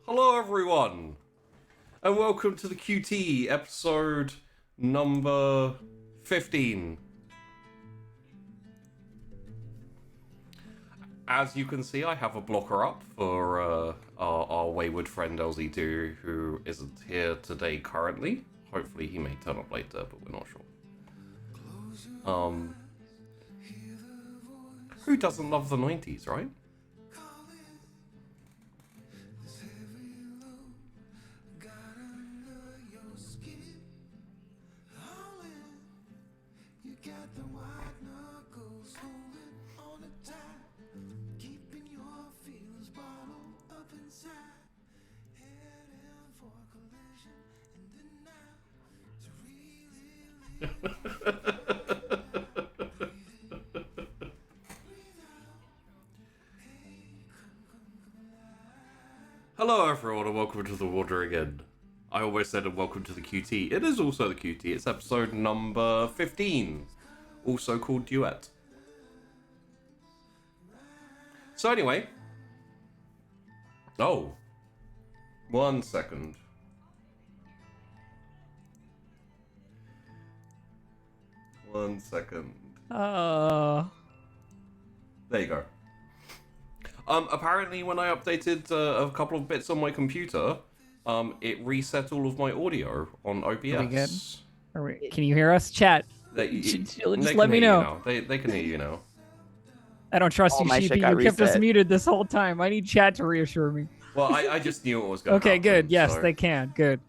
Hello everyone, and welcome to the QT episode number 15. As you can see, I have a blocker up for our wayward friend LZ2, who isn't here today currently. Hopefully he may turn up later, but we're not sure. Who doesn't love the 90s, right? Hello everyone and welcome to the water again. I almost said welcome to the QT. It is also the QT. It's episode number 15, also called Duet. So anyway, oh, 1 second. One second. There you go. Apparently when I updated a couple of bits on my computer, it reset all of my audio on OBS. Are we good? Can you hear us? Chat. Just let me know. They can hear you now. I don't trust you, Sheepy. You kept us muted this whole time. I need chat to reassure me. Well, I just knew it was going to Okay, happen. good. Yes, so. they can. Good.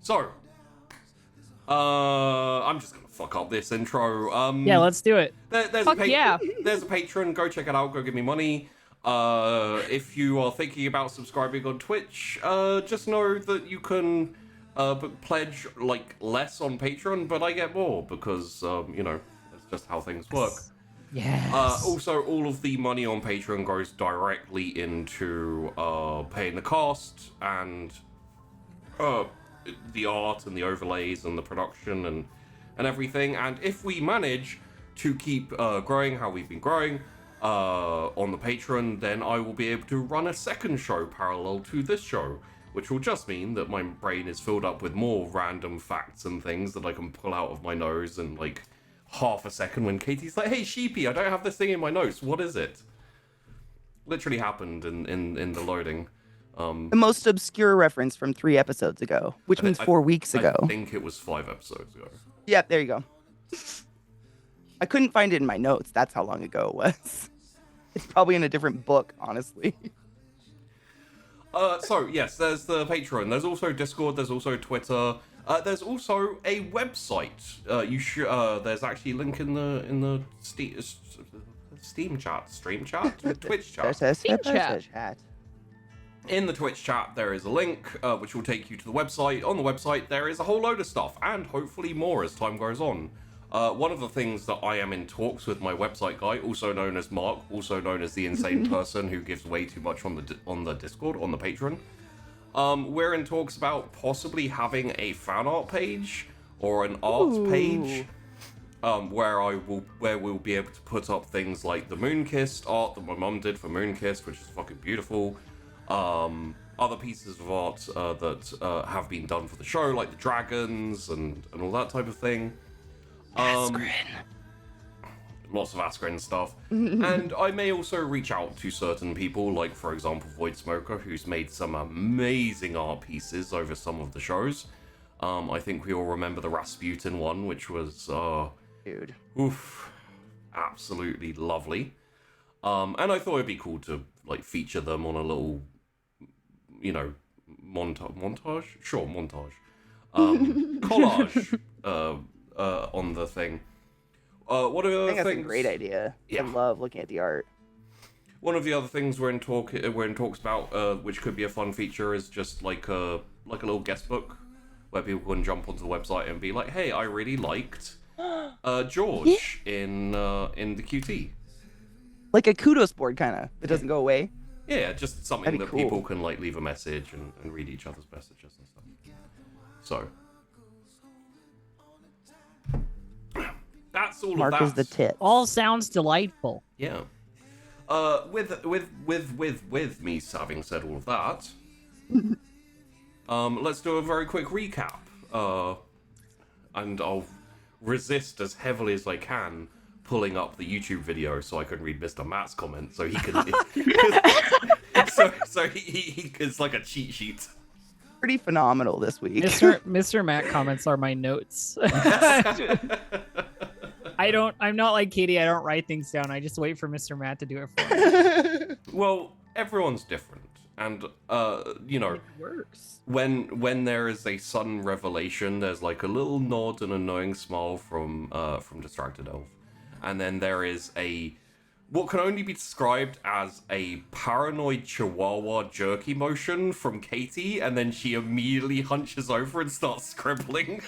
So, I'm just going to fuck up this intro. Yeah, let's do it. Yeah. There's a Patreon. Go check it out. Go give me money. If you are thinking about subscribing on Twitch, just know that you can pledge like less on Patreon, but I get more because, you know, that's just how things work. Yes. Also, all of the money on Patreon goes directly into paying the cast and the art and the overlays and the production and everything. And if we manage to keep growing how we've been growing on the Patreon, then I will be able to run a second show parallel to this show, which will just mean that my brain is filled up with more random facts and things that I can pull out of my nose in like half a second when Katie's like, hey Sheepy, I don't have this thing in my notes, what is it? Literally happened in the loading. The most obscure reference from 3 episodes ago, which means 4 weeks ago. I think it was 5 episodes ago. Yep, there you go. I couldn't find it in my notes. That's how long ago it was. It's probably in a different book, honestly. So, yes, there's the Patreon. There's also Discord. There's also Twitter. There's also a website. There's actually a link in the Steam chat, stream chat, Twitch chat. Steam chat. In the Twitch chat, there is a link which will take you to the website. On the website, there is a whole load of stuff, and hopefully more as time goes on. One of the things that I am in talks with my website guy, also known as Mark, also known as the insane person who gives way too much on the Discord, on the Patreon. We're in talks about possibly having a fan art page or an art page, where we'll be able to put up things like the Moonkissed art that my mum did for Moonkissed, which is fucking beautiful. Other pieces of art that have been done for the show, like the dragons and all that type of thing. Askren. Lots of Askren stuff. And I may also reach out to certain people, like, for example, Void Smoker, who's made some amazing art pieces over some of the shows. I think we all remember the Rasputin one, which was, dude, oof, absolutely lovely. And I thought it'd be cool to, like, feature them on a little, you know, montage? Sure, montage. Collage on the thing. What are the other I think that's things? a great idea. Yeah. I love looking at the art. One of the other things we're in talks about, which could be a fun feature, is just like a little guest book where people can jump onto the website and be like, "Hey, I really liked George in the QT." Like a kudos board, kind of. It doesn't go away. Yeah, just something That'd be that cool. people can like leave a message and read each other's messages and stuff. So that's all Mark of that. is the tit. All sounds delightful. Yeah. With me having said all of that, let's do a very quick recap. And I'll resist as heavily as I can pulling up the YouTube video so I can read Mr. Matt's comment so he can. so he it's like a cheat sheet. Pretty phenomenal this week. Mr. Matt comments are my notes. I'm not like Katie, I don't write things down. I just wait for Mr. Matt to do it for me. Well, everyone's different. And It works. When there is a sudden revelation, there's like a little nod and a knowing smile from Distracted Elf. And then there is what can only be described as a paranoid chihuahua jerk emotion from Katie, and then she immediately hunches over and starts scribbling.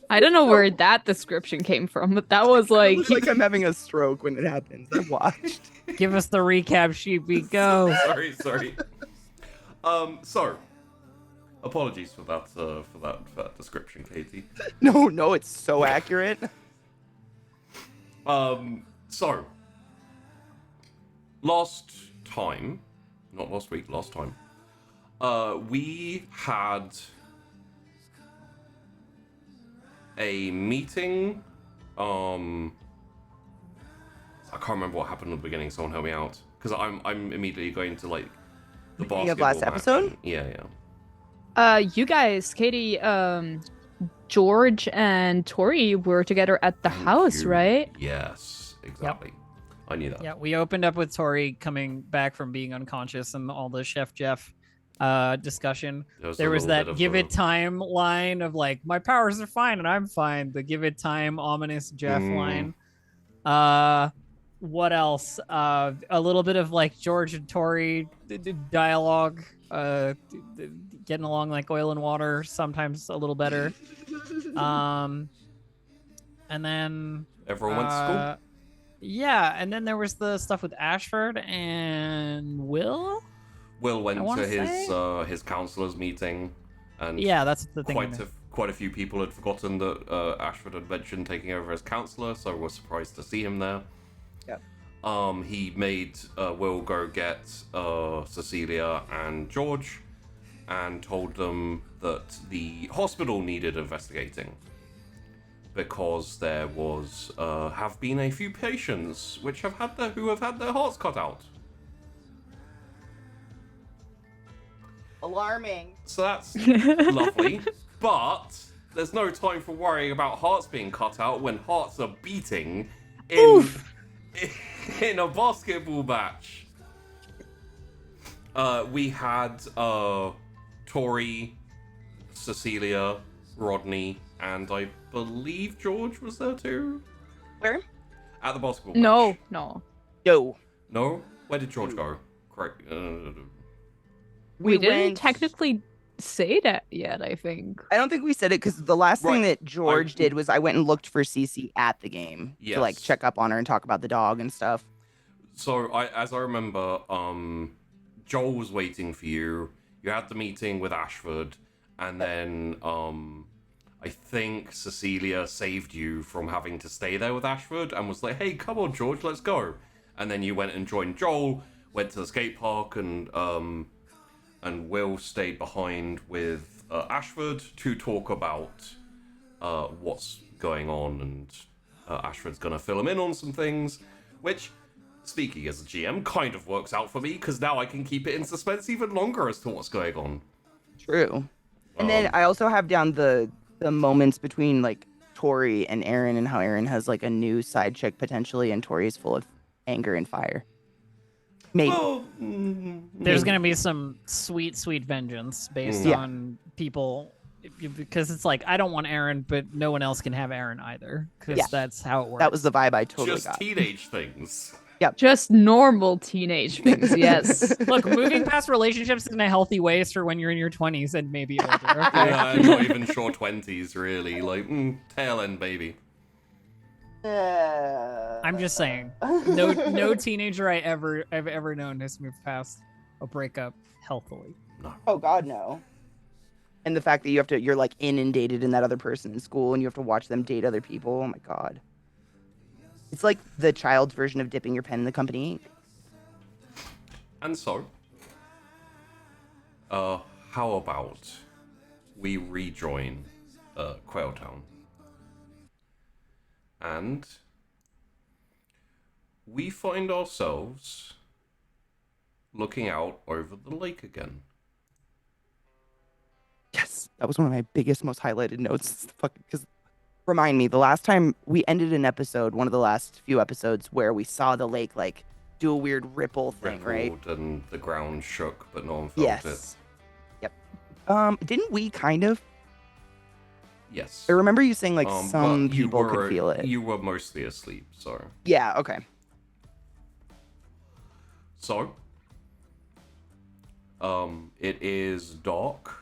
I don't know where that description came from, but that was like... It looks like I'm having a stroke when it happens. I watched. Give us the recap, Sheepy. Go. Sorry. So, apologies for that description, Katie. No, it's so accurate. So, last time, we had a meeting. I can't remember what happened at the beginning. Someone help me out, because I'm immediately going to like the basketball of last match. episode. Yeah. You guys, Katie, George and Tori were together at the house, right? Yes, exactly. Yep. I knew that. Yeah, we opened up with Tori coming back from being unconscious and all the Chef Jeff discussion. There was that give it time line of like, my powers are fine and I'm fine. The give it time ominous Jeff line. What else? A little bit of like George and Tori dialogue, getting along like oil and water, sometimes a little better. And then everyone went to school. Yeah, and then there was the stuff with Ashford and Will. Will went to his counselor's meeting, and yeah, that's the thing. Quite a few people had forgotten that Ashford had mentioned taking over as counselor, so we're surprised to see him there. Yeah. He made Will go get Cecilia and George, and told them that the hospital needed investigating because there have been a few patients who have had their hearts cut out. Alarming. So that's lovely, but there's no time for worrying about hearts being cut out when hearts are beating in a basketball match. We had Tori, Cecilia, Rodney, and I believe George was there too. Where? At the basketball match. No. No? Where did George go? Correct. We didn't technically say that yet, I think. I don't think we said it because the last thing that George did was I went and looked for Cece at the game to like check up on her and talk about the dog and stuff. So as I remember, Joel was waiting for you. You had the meeting with Ashford, and then I think Cecilia saved you from having to stay there with Ashford and was like, "Hey, come on, George, let's go." And then you went and joined Joel, went to the skate park, and Will stayed behind with Ashford to talk about what's going on, and Ashford's gonna fill him in on some things, which, speaking as a GM, kind of works out for me because now I can keep it in suspense even longer as to what's going on. True. And then I also have down the moments between like Tori and Aaron, and how Aaron has like a new side chick potentially, and Tori is full of anger and fire. Maybe. Well, there's gonna be some sweet vengeance based on people, because it's like, I don't want Aaron, but no one else can have Aaron either, because that's how it works. That was the vibe I totally got. Just teenage things. Yep. Just normal teenage things, yes. Look, moving past relationships in a healthy way is for when you're in your 20s and maybe older. Okay? Yeah, I'm not even sure 20s really, like tail end baby. I'm just saying, no teenager I've ever known has moved past a breakup healthily. No. Oh God, no. And the fact that you're like inundated in that other person in school and you have to watch them date other people. Oh my God. It's like the child's version of dipping your pen in the company ink. And so, how about we rejoin Quail Town? And we find ourselves looking out over the lake again. Yes, that was one of my biggest, most highlighted notes. Because remind me, the last time we ended an episode, one of the last few episodes, where we saw the lake like do a weird ripple thing, right? Rippled and the ground shook, but no one felt it. Yep. Didn't we kind of? Yes. I remember you saying like some but you people were, could feel it. You were mostly asleep, so. Yeah. Okay. So, it is dark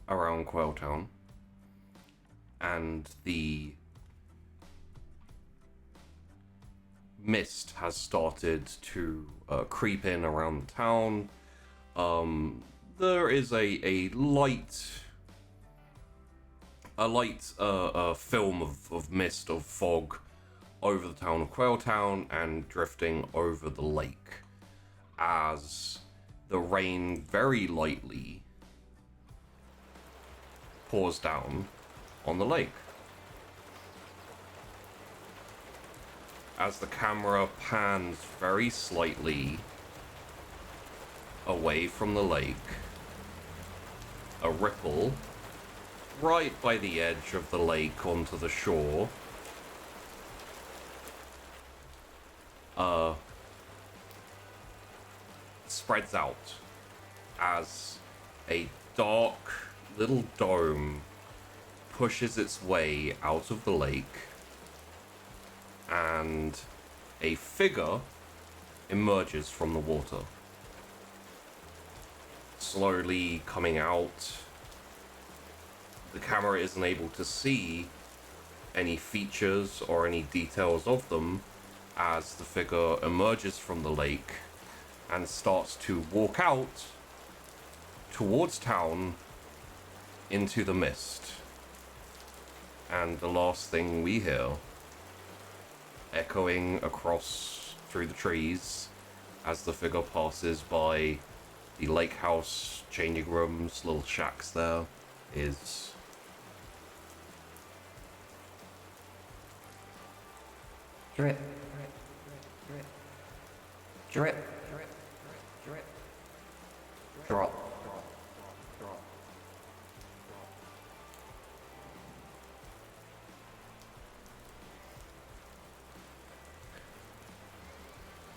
around Quail Town, and the mist has started to creep in around the town. There is a light film of mist, of fog over the town of Quail Town and drifting over the lake as the rain very lightly pours down on the lake. As the camera pans very slightly away from the lake, a ripple right by the edge of the lake onto the shore spreads out as a dark little dome pushes its way out of the lake, and a figure emerges from the water, slowly coming out. The camera isn't able to see any features or any details of them as the figure emerges from the lake and starts to walk out towards town into the mist. And the last thing we hear, echoing across through the trees as the figure passes by the lake house, changing rooms, little shacks there, is drip, drip, drip, drip, drip, drop.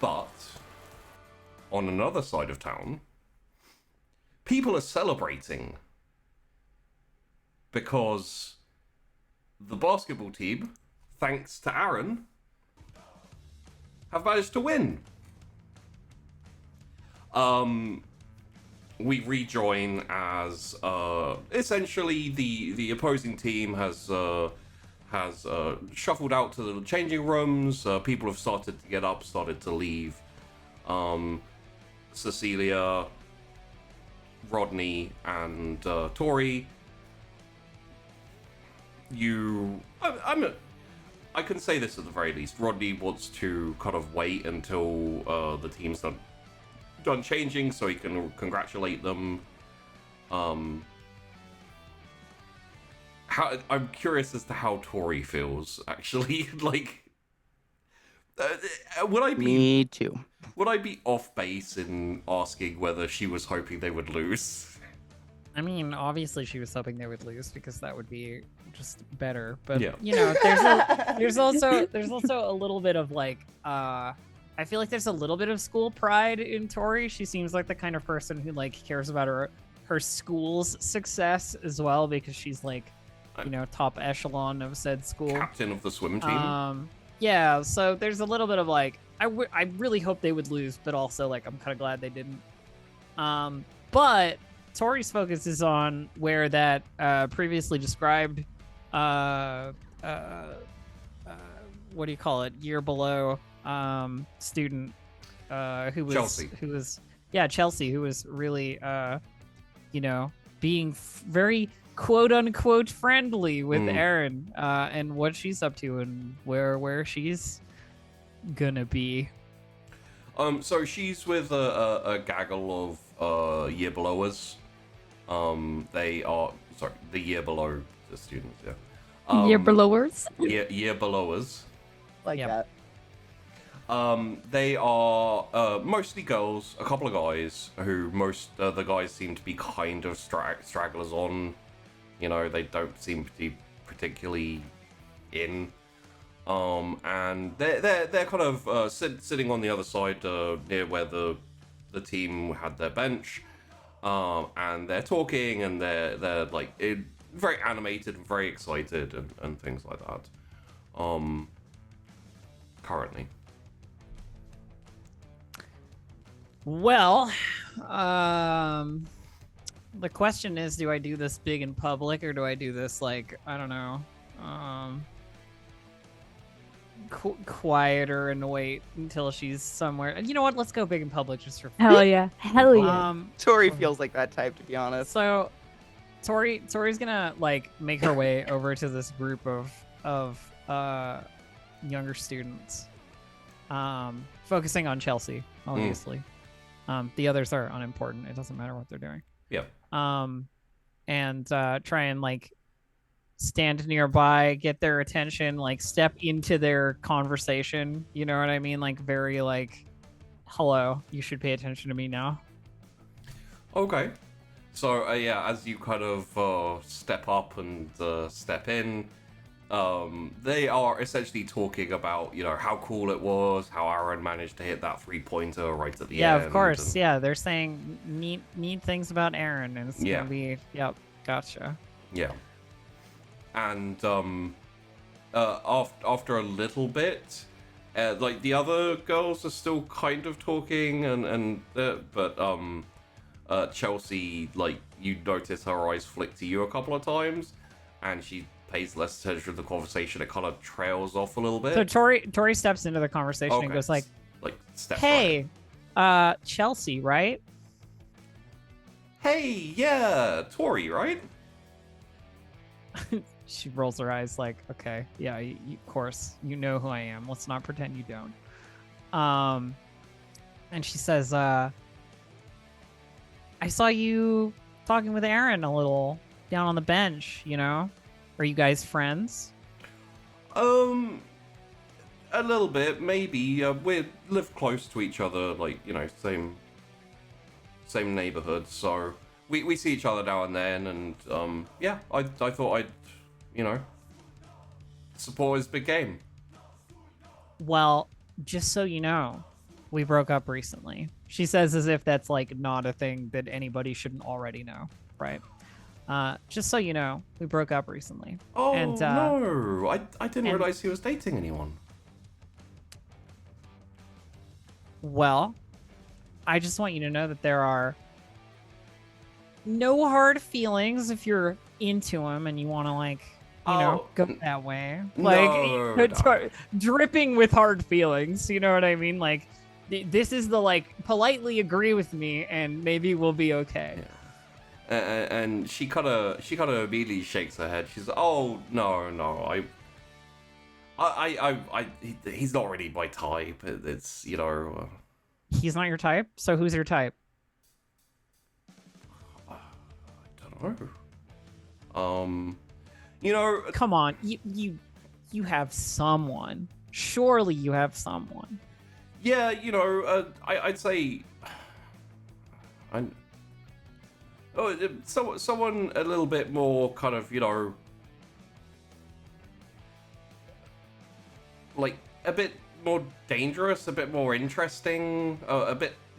But on another side of town, people are celebrating because the basketball team, thanks to Aaron, have managed to win. We rejoin as essentially the opposing team has shuffled out to the changing rooms. People have started to get up, started to leave. Cecilia, Rodney, and Tori. I can say this at the very least. Rodney wants to kind of wait until the team's done changing so he can congratulate them. I'm curious as to how Tori feels, actually. Like, would I be... Me too. Would I be off base in asking whether she was hoping they would lose? I mean, obviously she was hoping they would lose because that would be just better. But Yeah. you know, there's also a little bit of like I feel like there's a little bit of school pride in Tori. She seems like the kind of person who like cares about her school's success as well, because she's like, you know, top echelon of said school. Captain of the swim team. Yeah, so there's a little bit of like, I really hope they would lose, but also like I'm kind of glad they didn't. But Tori's focus is on where that previously described what do you call it, year below student who was Chelsea. Chelsea, who was really you know, being very quote unquote friendly with Erin, and what she's up to and where she's gonna be. So she's with a gaggle of year belowers. They are the year below the students. Yeah. Year belowers. Year belowers. Like that. They are mostly girls, a couple of guys who the guys seem to be kind of stragglers on. You know, they don't seem to be particularly in. And they're kind of sitting on the other side near where the team had their bench. And they're talking and they're like very animated and very excited and things like that. Currently. Well, the question is, do I do this big in public or do I do this like, I don't know, quieter and wait until she's somewhere? You know what? Let's go big in public just for Hell yeah. Hell yeah. Tori feels like that type, to be honest. So Tori's gonna like make her way over to this group of younger students, focusing on Chelsea, obviously. The others are unimportant. It doesn't matter what they're doing. Yeah. And try and like stand nearby, get their attention, like step into their conversation. You know what I mean? Like very like, hello, you should pay attention to me now. Okay. So yeah, as you kind of step up and step in, they are essentially talking about, you know, how cool it was, how Aaron managed to hit that 3-pointer right at the end. Yeah, of course. Yeah, they're saying neat things about Aaron, and it's gonna be, yep, gotcha. Yeah. And after a little bit, like the other girls are still kind of talking, but Chelsea, like, you notice her eyes flick to you a couple of times, and she pays less attention to the conversation. It kind of trails off a little bit. So Tori steps into the conversation and goes like step hey, Chelsea, right? Hey, yeah, Tori, right? She rolls her eyes like, okay, yeah, of course, you know who I am. Let's not pretend you don't. And she says, I saw you talking with Aaron a little down on the bench, you know? Are you guys friends? A little bit, maybe. We live close to each other, like, you know, same neighborhood, so we see each other now and then, and yeah, I thought I'd, you know, support his big game. Well, just so you know, we broke up recently. She says as if that's like not a thing that anybody shouldn't already know, right? Just so you know, we broke up recently. Oh, and, no, I didn't realize he was dating anyone. Well, I just want you to know that there are no hard feelings if you're into him and you want to, like, you know, go that way. Like, dripping with hard feelings, you know what I mean? Like, this is the, like, politely agree with me and maybe we'll be okay. Yeah. And she kind of immediately shakes her head. She's like, "Oh no, he's not really my type. It's, you know." He's not your type. So who's your type? I don't know. You know. Come on, you have someone. Surely you have someone. Yeah, you know, I'd say. Someone a little bit more kind of, you know, like a bit more dangerous, a bit more interesting,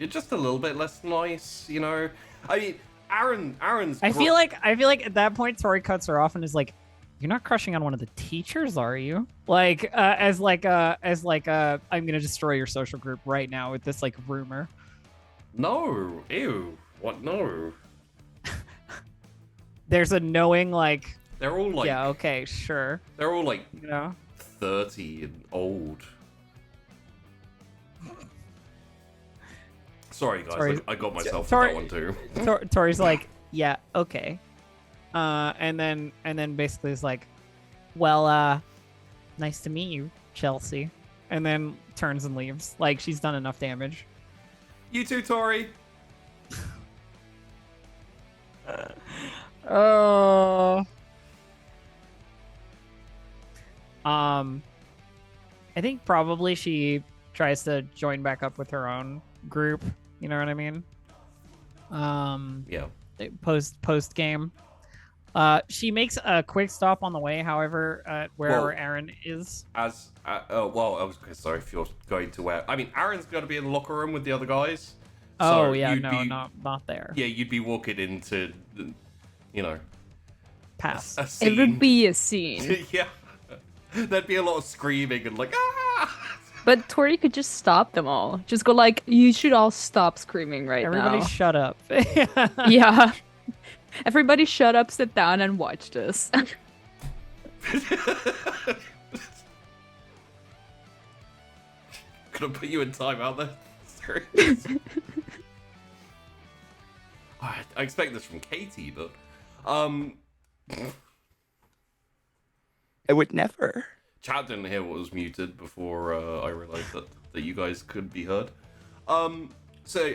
just a little bit less nice, you know. I mean, Aaron's. I feel like at that point Tori cuts her off and is like, "You're not crushing on one of the teachers, are you?" Like, I'm gonna destroy your social group right now with this like rumor. No, ew, what? No. There's a knowing, like, they're all like, yeah, okay, sure. They're all like, you know, 30 and old. Sorry, guys, I got myself for that one too. Tori's like, yeah, okay. And then basically is like, well, nice to meet you, Chelsea. And then turns and leaves. Like, she's done enough damage. You too, Tori. Oh. I think probably she tries to join back up with her own group. You know what I mean? Yeah. Post game. She makes a quick stop on the way, however, wherever Aaron is. As well, I was sorry if you're going to where. I mean, Aaron's going to be in the locker room with the other guys. Oh so yeah, you'd no, be, not there. Yeah, you'd be walking into, you know, Pass. a scene. It would be a scene. Yeah, there'd be a lot of screaming and like ah. But Tori could just stop them all. Just go like, you should all stop screaming right Everybody now. shut up. Yeah. Everybody shut up, sit down, and watch this. Gonna put you in timeout there. Sorry. I expect this from Katie, but I would never. chat didn't hear what was muted before I realized that you guys could be heard. So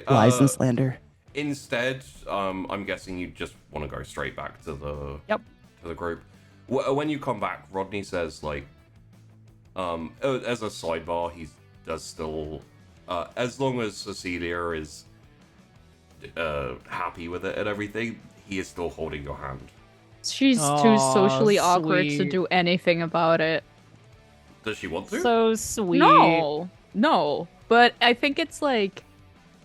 Lies and slander. instead, I'm guessing you just want to go straight back to the to the group. When you come back, Rodney says like, as a sidebar, he does still, as long as Cecilia is happy with it and everything, he is still holding your hand. She's too Aw, socially awkward to sweet. do anything about it. Does she want to? So sweet. No. But I think it's like,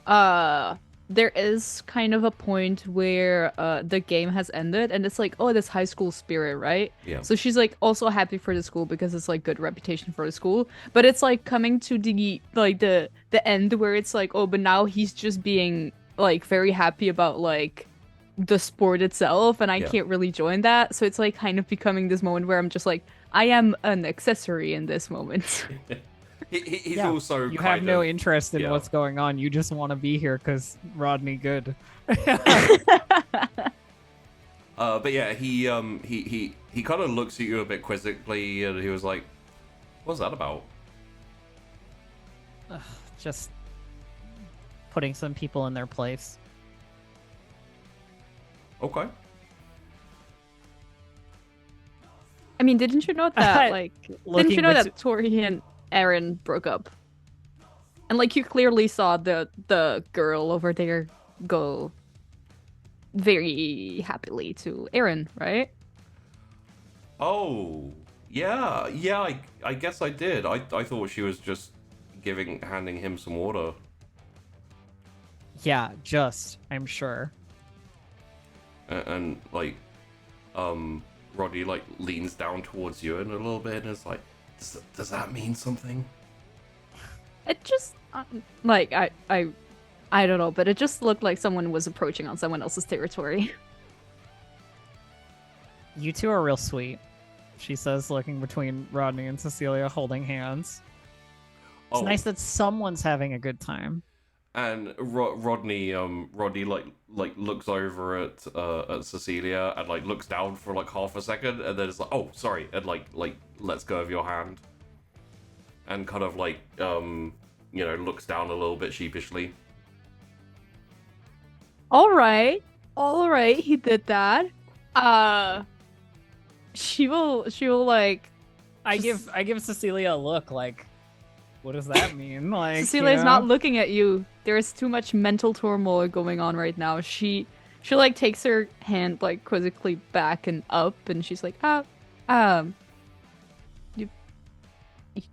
there is kind of a point where the game has ended, and it's like, oh, this high school spirit, right? Yeah. So she's like also happy for the school because it's like good reputation for the school. But it's like coming to the end where it's like, oh, but now he's just being like very happy about like the sport itself, and I can't really join that. So it's like kind of becoming this moment where I'm just like, I am an accessory in this moment. He's also You kind have no of, interest in yeah. what's going on. You just want to be here because Rodney good. but yeah, he kind of looks at you a bit quizzically, and he was like, "What's that about?" Just putting some people in their place. Okay. I mean, didn't you know that like didn't you know bet- that Tori and Aaron broke up? And like you clearly saw the girl over there go very happily to Aaron, right? Oh, yeah. I guess I did. I thought she was just handing him some water. Yeah, I'm sure. And like, Rodney like leans down towards you in a little bit and is like, "Does that mean something?" It just like I don't know, but it just looked like someone was approaching on someone else's territory. You two are real sweet, she says, looking between Rodney and Cecilia, holding hands. It's nice that someone's having a good time. And Rodney like looks over at Cecilia and like looks down for like half a second, and then it's like, "Oh, sorry," and like lets go of your hand, and kind of like looks down a little bit sheepishly. All right, he did that. She will like. I give Cecilia a look like, what does that mean? Like, Cecilia's not looking at you. There's too much mental turmoil going on right now. She like takes her hand like quizzically back and up, and she's like,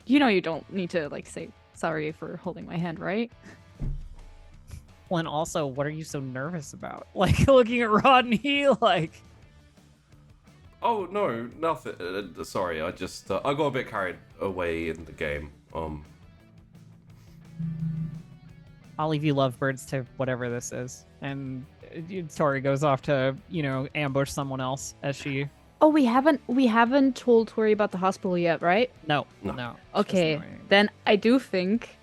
you know you don't need to like say sorry for holding my hand, right? Well, and also, what are you so nervous about? Like, looking at Rodney, like... Oh, no, nothing. Sorry, I just I got a bit carried away in the game. I'll leave you lovebirds to whatever this is. And Tori goes off to, ambush someone else as she... Oh, we haven't told Tori about the hospital yet, right? No. No. Okay, then I do think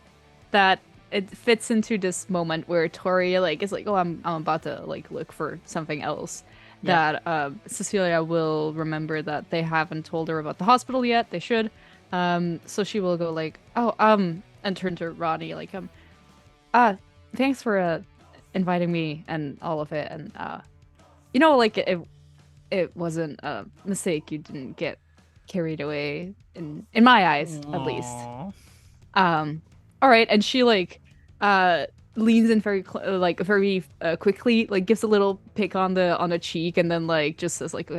that it fits into this moment where Tori like is like, oh, I'm about to like look for something else. Yep. That Cecilia will remember that they haven't told her about the hospital yet. They should. So she will go like, oh, and turn to Rodney like, thanks for inviting me and all of it, and like it wasn't a mistake. You didn't get carried away in my eyes, at least. All right, and she like leans in very quickly, like gives a little pick on the cheek, and then like just says like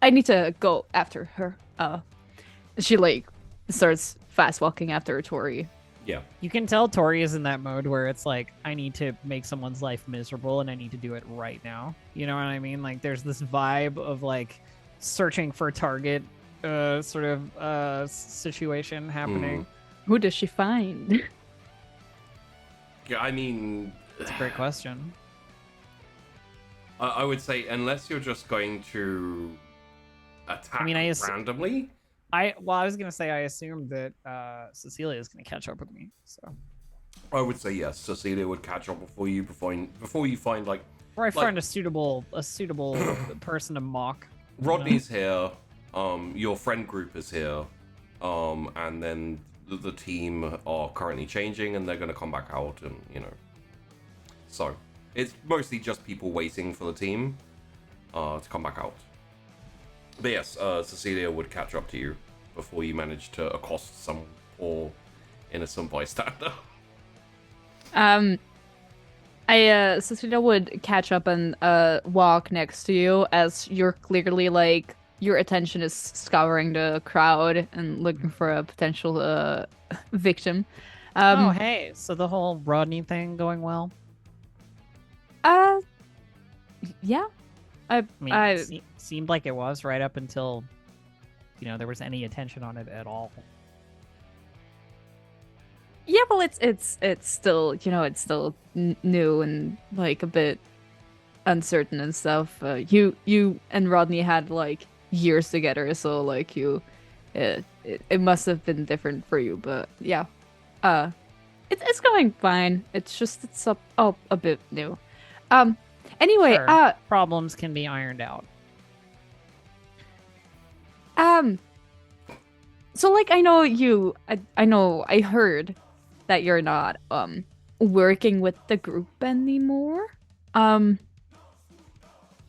I need to go after her. She like starts fast walking after Tori. Yeah. You can tell Tori is in that mode where it's like, I need to make someone's life miserable and I need to do it right now. You know what I mean? Like there's this vibe of like searching for a target sort of situation happening. Who does she find? Yeah, I mean... It's a great question. I would say, unless you're just going to attack randomly... I was gonna say I assumed that Cecilia is gonna catch up with me. So I would say yes. Cecilia would catch up before you find like. Or I find a suitable person to mock. Rodney's here. Your friend group is here. And then the team are currently changing, and they're gonna come back out, and So it's mostly just people waiting for the team to come back out. But yes, Cecilia would catch up to you before you manage to accost some poor innocent bystander. Cecilia would catch up and walk next to you as you're clearly like your attention is scouring the crowd and looking for a potential victim. Oh hey, so the whole Rodney thing going well? Yeah. I mean, seemed like it was right up until, there was any attention on it at all. Yeah, well, it's still, it's still new and like a bit uncertain and stuff. You and Rodney had like years together, so like it must have been different for you, but yeah, it's going fine. It's a bit new. Anyway, sure. Problems can be ironed out. So like I know I heard that you're not working with the group anymore.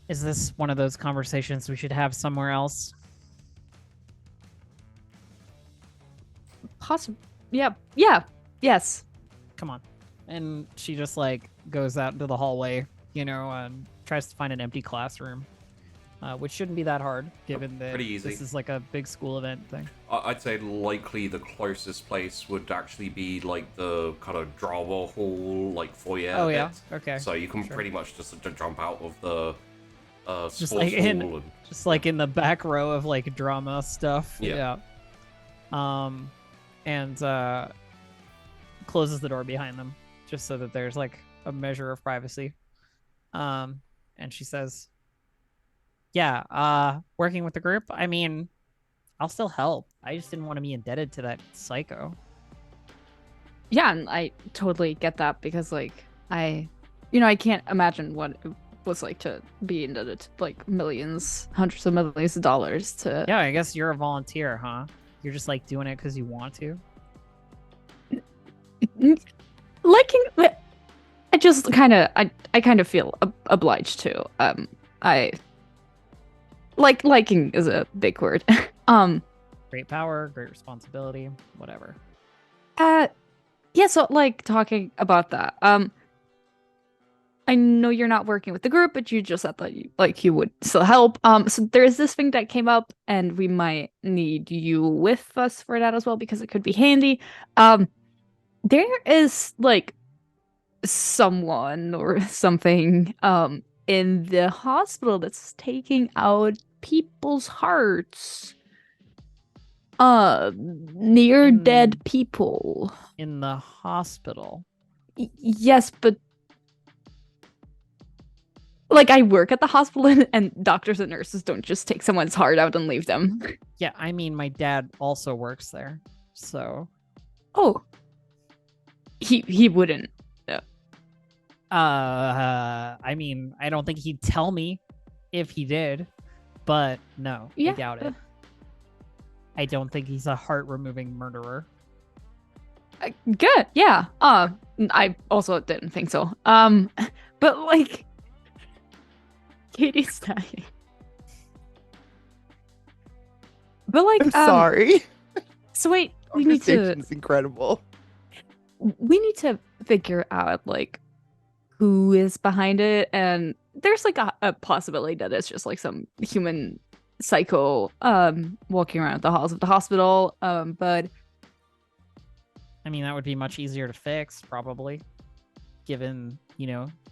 Is this one of those conversations we should have somewhere else? Possibly. Yeah. Yes. Come on. And she just like goes out into the hallway, and tries to find an empty classroom, which shouldn't be that hard, given that this is like a big school event thing. I'd say likely the closest place would actually be like the kind of drama hall, like foyer. Oh yeah, okay. So you can pretty much just jump out of the just sports hall like in the back row of like drama stuff. Yeah. And closes the door behind them just so that there's like a measure of privacy. And she says, yeah, working with the group, I mean, I'll still help. I just didn't want to be indebted to that psycho. Yeah, and I totally get that because like I can't imagine what it was like to be indebted to like hundreds of millions of dollars to. Yeah, I guess you're a volunteer, huh? You're just like doing it because you want to. Liking, I just kind of feel obliged to. Liking is a big word. Great power, great responsibility, whatever. Yeah, so like talking about that. I know you're not working with the group, but you just said that you would still help. So there's this thing that came up, and we might need you with us for that as well because it could be handy. There is like someone or something in the hospital that's taking out people's hearts. Near dead people. In the hospital. Yes, but like I work at the hospital and doctors and nurses don't just take someone's heart out and leave them. Yeah, I mean my dad also works there. So Oh. He wouldn't. I mean, I don't think he'd tell me if he did, but no, Yeah. I doubt it. I don't think he's a heart-removing murderer. Good, yeah. I also didn't think so. But like, Katie's dying. But like, I'm sorry. So wait, we need to. Conversation's incredible. We need to figure out like who is behind it, and there's like a possibility that it's just like some human psycho walking around the halls of the hospital. But I mean, that would be much easier to fix, probably, given,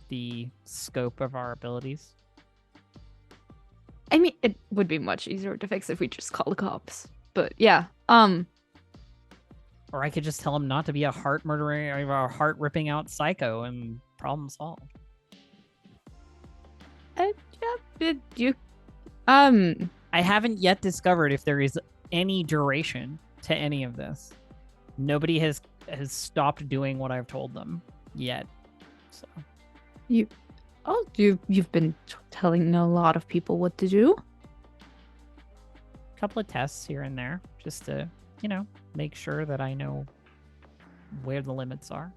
the scope of our abilities. I mean, it would be much easier to fix if we just call the cops. But yeah, Or I could just tell him not to be a heart murdering or a heart ripping out psycho and problem solved. I haven't yet discovered if there is any duration to any of this. Nobody has stopped doing what I've told them yet. So you've been telling a lot of people what to do. a couple of tests here and there, just to, make sure that I know where the limits are.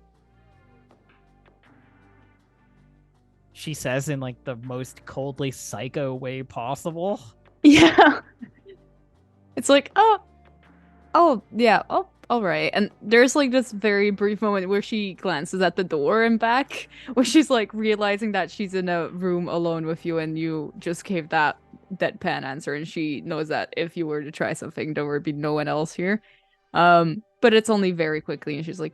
She says in like the most coldly psycho way possible. Yeah. It's like, oh, yeah, all right. And there's like this very brief moment where she glances at the door and back, where she's like realizing that she's in a room alone with you and you just gave that deadpan answer, and she knows that if you were to try something, there would be no one else here. But it's only very quickly, and she's like,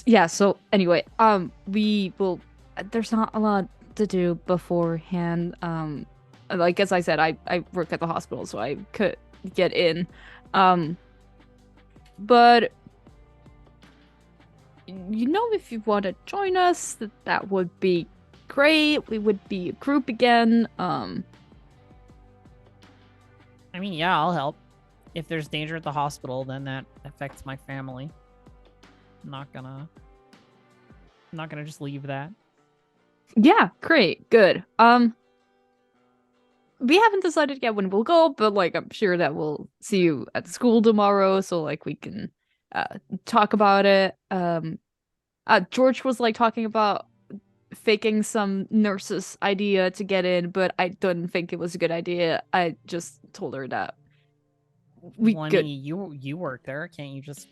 yeah, so anyway, we will, there's not a lot to do beforehand. Like, as I said, I work at the hospital, so I could get in. But if you want to join us, that would be great. We would be a group again. I mean, yeah, I'll help. If there's danger at the hospital, then that affects my family. I'm not gonna just leave that. Yeah, great, good. We haven't decided yet when we'll go, but like I'm sure that we'll see you at school tomorrow, so like we can talk about it. George was like talking about faking some nurse's idea to get in, but I didn't think it was a good idea. I just told her that we well, I could. mean, you work there, can't you just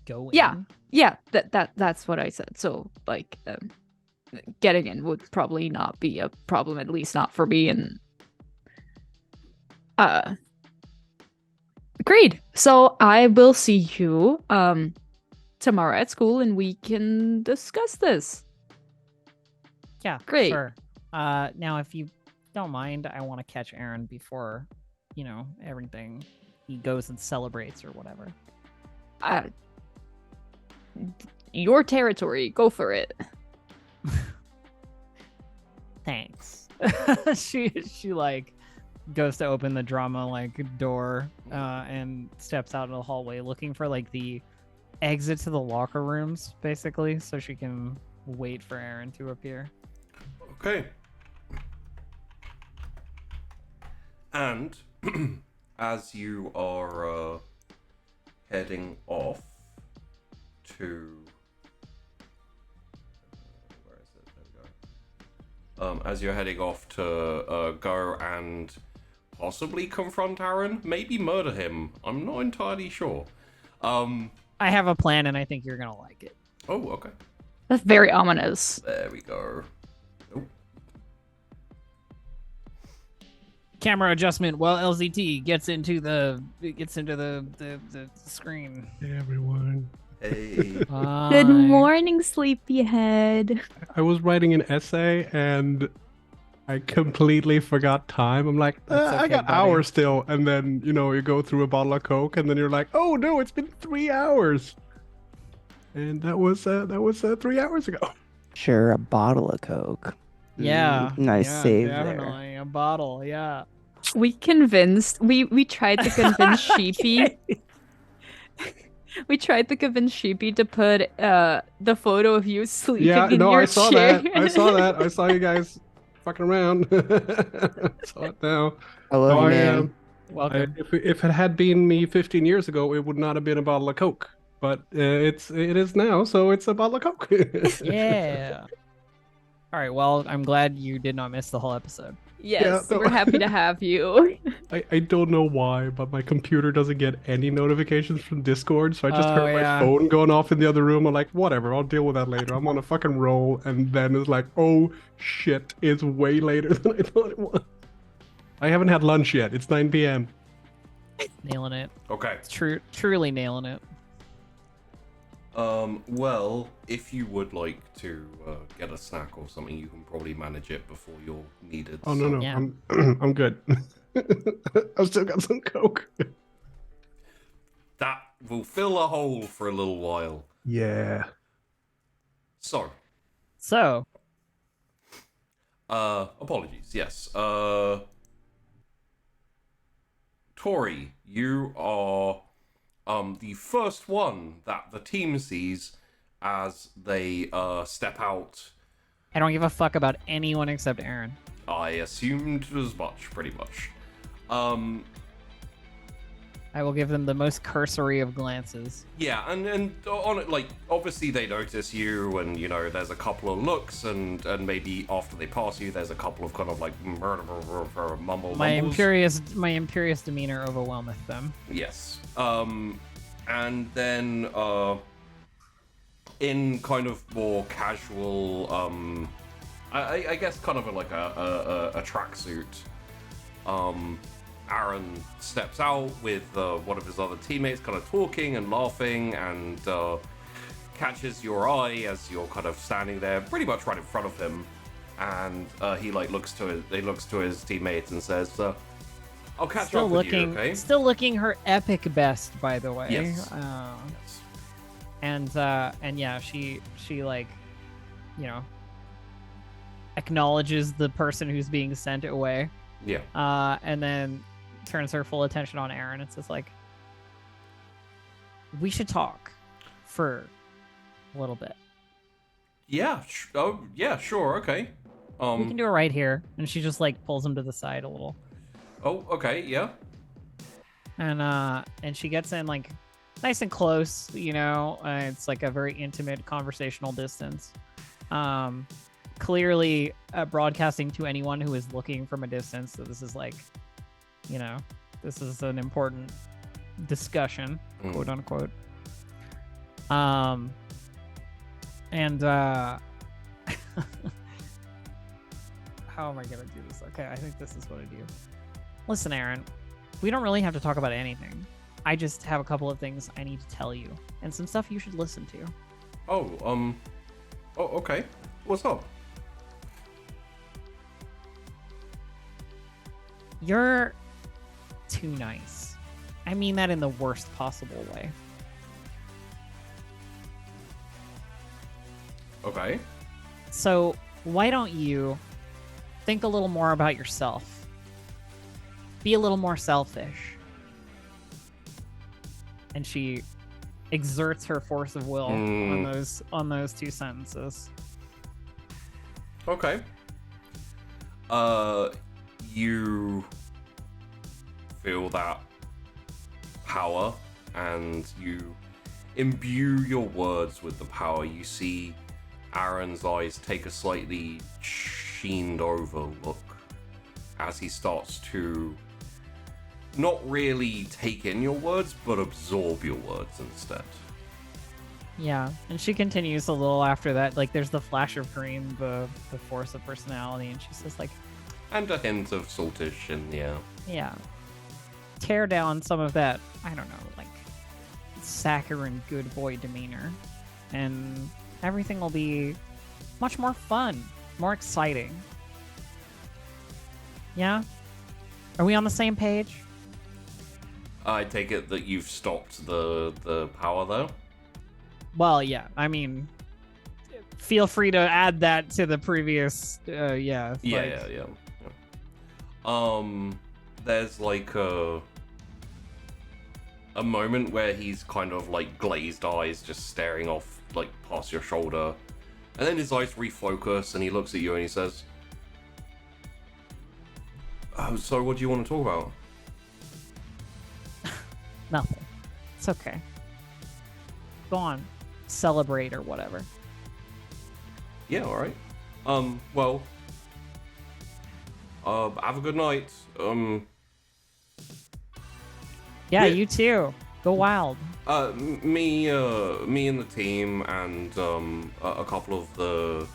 go Yeah. in? Yeah, that's what I said. So like getting in would probably not be a problem, at least not for me. And agreed. So I will see you tomorrow at school, and we can discuss this. Yeah, Great. Sure. Now, if you don't mind, I want to catch Aaron before, everything. He goes and celebrates or whatever. Your territory. Go for it. Thanks. she like goes to open the drama like door and steps out in the hallway looking for like the exit to the locker rooms, basically, so she can wait for Aaron to appear. Okay. And as you are heading off to where is it? There we go. As you're heading off to go and possibly confront Aaron, maybe murder him. I'm not entirely sure. I have a plan, and I think you're gonna like it. Oh, okay. That's very ominous. There we go. Oh. Camera adjustment while LZT gets into the screen. Hey everyone. Hey. Good Hi. morning, sleepyhead. I was writing an essay and I completely forgot time. I'm like, That's I okay, got buddy. hours still. And then, you go through a bottle of Coke and then you're like, oh no, it's been 3 hours. And that was 3 hours ago. Sure, a bottle of Coke. Yeah. Nice yeah, save definitely. A bottle, yeah. We tried to convince Sheepy. We tried to convince Sheepy to put the photo of you sleeping in no, your I saw chair. that. I saw that. I saw you guys fucking around. Saw it now. I love No, you, man. Welcome. if it had been me 15 years ago, it would not have been a bottle of Coke. But it is now, so it's a bottle of Coke. Yeah. All right. Well, I'm glad you did not miss the whole episode. Yes, Yeah, no. we're happy to have you. I don't know why, but my computer doesn't get any notifications from Discord, so I just heard my phone going off in the other room. I'm like, whatever, I'll deal with that later. I'm on a fucking roll, and then it's like, oh shit, it's way later than I thought it was. I haven't had lunch yet. It's 9 p.m. Nailing it. Okay. It's truly nailing it. Well, if you would like to get a snack or something, you can probably manage it before you're needed. Oh no, Yeah. I'm good. I've still got some Coke. That will fill a hole for a little while. Yeah. So, apologies. Yes. Tori, you are the first one that the team sees as they step out. I don't give a fuck about anyone except Aaron. I assumed as much, pretty much. I will give them the most cursory of glances. Yeah, and on it, like, obviously they notice you, and you know there's a couple of looks, and maybe after they pass you, there's a couple of kind of like mumbles. My imperious demeanor overwhelmeth them. Yes. And then in kind of more casual, I guess kind of like a tracksuit, Aaron steps out with one of his other teammates, kind of talking and laughing, and catches your eye as you're kind of standing there, pretty much right in front of him, and he looks to his teammates and says, "I'll catch up with you, okay?" Still looking her epic best, by the way. Yes. Yes. And yeah, she like, you know, acknowledges the person who's being sent away. Yeah. And then turns her full attention on Aaron and says, like, we should talk for a little bit. Yeah. Oh, yeah. Sure. Okay. We can do it right here. And she just like pulls him to the side a little. Oh, okay. Yeah. And she gets in like nice and close, you know. It's like a very intimate conversational distance. Clearly broadcasting to anyone who is looking from a distance that this is like, you know, this is an important discussion, quote unquote. And how am I gonna do this? Okay, I think this is what I do. Listen, Aaron, we don't really have to talk about anything. I just have a couple of things I need to tell you, and some stuff you should listen to. Oh, okay. What's up? You're too nice. I mean that in the worst possible way. Okay. So why don't you think a little more about yourself? Be a little more selfish. And she exerts her force of will on those two sentences. Okay. You feel that power, and you imbue your words with the power. You see Aaron's eyes take a slightly sheened over look as he starts to not really take in your words, but absorb your words instead. Yeah, and she continues a little after that. Like, there's the flash of green, the force of personality, and she says, like, And a hint of saltish, and yeah, tear down some of that, I don't know, like, saccharine good boy demeanor, and everything will be much more fun, more exciting. Yeah? Are we on the same page? I take it that you've stopped the power, though? Well, yeah, I mean, feel free to add that to the previous, yeah. Yeah. There's like a moment where he's kind of like glazed eyes, just staring off like past your shoulder, and then his eyes refocus, and he looks at you and he says, "Oh, so what do you want to talk about?" Nothing. It's okay. Go on. Celebrate or whatever. Yeah, alright. Well, have a good night. Yeah, you too. Go wild. Me and the team and a couple of the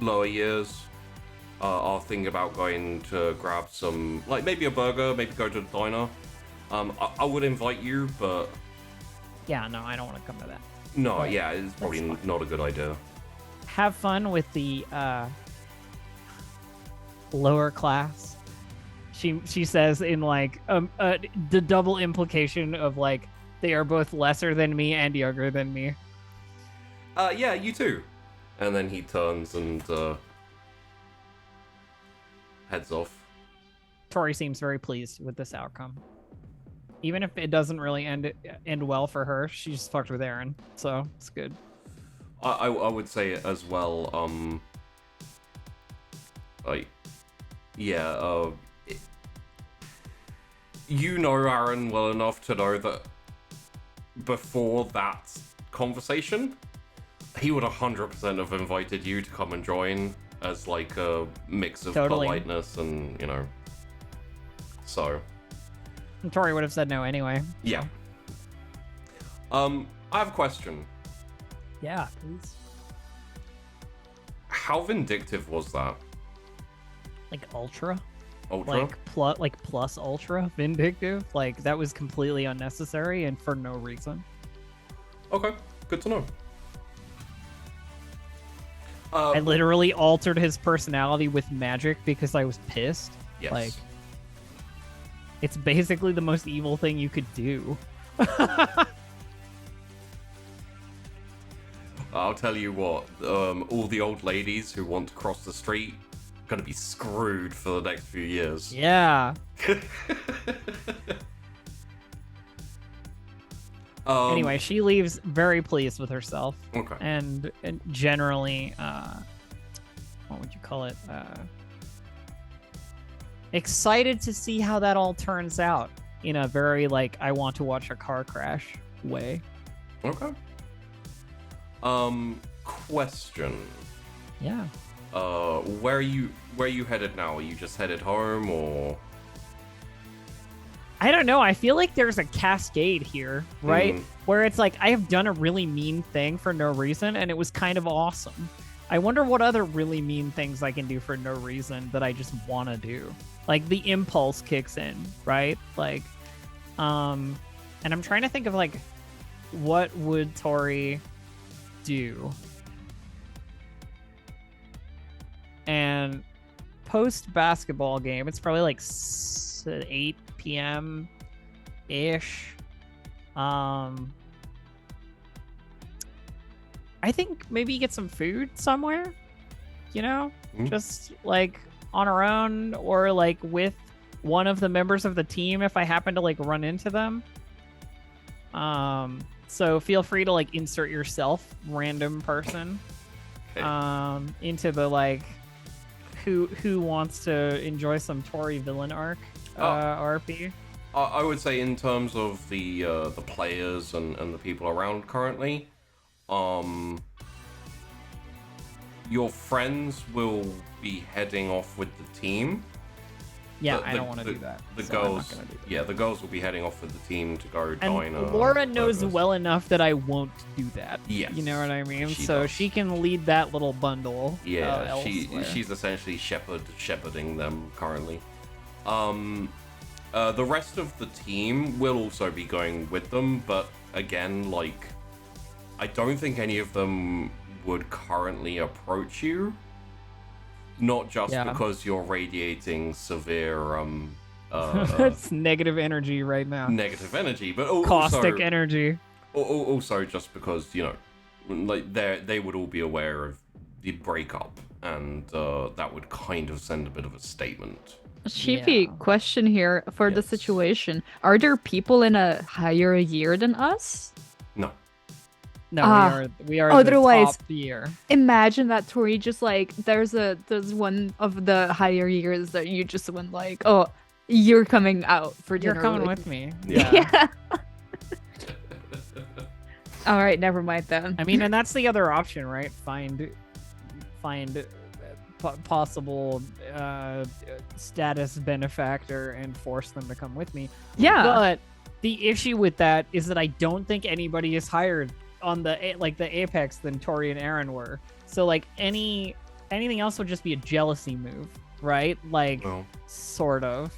lower years are thinking about going to grab some, like maybe a burger, maybe go to the diner. I would invite you, but Yeah, no, I don't want to come to that. no, But yeah, it's probably not a good idea. Have fun with the lower class. She says in like the double implication of like they are both lesser than me and younger than me. Yeah, you too. And then he turns and heads off. Tori seems very pleased with this outcome. Even if it doesn't really end well for her, she just fucked with Aaron, so it's good. I would say as well. Like, yeah. You know Aaron well enough to know that before that conversation, he would 100% have invited you to come and join as like a mix of politeness and, you know. So. And Tori would have said no anyway. Yeah. I have a question. Yeah, please. How vindictive was that? Like ultra? Ultra? Like plus ultra vindictive? Like that was completely unnecessary and for no reason. Okay, good to know. I literally altered his personality with magic because I was pissed. Yes. Like, it's basically the most evil thing you could do. I'll tell you what, all the old ladies who want to cross the street are gonna be screwed for the next few years. Yeah. Anyway, she leaves very pleased with herself. Okay. And generally, what would you call it? Excited to see how that all turns out in a very, like, I want to watch a car crash way. Okay. Question. Yeah. Where are you headed now? Are you just headed home, or? I don't know. I feel like there's a cascade here, right? Where it's like, I have done a really mean thing for no reason, and it was kind of awesome. I wonder what other really mean things I can do for no reason that I just want to do. Like, the impulse kicks in, right? Like, and I'm trying to think of, like, what would Tori do? And post-basketball game, it's probably, like, 8 p.m. ish. I think maybe get some food somewhere, you know, just like on our own or like with one of the members of the team if I happen to like run into them. So feel free to like insert yourself, random person, into the like who wants to enjoy some Tori villain arc. RP. I would say in terms of the players and the people around currently, your friends will be heading off with the team. Yeah, I don't want to do that. The girls, yeah, the girls will be heading off with the team to go dine. And Laura knows well enough that I won't do that. Yes, you know what I mean. So she can lead that little bundle. Yeah, she's essentially shepherding them currently. The rest of the team will also be going with them, but again, like, I don't think any of them would currently approach you. Not just because you're radiating severe, it's negative energy right now. Negative energy, but caustic energy. Also, just because, you know, like they would all be aware of the breakup, and that would kind of send a bit of a statement. Sheepy, Yeah. question here for the Yes. situation. Are there people in a higher year than us? No. No, Ah, we are otherwise- the top year. Imagine that, Tori, just like there's one of the higher years that you just went like, oh, you're coming out for You're dinner. coming with me. Yeah. All right, never mind then. I mean, and that's the other option, right? Find possible status benefactor and force them to come with me. Yeah. But the issue with that is that I don't think anybody is hired on the Apex than Tori and Aaron were. So like anything else would just be a jealousy move, right? Like No. sort of.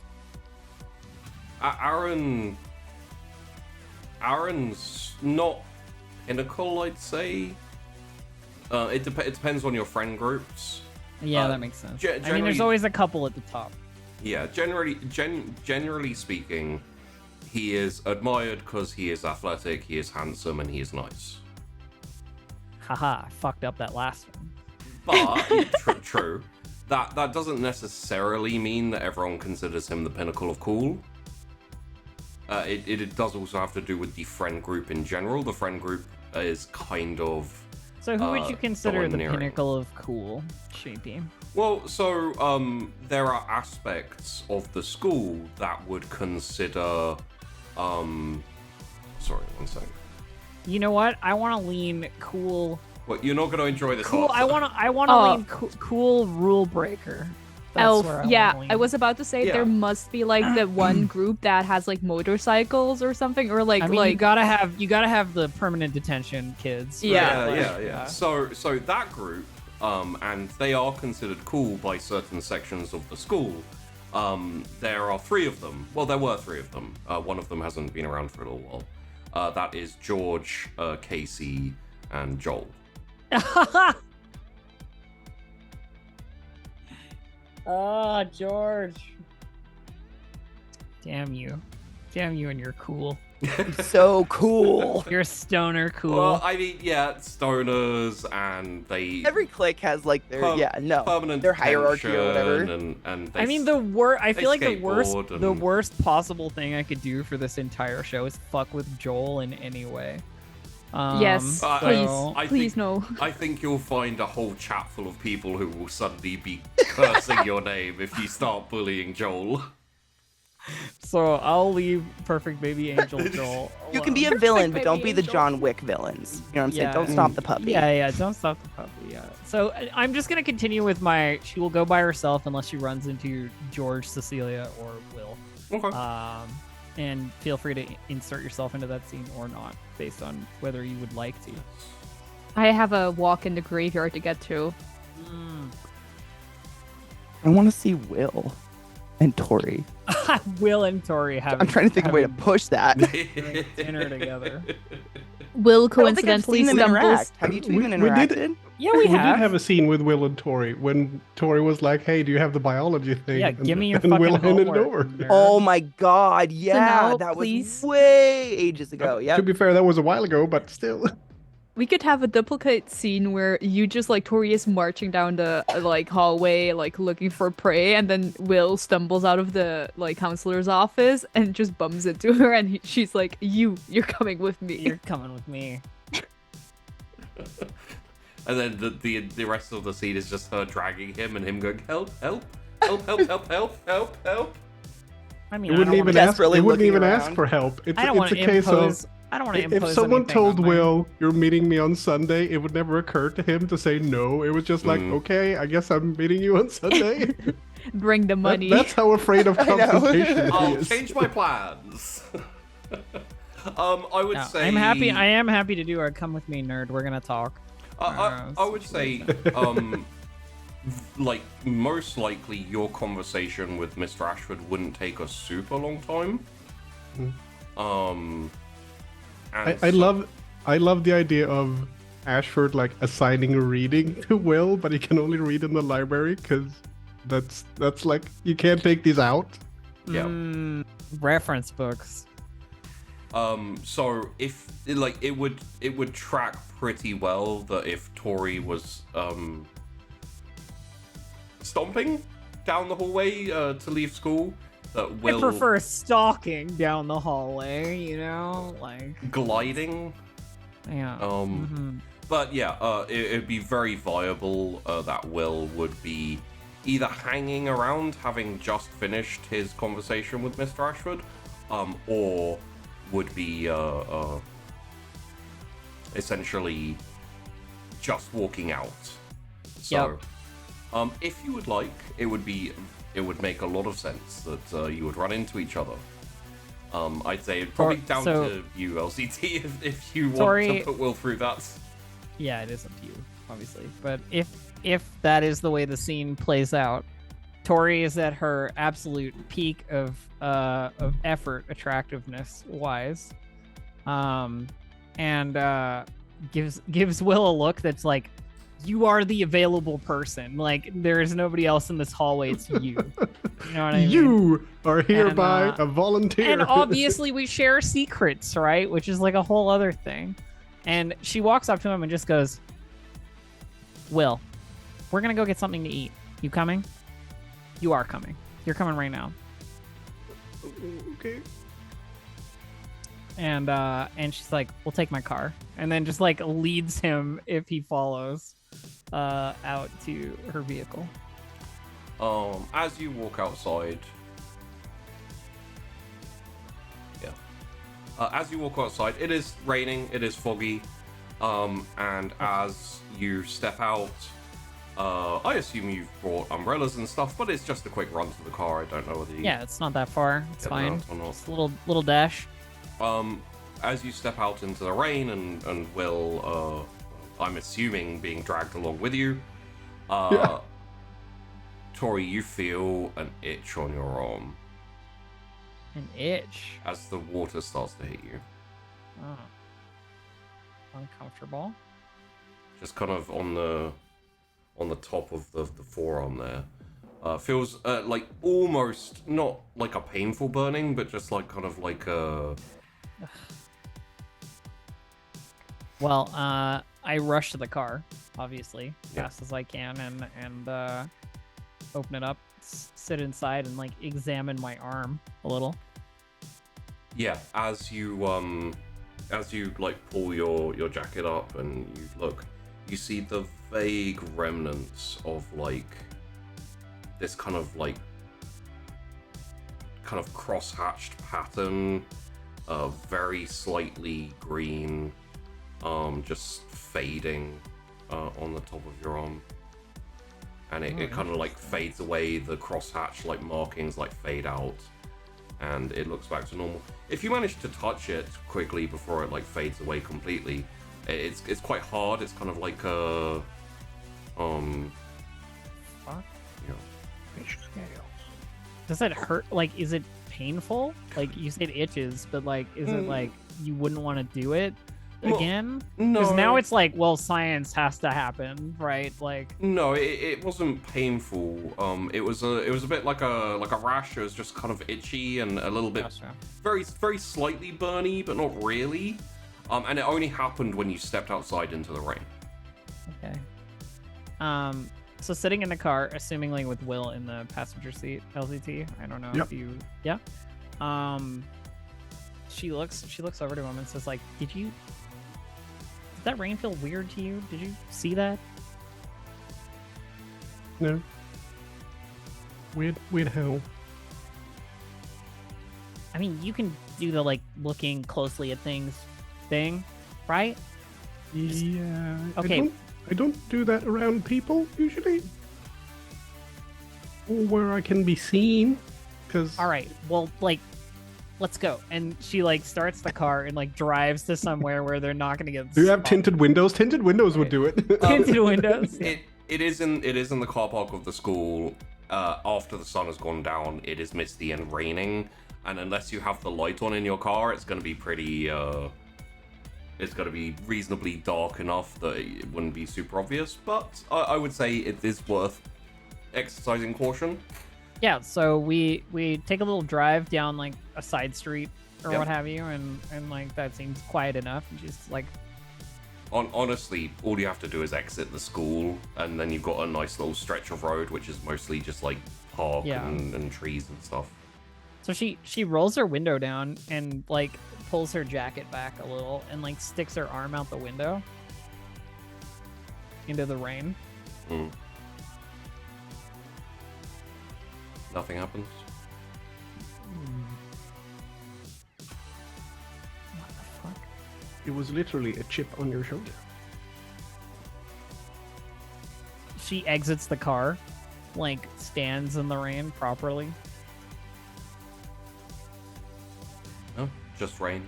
Aaron's not pinnacle, I'd say. It depends on your friend groups. Yeah, that makes sense. I mean, generally- there's always a couple at the top. Yeah, generally speaking, he is admired because he is athletic, he is handsome, and he is nice. Haha, I fucked up that last one. But true, that doesn't necessarily mean that everyone considers him the pinnacle of cool. It does also have to do with the friend group in general. The friend group is kind of. So who would you consider the domineering. pinnacle of cool, Sheepy? Well, so there are aspects of the school that would consider. Sorry, one second. You know what? I want to lean cool. What, you're not going to enjoy this? Cool. answer. I want to lean cool rule breaker. That's Elf, where yeah, wanna I lean. was about to say Yeah. there must be like the one group that has like motorcycles or something, or like I mean, like you gotta have the permanent detention kids. Yeah. right? Yeah. So that group, and they are considered cool by certain sections of the school. There are 3 of them. Well, there were 3 of them. One of them hasn't been around for a little while. That is George, Casey, and Joel. Oh, George. Damn you and your cool. So cool. You're stoner cool. Well, I mean, yeah, stoners, and they Every clique has like their permanent their hierarchy or whatever. detention, and they I mean, I they feel like the skateboard and- worst possible thing I could do for this entire show is fuck with Joel in any way. yes, Uh, please, I please think- no. I think you'll find a whole chat full of people who will suddenly be cursing your name if you start bullying Joel. So I'll leave Perfect Baby Angel Joel. You can be a alone. villain, but Baby don't be the angel. John Wick villains. You know what I'm saying? Yeah. Don't stop the puppy. Yeah, don't stop the puppy. Yeah. So I'm just gonna continue with she will go by herself unless she runs into George, Cecilia, or Will. Okay. And feel free to insert yourself into that scene or not, based on whether you would like to. I have a walk in the graveyard to get to. I want to see Will and Tori. Will and Tori have. I'm trying to think of a way to push that. dinner together. Will I don't think I've coincidentally seen them stumbles. interact. Have you two even We did- interacted? Yeah, we We did have. have a scene with Will and Tori when Tori was like, "Hey, do you have the biology thing?" Yeah, and, give me your and fucking Will handed it homework, over. nerd. Oh my god, yeah, now, that please. was way ages ago. Yeah. To be fair, that was a while ago, but still. We could have a duplicate scene where you just like Tori is marching down the like hallway, like looking for prey, and then Will stumbles out of the like counselor's office and just bumps into her, and she's like, "You're coming with me." You're coming with me. And then the rest of the scene is just her dragging him and him going, help, help, help, help, help, help, help, help. I mean, It I wouldn't don't even wanna- ask. desperately It wouldn't looking even ask around. for help. It's I don't want a to case impose. of I don't want to if impose. someone anything told on my- Will, "You're meeting me on Sunday," it would never occur to him to say no. It was just like, "Okay, I guess I'm meeting you on Sunday." Bring the money. That's how afraid of I know. confrontation he I'll is. change my plans. I would No, say I'm happy. I am happy to do our come with me, nerd. We're gonna talk. I would say, like, most likely your conversation with Mr. Ashford wouldn't take a super long time. And I love the idea of Ashford like assigning a reading to Will, but he can only read in the library because that's like you can't take these out. Yeah. Reference books. So if like it would track pretty well that if Tori was stomping, down the hallway to leave school that will... I prefer stalking down the hallway, you know? Like... gliding. Yeah. But yeah, it'd be very viable that Will would be either hanging around having just finished his conversation with Mr. Ashford, or would be essentially just walking out. So, if you would like, it would make a lot of sense that you would run into each other. I'd say probably down to you, LCT, if you want to put Will through that. Yeah, it is up to you, obviously. But if that is the way the scene plays out, Tori is at her absolute peak of effort, attractiveness wise, and gives Will a look that's like, you are the available person. Like, there is nobody else in this hallway. It's you. You know what I mean? You are hereby a volunteer. And obviously we share secrets, right? Which is like a whole other thing. And she walks up to him and just goes, Will, we're going to go get something to eat. You coming? You are coming. You're coming right now. Okay. And she's like, we'll take my car. And then just like leads him, if he follows, out to her vehicle. As you walk outside, as you walk outside, it is raining, it is foggy, and as you step out, I assume you've brought umbrellas and stuff, but it's just a quick run to the car. I don't know whether you... Yeah, it's not that far. It's fine. No, just a little dash. As you step out into the rain and Will, I'm assuming, being dragged along with you, Tori, you feel an itch on your arm. An itch? As the water starts to hit you. Oh. Uncomfortable. Just kind of on the top of the forearm there. Feels like almost not like a painful burning, but just like kind of like a... Well, I rush to the car, obviously, fast as I can, and open it up, sit inside, and like examine my arm a little. Yeah, as you like pull your jacket up and you look, you see the vague remnants of like this kind of cross-hatched pattern, very slightly green, just fading on the top of your arm, and it kind of like fades away. The crosshatch like markings like fade out, and it looks back to normal. If you manage to touch it quickly before it like fades away completely, it's quite hard. It's kind of like a Fuck. Does it hurt? Like, is it painful? Like, you said itches, but like, is it like you wouldn't want to do it again? No. Because now it's like, well, science has to happen, right? Like, no, it wasn't painful. It was a bit like a rash. It was just kind of itchy and a little bit very slightly burny, but not really. And it only happened when you stepped outside into the rain. Okay. So sitting in the car, assumingly with Will in the passenger seat, LCT. I don't know if you. Yeah. She looks over to him and says, like, did that rain feel weird to you? Did you see that? No. Weird how? I mean, you can do the like looking closely at things thing, right? Yeah. Okay. I don't do that around people usually, or where I can be seen. Cause all right, well, like, let's go. And she like starts the car and like drives to somewhere where they're not gonna get. Do you have tinted windows? Tinted windows would do it. Tinted windows. It is in the car park of the school. After the sun has gone down, it is misty and raining, and unless you have the light on in your car, it's gonna be pretty. It's got to be reasonably dark enough that it wouldn't be super obvious, but I would say it is worth exercising caution. Yeah, so we take a little drive down like a side street or what have you, and like that seems quiet enough. And she's like, honestly, all you have to do is exit the school, and then you've got a nice little stretch of road, which is mostly just like park Yeah. and trees and stuff. So she rolls her window down and like pulls her jacket back a little and like sticks her arm out the window into the rain. Nothing happens. What the fuck? It was literally a chip on your shoulder. She exits the car, like stands in the rain properly. No, just rain.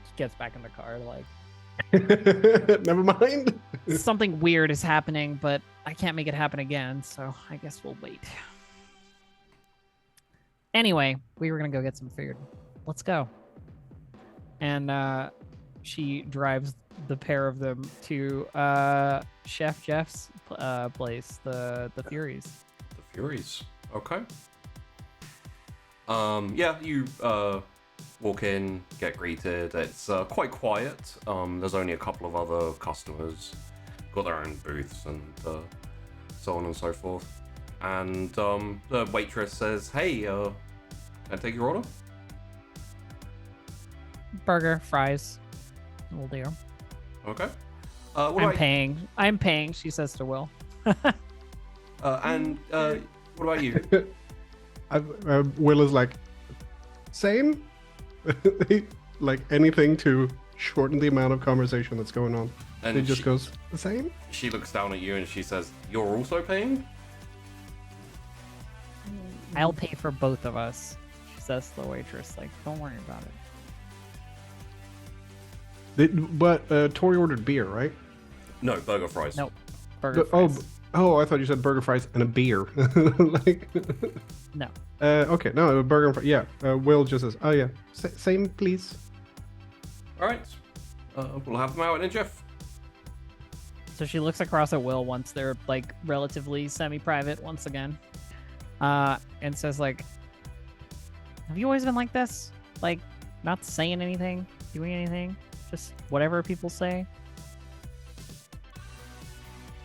She gets back in the car, like Never mind. something weird is happening, but I can't make it happen again, so I guess we'll wait. Anyway, we were gonna go get some food. Let's go. And she drives the pair of them to Chef Jeff's place, the Furies. The Furies. Okay. Yeah, you walk in, get greeted. It's quite quiet. There's only a couple of other customers, got their own booths and so on and so forth. And the waitress says, "Hey, can I take your order?" Burger, fries, will do. Okay. I'm paying. She says to Will. And what about you? Will is like, same? Like anything to shorten the amount of conversation that's going on. And It just she- goes, the same? She looks down at you and she says, "You're also paying?" I'll pay for both of us. She says to the waitress, like, don't worry about it. But Tori ordered beer, right? No, burger fries. Nope. Burger fries. Oh, I thought you said burger fries and a beer. Like, No. okay, no, burger and fries. Yeah, Will just says, oh yeah, same please. All right. We'll have them out in a jiff. So she looks across at Will once they're like relatively semi-private once again, and says like, "Have you always been like this? Like, not saying anything, doing anything, just whatever people say?"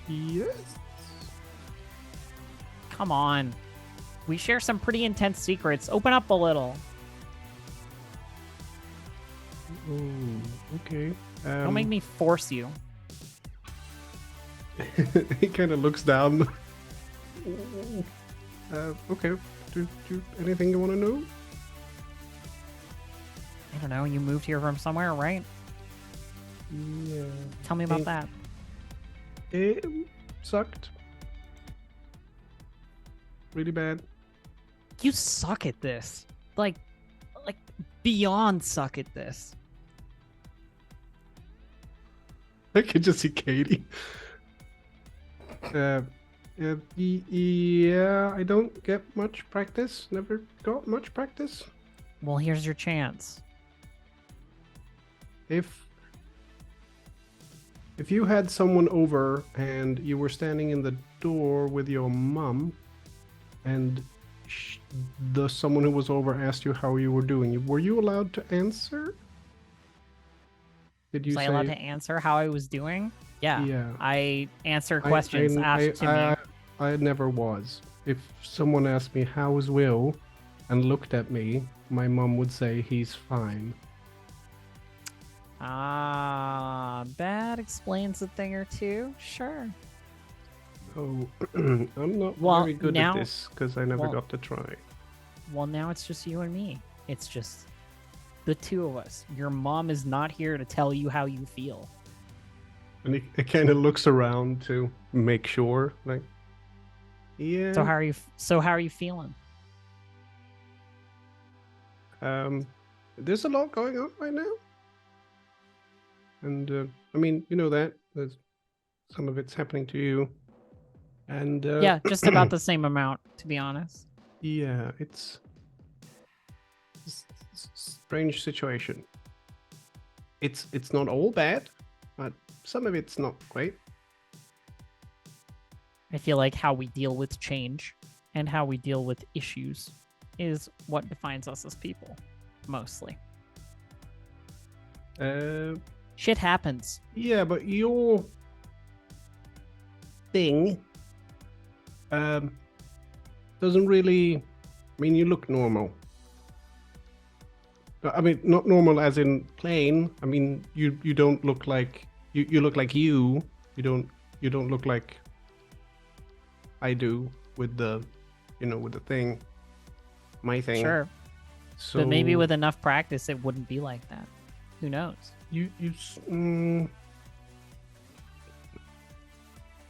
Yes. Come on, we share some pretty intense secrets. Open up a little. Oh, okay. Don't make me force you. He kind of looks down. Okay. Do anything you want to know? I don't know. You moved here from somewhere, right? Yeah. Tell me about that. It sucked. Really bad. You suck at this. Like beyond suck at this. I could just see Katie. Yeah, I don't get much practice. Never got much practice. Well, here's your chance. If you had someone over and you were standing in the door with your mom, and someone who was over asked you how you were doing, were you allowed to answer? Did you Was I allowed to answer how I was doing? Yeah. Yeah. I answer questions asked to me. I never was. If someone asked me how is Will, and looked at me, my mom would say he's fine. That explains a thing or two. Sure. Oh, I'm not very good now- at this because I never well- got to try. Well, now it's just you and me. It's just the two of us. Your mom is not here to tell you how you feel. And it kind of looks around to make sure, like, yeah. So how are you feeling? There's a lot going on right now, and I mean, you know that there's some of it's happening to you, and Yeah, just about the same amount, to be honest. yeah, it's strange situation. It's not all bad, but some of it's not great. I feel like how we deal with change and how we deal with issues is what defines us as people, mostly. Uh, Shit happens. yeah, but you're thing doesn't really. I mean, you look normal. I mean, not normal as in plain. I mean, you don't look like you look like you. You don't look like I do with the, with the thing. My thing. Sure. So But maybe with enough practice, it wouldn't be like that. Who knows? Do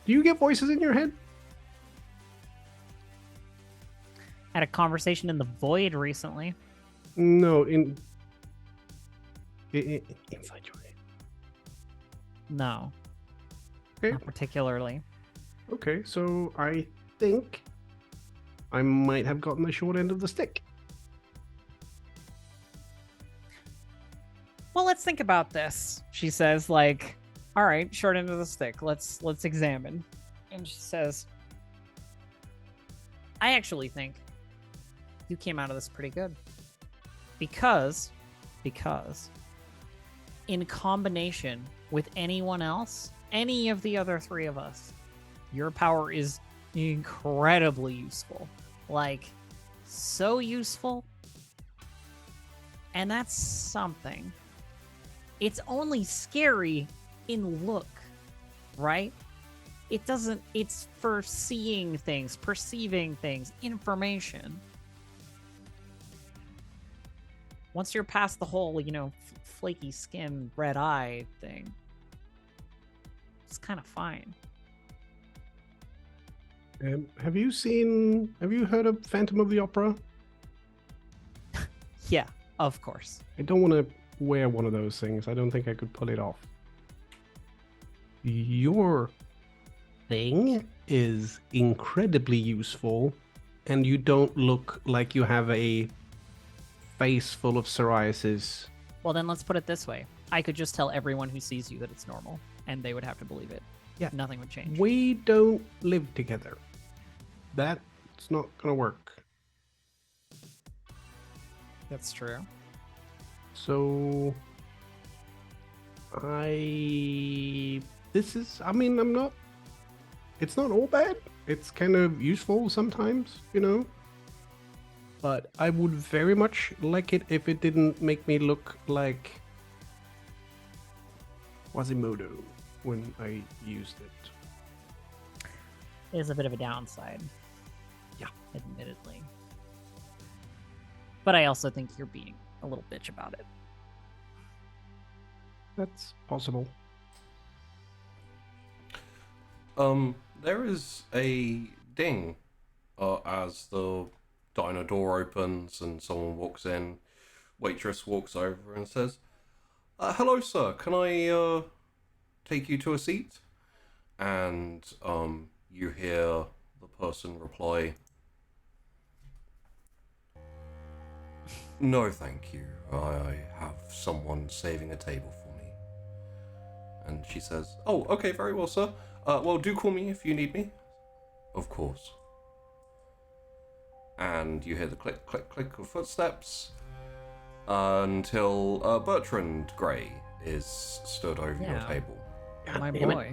you get voices in your head? Had a conversation in the void recently. No, inside your head. No, Okay. not particularly. Okay, so I think I might have gotten the short end of the stick. Well, let's think about this. She says, like, all right, short end of the stick. Let's examine. And she says, I actually think you came out of this pretty good. Because in combination with anyone else, any of the other three of us, your power is incredibly useful. Like, so useful. And that's something. It's only scary in look, right? It's for seeing things, perceiving things, information. Once you're past the whole, flaky skin, red eye thing, it's kind of fine. Have you heard of Phantom of the Opera? Yeah, of course. I don't want to wear one of those things. I don't think I could pull it off. Your thing is incredibly useful, and you don't look like you have a face full of psoriasis. Well, then let's put it this way. I could just tell everyone who sees you that it's normal, and they would have to believe it. Yeah. Nothing would change. We don't live together. That's not gonna work. That's true. So I'm not, it's not all bad. It's kind of useful sometimes, but I would very much like it if it didn't make me look like Quasimodo when I used it. There's a bit of a downside. Yeah. Admittedly. But I also think you're being a little bitch about it. That's possible. There is a ding as the diner door opens and someone walks in. Waitress walks over and says, hello, sir. Can I take you to a seat? And you hear the person reply, no, thank you. I have someone saving a table for me. And she says, oh, okay, very well, sir. Well, do call me if you need me. Of course. And you hear the click, click, click of footsteps until Bertrand Gray is stood over your Yeah. table. My damn boy.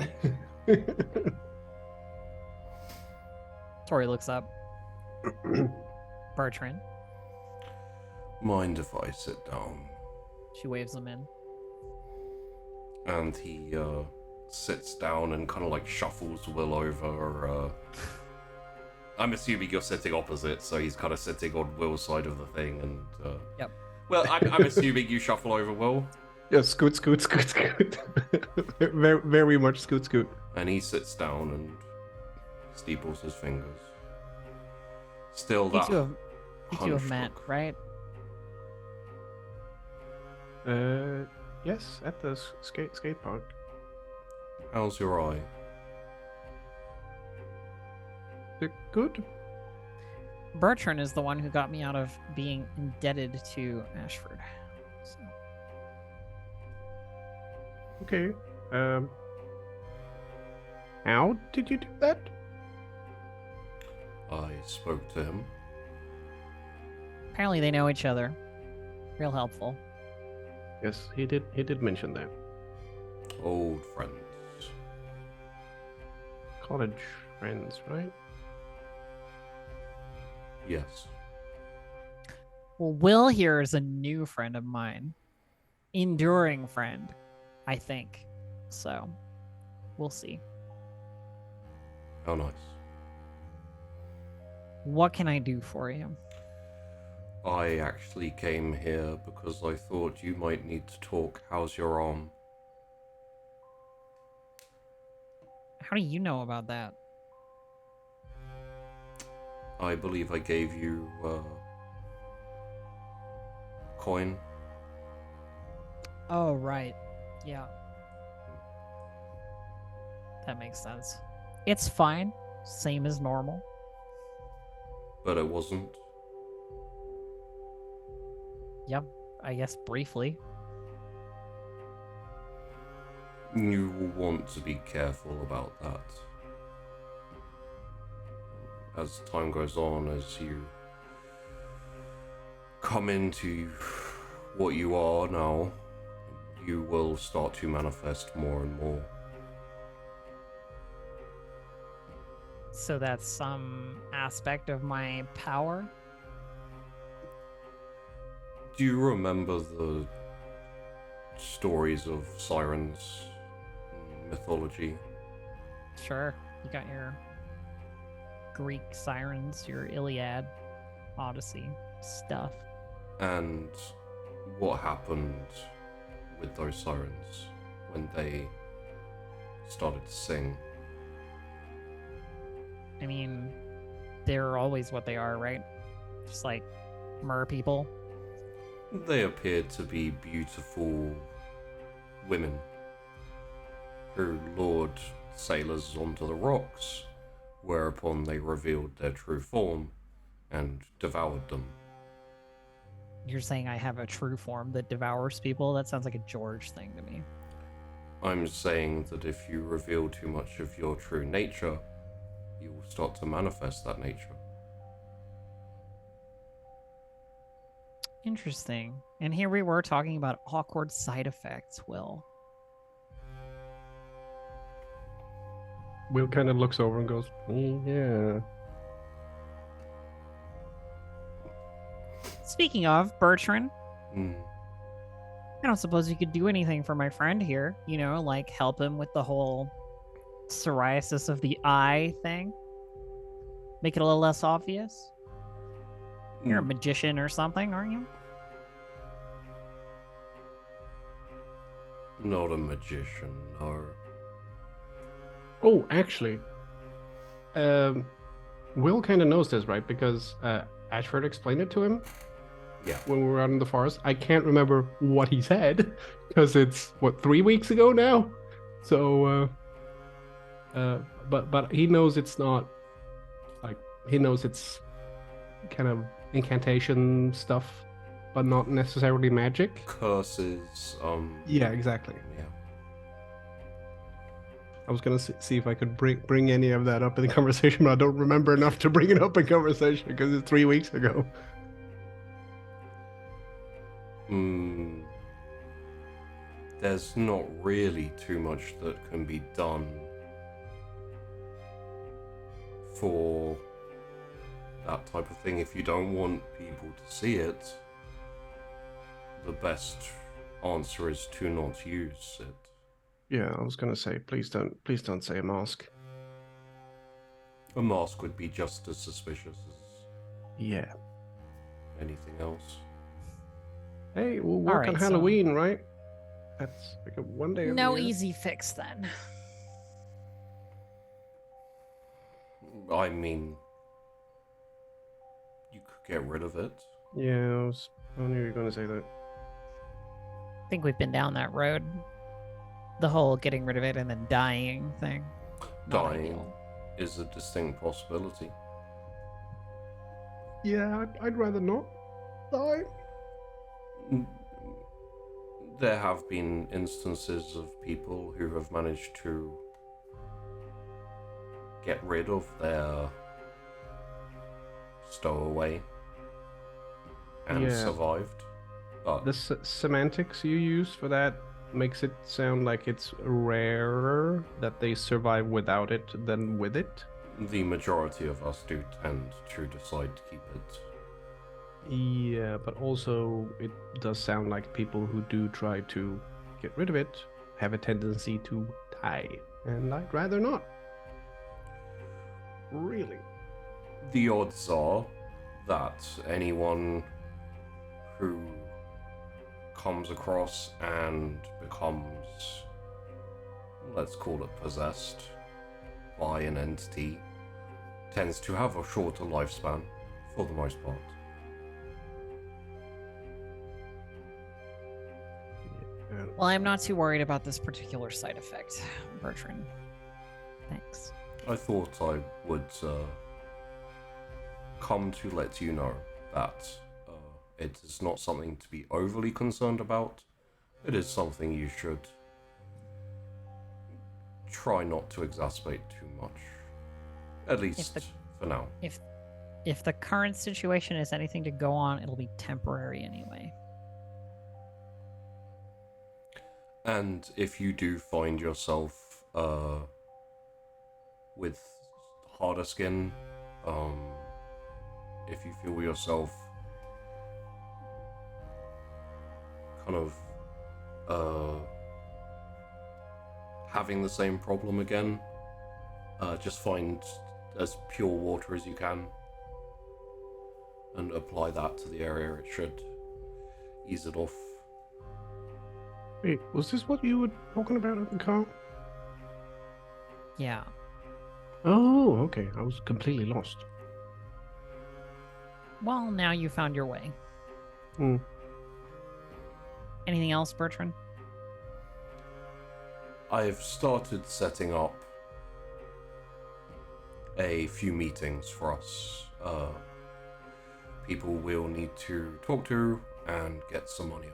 it. Tori looks up. Bertrand. Mind if I sit down? She waves him in. And he sits down and kind of like shuffles Will over. I'm assuming you're sitting opposite, so he's kind of sitting on Will's side of the thing. And Yep. Well, I'm assuming you shuffle over Will. Yeah, scoot, scoot, scoot, scoot. very, very much scoot, scoot. And he sits down and steeples his fingers. Still that You two have met, look. right? Yes, at the skate park. How's your eye? Good. Bertrand is the one who got me out of being indebted to Ashford. So. Okay. How did you do that? I spoke to him. Apparently they know each other. Real helpful. Yes, he did mention that. Old friends. college friends, right? Yes. Well, Will here is a new friend of mine. Enduring friend, I think. So, we'll see. How nice. What can I do for you? I actually came here because I thought you might need to talk. How's your arm? How do you know about that? I believe I gave you coin. Oh, right. Yeah. That makes sense. It's fine. Same as normal. But it wasn't. Yep. I guess briefly. You will want to be careful about that. As time goes on, as you come into what you are now, you will start to manifest more and more. So that's some aspect of my power? Do you remember the stories of sirens in mythology? Sure. You got your Greek sirens, your Iliad, Odyssey stuff. And what happened with those sirens when they started to sing? I mean, they're always what they are, right? Just like mer people. They appeared to be beautiful women who lured sailors onto the rocks, whereupon they revealed their true form and devoured them. You're saying I have a true form that devours people? That sounds like a George thing to me. I'm saying that if you reveal too much of your true nature, you will start to manifest that nature. Interesting. And here we were talking about awkward side effects, Will. Will kind of looks over and goes, yeah. Speaking of, Bertrand, Hmm. I don't suppose you could do anything for my friend here. You know, like help him with the whole psoriasis of the eye thing? Make it a little less obvious? You're a magician or something, aren't you? Not a magician, no. Oh, actually, Will kind of knows this, right? Because Ashford explained it to him. Yeah. When we were out in the forest, I can't remember what he said because it's 3 weeks ago now. So, but he knows it's not like he knows it's kind of incantation stuff, but not necessarily magic. Curses, Yeah, exactly. yeah. I was gonna see if I could bring any of that up in the conversation, but I don't remember enough to bring it up in conversation because it's 3 weeks ago. There's not really too much that can be done for that type of thing. If you don't want people to see it, the best answer is to not use it. Yeah, I was gonna say, please don't say a mask. A mask would be just as suspicious as Yeah. anything else. Hey, we'll work Alright, on so- Halloween, right? That's like one day. No every year. easy fix then. I mean, you could get rid of it. Yeah, I knew you were gonna say that. I think we've been down that road. The whole getting rid of it and then dying thing. Not Dying ideal. is a distinct possibility. Yeah, I'd rather not die. There have been instances of people who have managed to get rid of their stowaway and Yeah. survived. But The semantics you use for that makes it sound like it's rarer that they survive without it than with it. The majority of us do tend to decide to keep it. Yeah, but also it does sound like people who do try to get rid of it have a tendency to die, and I'd rather not. Really? The odds are that anyone who comes across and becomes, let's call it possessed, by an entity tends to have a shorter lifespan for the most part. Well, I'm not too worried about this particular side effect, Bertrand. Thanks. I thought I would come to let you know that it is not something to be overly concerned about. It is something you should try not to exacerbate too much. At least for now. If the current situation is anything to go on, it'll be temporary anyway. And if you do find yourself with harder skin, if you feel yourself kind of having the same problem again, just find as pure water as you can and apply that to the area. It should ease it off. Wait, was this what you were talking about at the car? Yeah. Oh, okay. I was completely lost. Well, now you found your way. Hmm. Anything else, Bertrand? I've started setting up a few meetings for us. People we'll need to talk to and get some money off.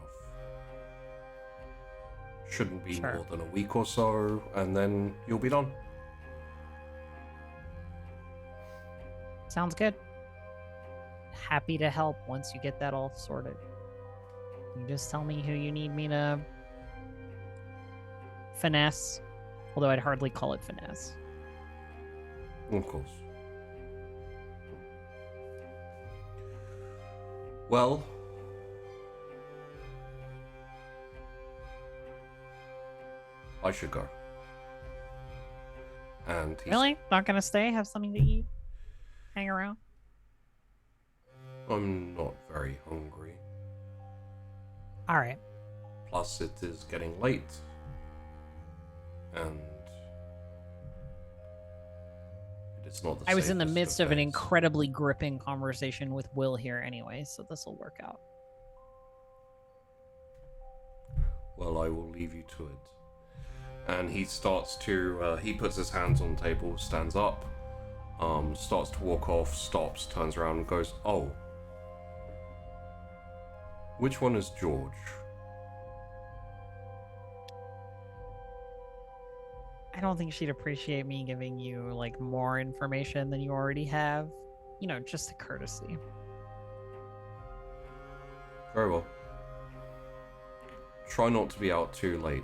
Shouldn't be more than a week or so, and then you'll be done. Sounds good. Happy to help once you get that all sorted. You just tell me who you need me to finesse, although I'd hardly call it finesse. Of course. Well, I should go. And he's... Really? Not gonna stay? Have something to eat? Hang around? I'm not very hungry. Alright. Plus, it is getting late. And it's not the I was in the safest midst of an days. incredibly gripping conversation with Will here anyway, so this will work out. Well, I will leave you to it. And he starts to, he puts his hands on the table, stands up, starts to walk off, stops, turns around and goes, "Oh. Which one is George?" I don't think she'd appreciate me giving you, like, more information than you already have. You know, just a courtesy. Very well. Try not to be out too late.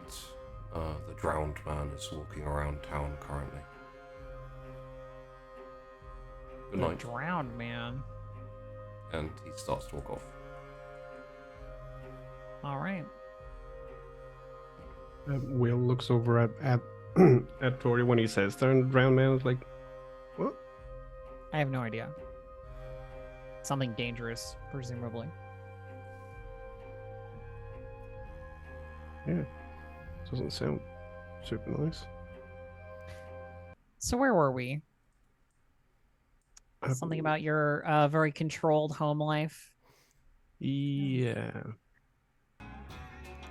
The drowned man is walking around town currently. Good night. Drowned man. And he starts to walk off. Alright. Will looks over at at Tori when he says that, and Drowned Man is like, what? I have no idea. Something dangerous, presumably. Yeah. Doesn't sound super nice. So where were we? Something about your very controlled home life? Yeah.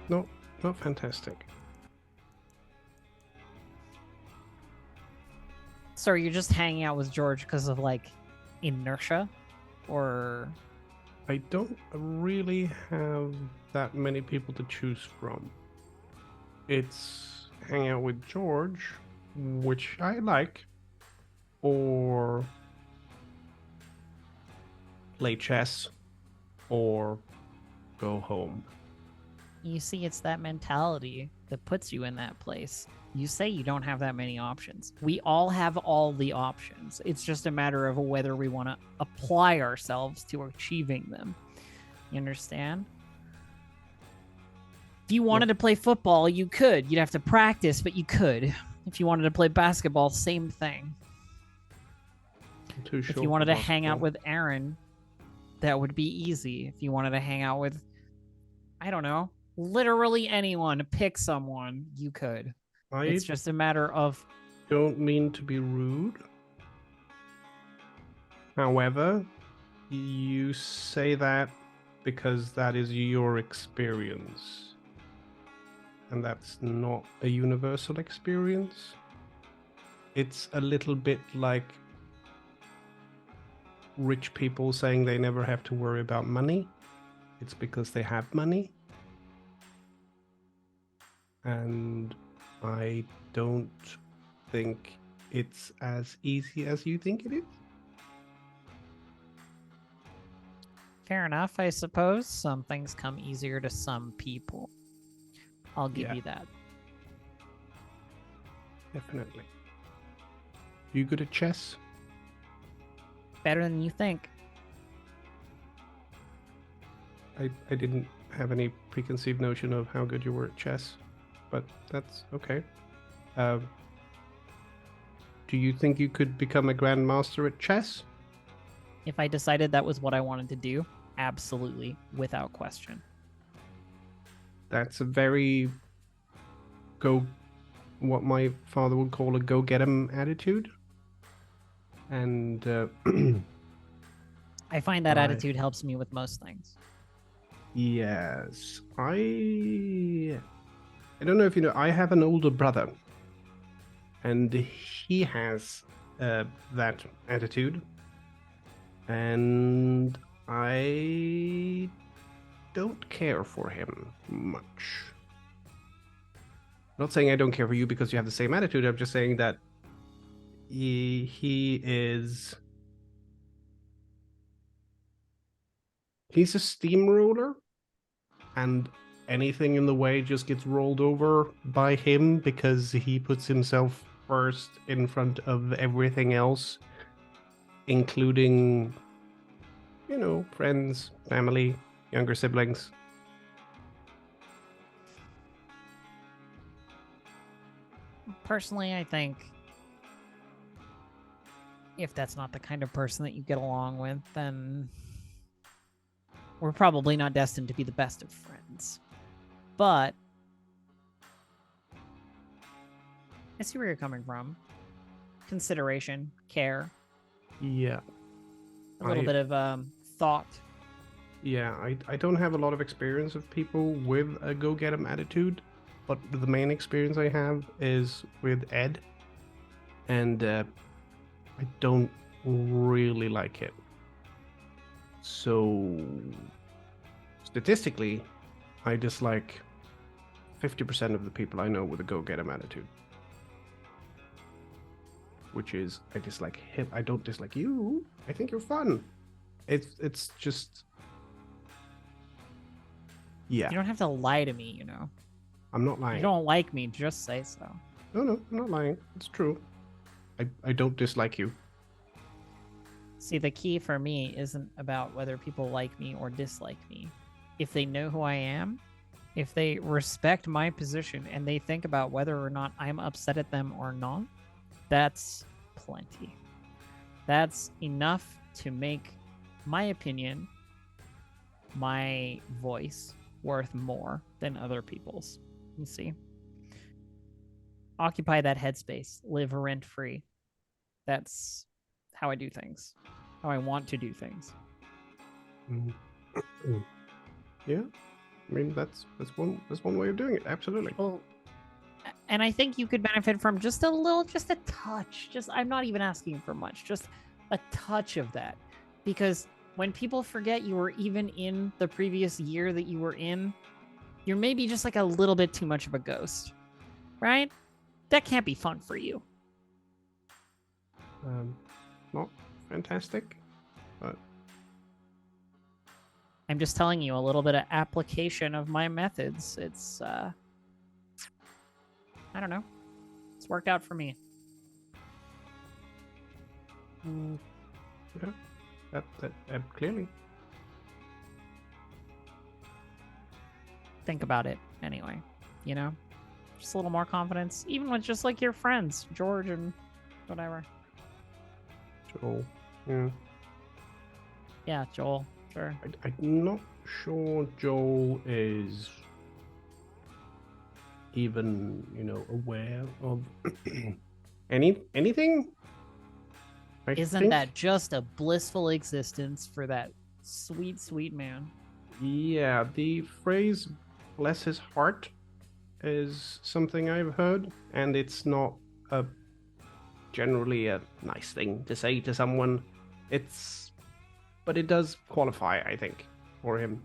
No, not fantastic. So are you just hanging out with George because of, like, inertia? Or... I don't really have that many people to choose from. It's hang out with George, which I like, or play chess, or go home. You see, it's that mentality that puts you in that place. You say you don't have that many options. We all have all the options. It's just a matter of whether we want to apply ourselves to achieving them. You understand? If you wanted to play football, you could. You'd have to practice, but you could. If you wanted to play basketball, same thing. If you wanted to hang out with Aaron, that would be easy. If you wanted to hang out with, I don't know, literally anyone, pick someone, you could. It's just a matter of... Don't mean to be rude. However, you say that because that is your experience. And that's not a universal experience. It's a little bit like rich people saying they never have to worry about money. It's because they have money. And I don't think it's as easy as you think it is. Fair enough, I suppose. Some things come easier to some people. I'll give you that. Definitely. You good at chess? Better than you think. I didn't have any preconceived notion of how good you were at chess, but that's okay. Do you think you could become a grandmaster at chess? If I decided that was what I wanted to do, absolutely, without question. That's a very what my father would call a go-get-'em attitude. And I find that attitude helps me with most things. Yes. I don't know if you know, I have an older brother. And he has that attitude. And I don't care for him much. Not saying I don't care for you because you have the same attitude. I'm just saying that he's a steamroller, and anything in the way just gets rolled over by him because he puts himself first in front of everything else, including, friends, family, younger siblings. Personally, I think if that's not the kind of person that you get along with, then we're probably not destined to be the best of friends. But I see where you're coming from. Consideration, care. Yeah. A little bit of thought. Yeah, I don't have a lot of experience of people with a go-get-'em attitude, but the main experience I have is with Ed, and I don't really like it. So, statistically, I dislike 50% of the people I know with a go-get-'em attitude. Which is, I dislike him. I don't dislike you. I think you're fun. It's just... Yeah. You don't have to lie to me, I'm not lying. You don't like me, just say so. No, I'm not lying. It's true. I don't dislike you. See, the key for me isn't about whether people like me or dislike me. If they know who I am, if they respect my position, and they think about whether or not I'm upset at them or not, that's plenty. That's enough to make my opinion, my voice, worth more than other people's. You see? Occupy that headspace. Live rent-free. That's how I do things. How I want to do things. Yeah. I mean, that's one way of doing it. Absolutely. Well, and I think you could benefit from just a touch. I'm not even asking for much. Just a touch of that. Because when people forget you were even in the previous year that you were in, you're maybe just like a little bit too much of a ghost. Right? That can't be fun for you. Not fantastic, but I'm just telling you a little bit of application of my methods. It's I don't know. It's worked out for me. Yeah, that clearly. Think about it anyway, you know? Just a little more confidence, even with just like your friends, George and whatever. Joel, yeah. Yeah, Joel, sure. I'm not sure Joel is even, aware of anything. Isn't that just a blissful existence for that sweet, sweet man? Yeah, the phrase "bless his heart" is something I've heard, and it's not generally a nice thing to say to someone. But it does qualify, I think, for him.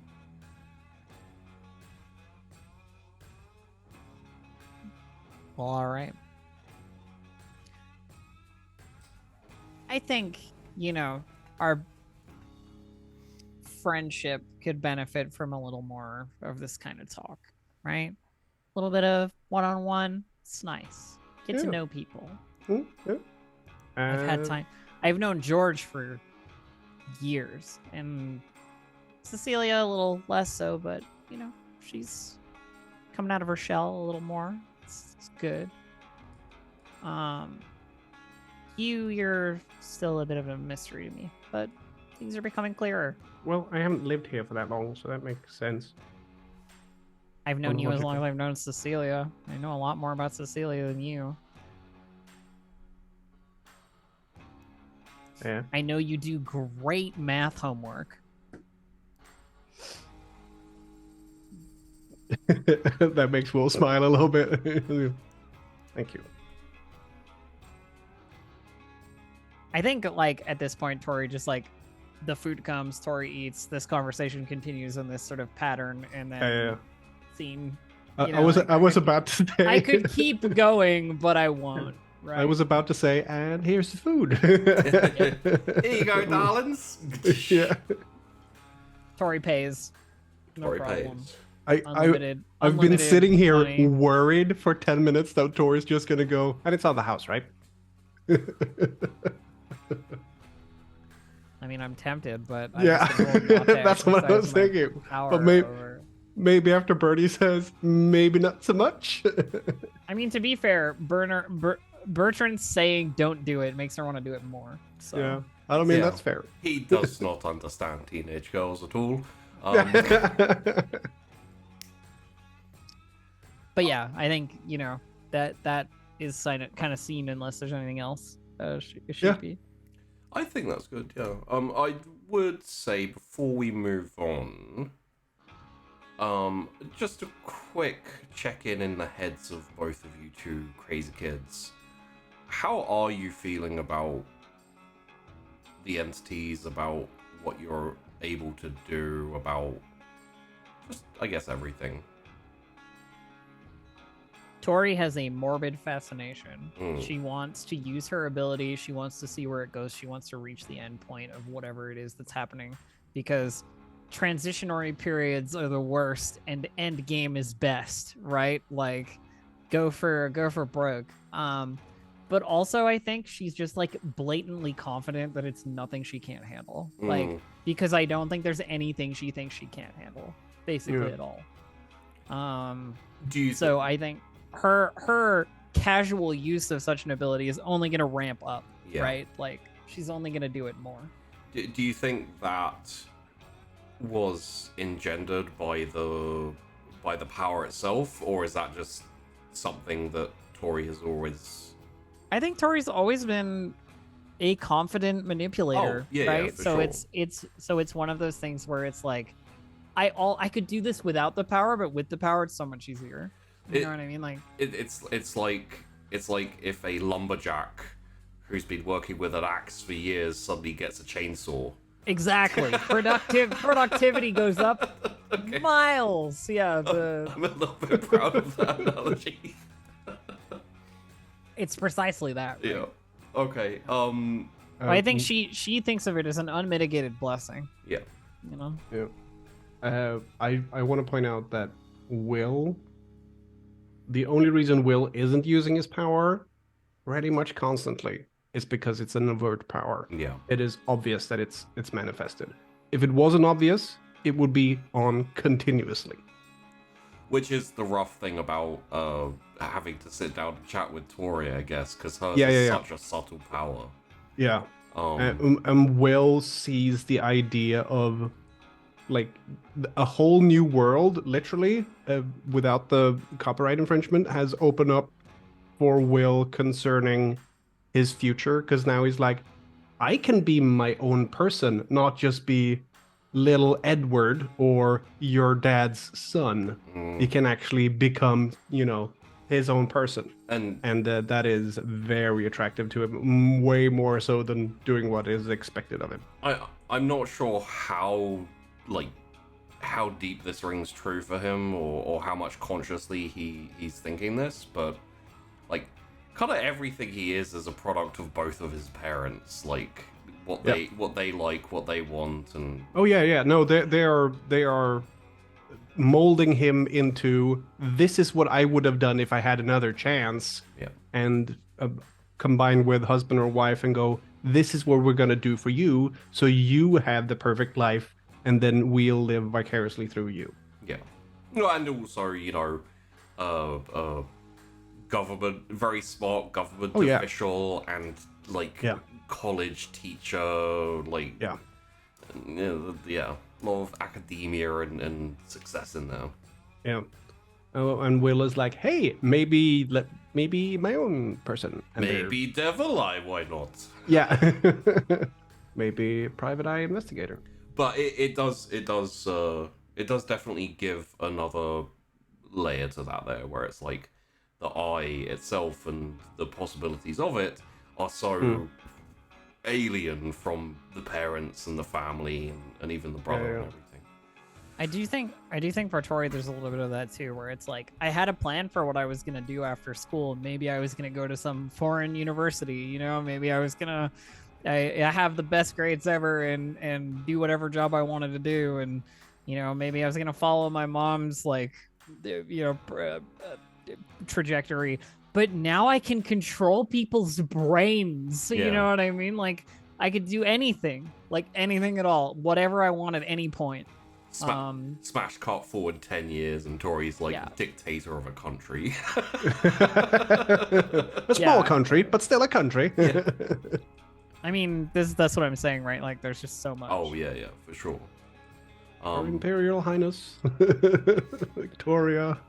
Well, all right. I think, our friendship could benefit from a little more of this kind of talk, right? A little bit of one-on-one. It's nice. Get to know people. Yeah. I've had time. I've known George for years, and Cecilia a little less so, but, she's coming out of her shell a little more. It's good. You're still a bit of a mystery to me, but things are becoming clearer. Well, I haven't lived here for that long, so that makes sense. I've known you as long as I've known Cecilia. I know a lot more about Cecilia than you. Yeah. I know you do great math homework. That makes Will smile a little bit. Thank you. I think, at this point, Tori just, the food comes, Tori eats, this conversation continues in this sort of pattern, and then scene. I was about to say... I could keep going, but I won't. Right? I was about to say, and here's the food. Here you go, darlings. Yeah. Tori pays. No Tori problem. pays. I've been sitting here money. worried for 10 minutes that Tori's just going to go, and it's on the house, right? I mean, I'm tempted, but that's what I was thinking. But maybe after Bertie says, maybe not so much. I mean, to be fair, Bertrand saying don't do it makes her want to do it more. So. Yeah, I don't mean that's fair. He does not understand teenage girls at all. But yeah, I think that is kind of seen unless there's anything else. It should be. I think that's good. Yeah. I would say before we move on, just a quick check-in in the heads of both of you two crazy kids. How are you feeling about the entities, about what you're able to do, about just, I guess, everything? Tori has a morbid fascination. She wants to use her ability. She wants to see where it goes. She wants to reach the end point of whatever it is that's happening, because transitionary periods are the worst and end game is best, right? Go for broke. But also I think she's just blatantly confident that it's nothing she can't handle. Because I don't think there's anything she thinks she can't handle, basically at all. I think her casual use of such an ability is only going to ramp up, right? She's only going to do it more. Do you think that was engendered by the power itself, or is that just something that Tori has always... I think Tori's always been a confident manipulator, right? Yeah, so sure. it's one of those things where it's I could do this without the power, but with the power it's so much easier. You know what I mean? It's like if a lumberjack who's been working with an axe for years suddenly gets a chainsaw. Exactly. Productivity goes up miles. Yeah. I'm a little bit proud of that analogy. It's precisely that. Right? Yeah. Okay. I think she thinks of it as an unmitigated blessing. Yeah. Yeah. I want to point out that Will, the only reason Will isn't using his power pretty much constantly is because it's an overt power. Yeah. It is obvious that it's manifested. If it wasn't obvious, it would be on continuously. Which is the rough thing about having to sit down and chat with Tori, I guess, because hers Yeah, is yeah, such a subtle power. Yeah. And Will sees the idea of like a whole new world, literally, without the copyright infringement, has opened up for Will concerning his future, because now he's like, I can be my own person, not just be little Edward or your dad's son. He can actually become, his own person. And that is very attractive to him, way more so than doing what is expected of him. I'm not sure how deep this rings true for him, or how much consciously he's thinking this, but like kind of everything he is a product of both of his parents, like what they like, what they want, and no, they are molding him into, this is what I would have done if I had another chance, and combine with husband or wife and go, this is what we're gonna do for you, so you have the perfect life, and then we'll live vicariously through you. Yeah. And also, government, very smart government official, and college teacher, a lot of academia and success in there. Yeah. Oh, and Will is like, hey, maybe my own person. And maybe Devil Eye, why not? Yeah. Maybe Private Eye Investigator. But it does definitely give another layer to that there, where it's like the eye itself and the possibilities of it are so alien from the parents and the family and even the brother and everything. I do think for Tori there's a little bit of that too, where it's like I had a plan for what I was gonna do after school. Maybe I was gonna go to some foreign university, maybe I was gonna I have the best grades ever and do whatever job I wanted to do, and maybe I was gonna follow my mom's trajectory, but now I can control people's brains. You know what I mean? Like I could do anything at all, whatever I want at any point. Smash cut forward 10 years and Tori's dictator of a country. A small country, but still a country. Yeah. I mean, that's what I'm saying, right? Like, there's just so much. Oh, yeah, for sure. Her Imperial Highness, Victoria.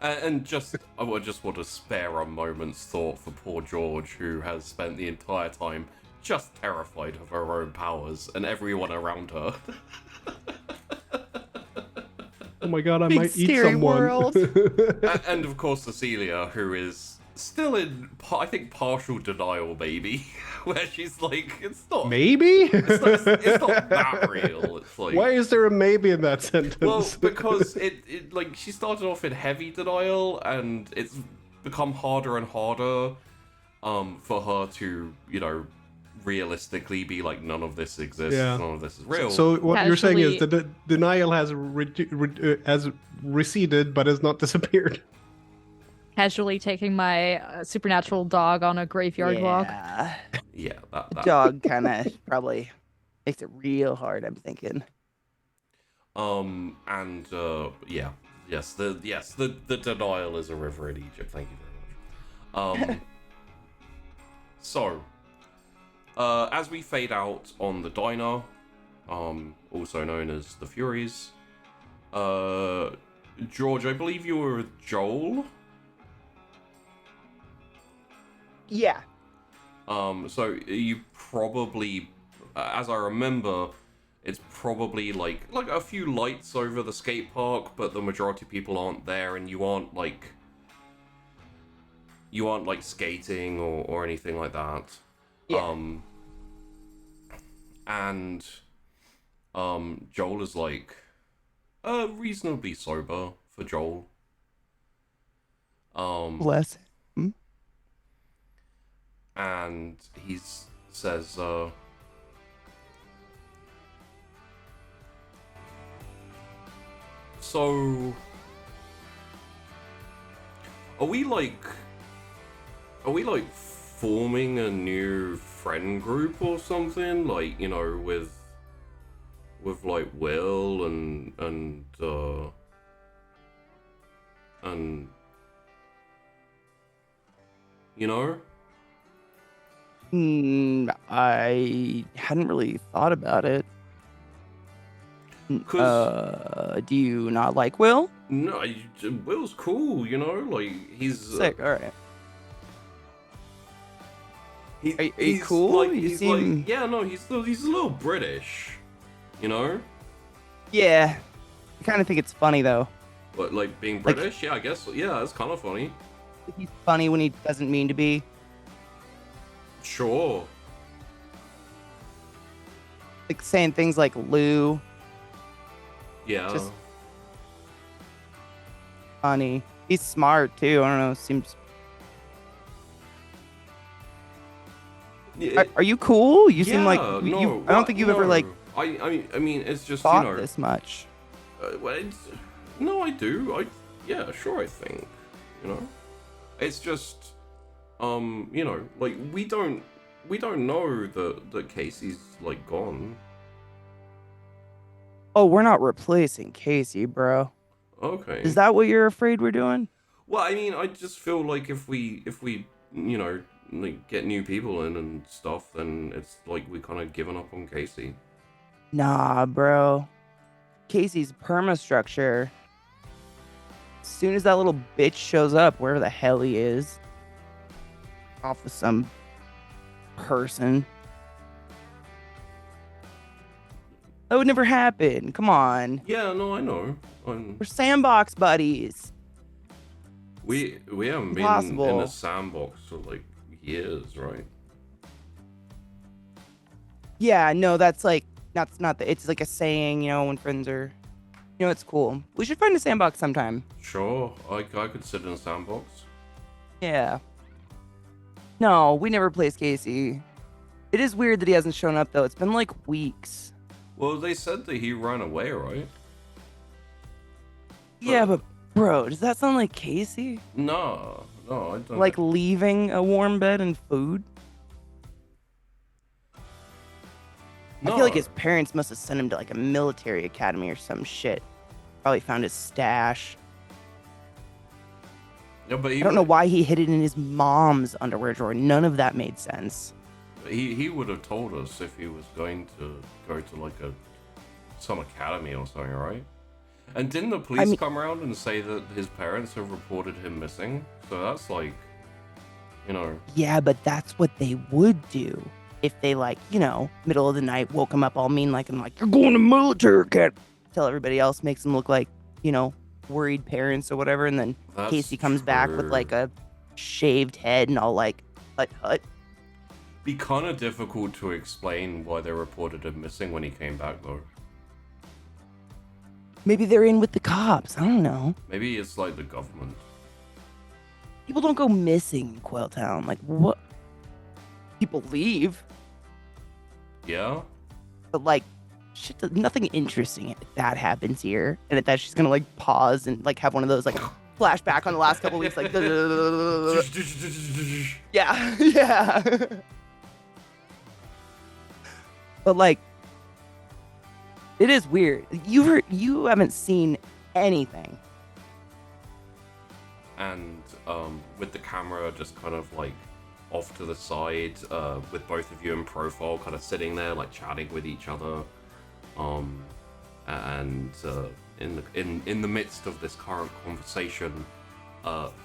And I just want to spare a moment's thought for poor George, who has spent the entire time just terrified of her own powers and everyone around her. Oh my god, I Big might eat scary someone. World. And of course Cecilia, who is still in, I think, partial denial, maybe, where she's like, it's not... Maybe? It's not that real. It's like... Why is there a maybe in that sentence? Well, because it she started off in heavy denial, and it's become harder and harder for her to, realistically be like, none of this exists, none of this is real. So what you're saying is that the denial has receded, but has not disappeared. Casually taking my supernatural dog on a graveyard walk. Yeah, that. Dog kind of probably makes it real hard, I'm thinking. Yes, the denial is a river in Egypt. Thank you very much. So, as we fade out on the diner, also known as the Furies, George, I believe you were with Joel. Yeah. So you probably, as I remember, it's probably like a few lights over the skate park, but the majority of people aren't there, and you aren't skating or anything like that. Yeah. And Joel is reasonably sober for Joel. Bless him. And he says, So, are we like forming a new friend group or something? Like, you know, with like Will and you know? I hadn't really thought about it. 'Cause Do you not like Will? no, Will's cool, you know, like he's Sick. All right. Are you he's cool? Like, You he's seem- like, yeah, no, he's a little British, you know. Yeah. I kind of think it's funny though. But like being Like- British, yeah, I guess, yeah, it's kind of funny. He's funny when he doesn't mean to be. Sure. Like saying things like Lou. Yeah. Just- Funny. He's smart too. I don't know. Seems. Yeah, Are you cool? You seem yeah, like no, I don't think you've ever like I mean, it's just thought you know. this much. No, I do. Yeah, sure. I think, you know, it's just, you know, like we don't know that Casey's like gone. Oh, we're not replacing Casey, bro. Okay. Is that what you're afraid we're doing? Well, I mean, I just feel like if we you know, like get new people in and stuff, then it's like we kind of given up on Casey. Nah, bro. Casey's permastructure. As soon as that little bitch shows up, wherever the hell he is, off with some person. That would never happen. Come on. Yeah, no, I know. We're sandbox buddies. We haven't been Impossible. in a sandbox for like years, right? Yeah, no, that's not the. It's like a saying, you know, when friends are, you know, it's cool. We should find a sandbox sometime. Sure, I could sit in a sandbox. Yeah. No, we never placed Casey. It is weird that he hasn't shown up though. It's been like weeks. Well, they said that he ran away, right? Yeah, but bro, does that sound like Casey? No, I don't. Like leaving a warm bed and food? no. I feel like his parents must have sent him to like a military academy or some shit. Probably found his stash. Yeah, but he I don't know why he hid it in his mom's underwear drawer. None of that made sense. He would have told us if he was going to go to like some academy or something, right? And didn't the police come around and say that his parents have reported him missing? So that's like, you know. Yeah, but that's what they would do if they like, you know, middle of the night woke him up all mean like and like, you're going to military academy. Tell everybody else, makes them look like, you know, worried parents or whatever, and then That's Casey comes back with true. like a shaved head and all like hut. Be kind of difficult to explain why they reported him missing when he came back, though. Maybe they're in with the cops. I don't know. Maybe it's like the government. People don't go missing in Quail Town. Like what? People leave, Yeah? but like shit. Nothing interesting that happens here. And at that, she's gonna like pause and like have one of those like flashback on the last couple weeks, like yeah, yeah. But like, it is weird. You haven't seen anything. And with the camera just kind of like off to the side, with both of you in profile, kind of sitting there like chatting with each other, and in the midst of this current conversation,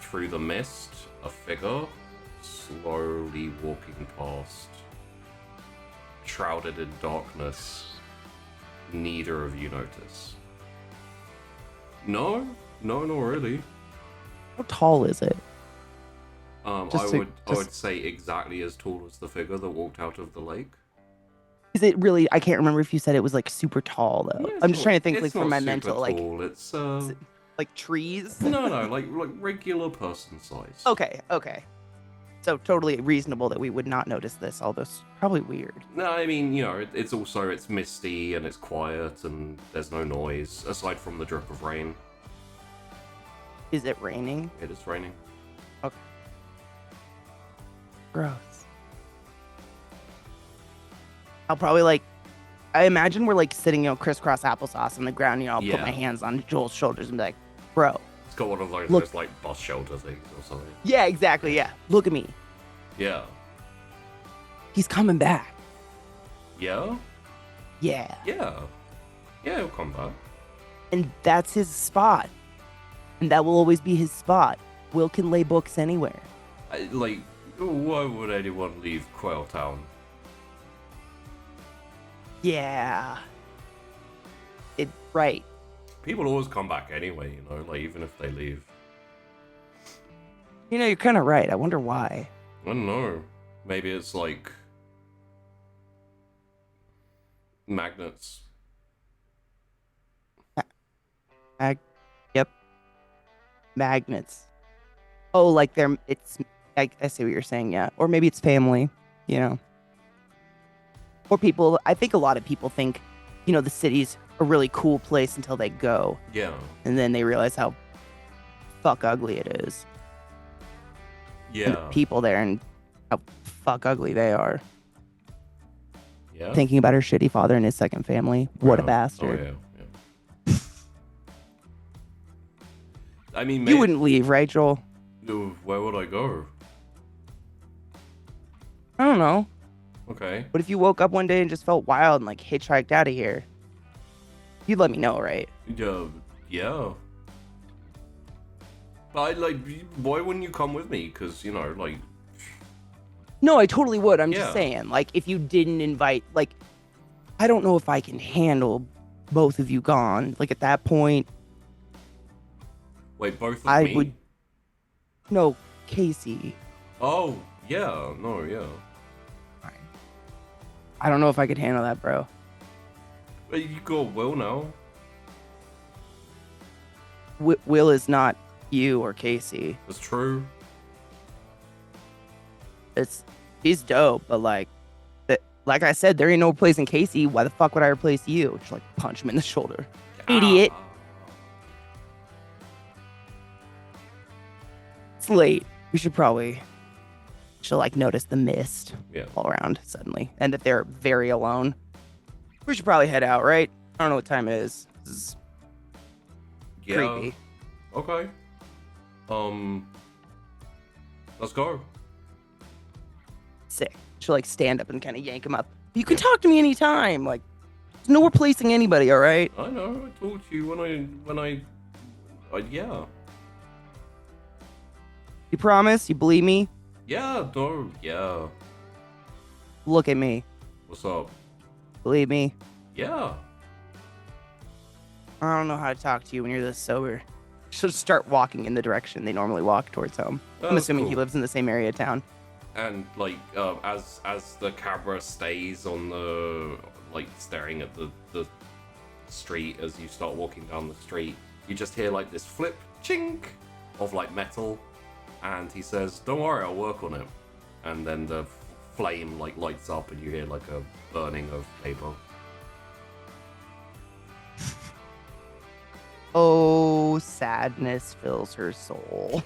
through the mist, a figure slowly walking past, shrouded in darkness. Neither of you notice. No, not really. How tall is it? I would say exactly as tall as the figure that walked out of the lake. Is it really? I can't remember if you said it was like super tall though. Yeah, I'm just trying to think it's like for not my super mental like tall. It's like trees. no, like regular person size. Okay. So totally reasonable that we would not notice this, although it's probably weird. No, I mean, you know, it's also, it's misty and it's quiet and there's no noise, aside from the drip of rain. Is it raining? It is raining. Okay. Gross. I'll probably like, I imagine we're like sitting, crisscross applesauce on the ground, I'll put my hands on Joel's shoulders and be like, bro. It's got one of those like bus shelter things or something. Yeah, exactly, yeah. Look at me. Yeah. He's coming back. Yeah? Yeah. Yeah. Yeah, he'll come back. And that's his spot. And that will always be his spot. Will can lay books anywhere. Like, why would anyone leave Quail Town? Yeah. Right. People always come back anyway, like, even if they leave. You're kind of right. I wonder why. I don't know. Maybe it's like magnets. Yep. Magnets. Oh, like I see what you're saying, yeah. Or maybe it's family, Or people, I think a lot of people think, the city's a really cool place until they go. Yeah. And then they realize how fuck ugly it is. Yeah. And the people there and how fuck ugly they are. Yeah. Thinking about her shitty father and his second family. What a bastard. Oh, yeah. I mean, you wouldn't leave, right, Joel? Where would I go? I don't know. Okay. What if you woke up one day and just felt wild and like hitchhiked out of here? You'd let me know, right? Yeah. But why wouldn't you come with me? Because, like... No, I totally would. I'm just Yeah. saying, like, if you didn't invite, like, I don't know if I can handle both of you gone. Like, at that point... Wait, both of I me? would... No, Casey. Oh, yeah. No, yeah. I don't know if I could handle that, bro. But you got Will now. Will is not you or Casey. That's true. He's dope, but like I said, there ain't no place in Casey. Why the fuck would I replace you? Just like punch him in the shoulder. Idiot. It's late. We should like notice the mist all around suddenly. And that they're very alone. We should probably head out, right? I don't know what time it is. This is creepy. Okay. Let's go. Sick. She'll like stand up and kind of yank him up. You can talk to me anytime. Like, there's no replacing anybody, all right? I know. I told you when I yeah. You promise? You believe me? Yeah. No. Yeah. Look at me. What's up? Believe me? Yeah. I don't know how to talk to you when you're this sober. She'll just start walking in the direction they normally walk towards home. I'm assuming he lives in the same area of town. And like as the camera stays on the staring at the street as you start walking down the street, you just hear like this flip chink of like metal, and he says, "Don't worry, I'll work on it." And then the flame like lights up, and you hear like a burning of paper. Oh, sadness fills her soul.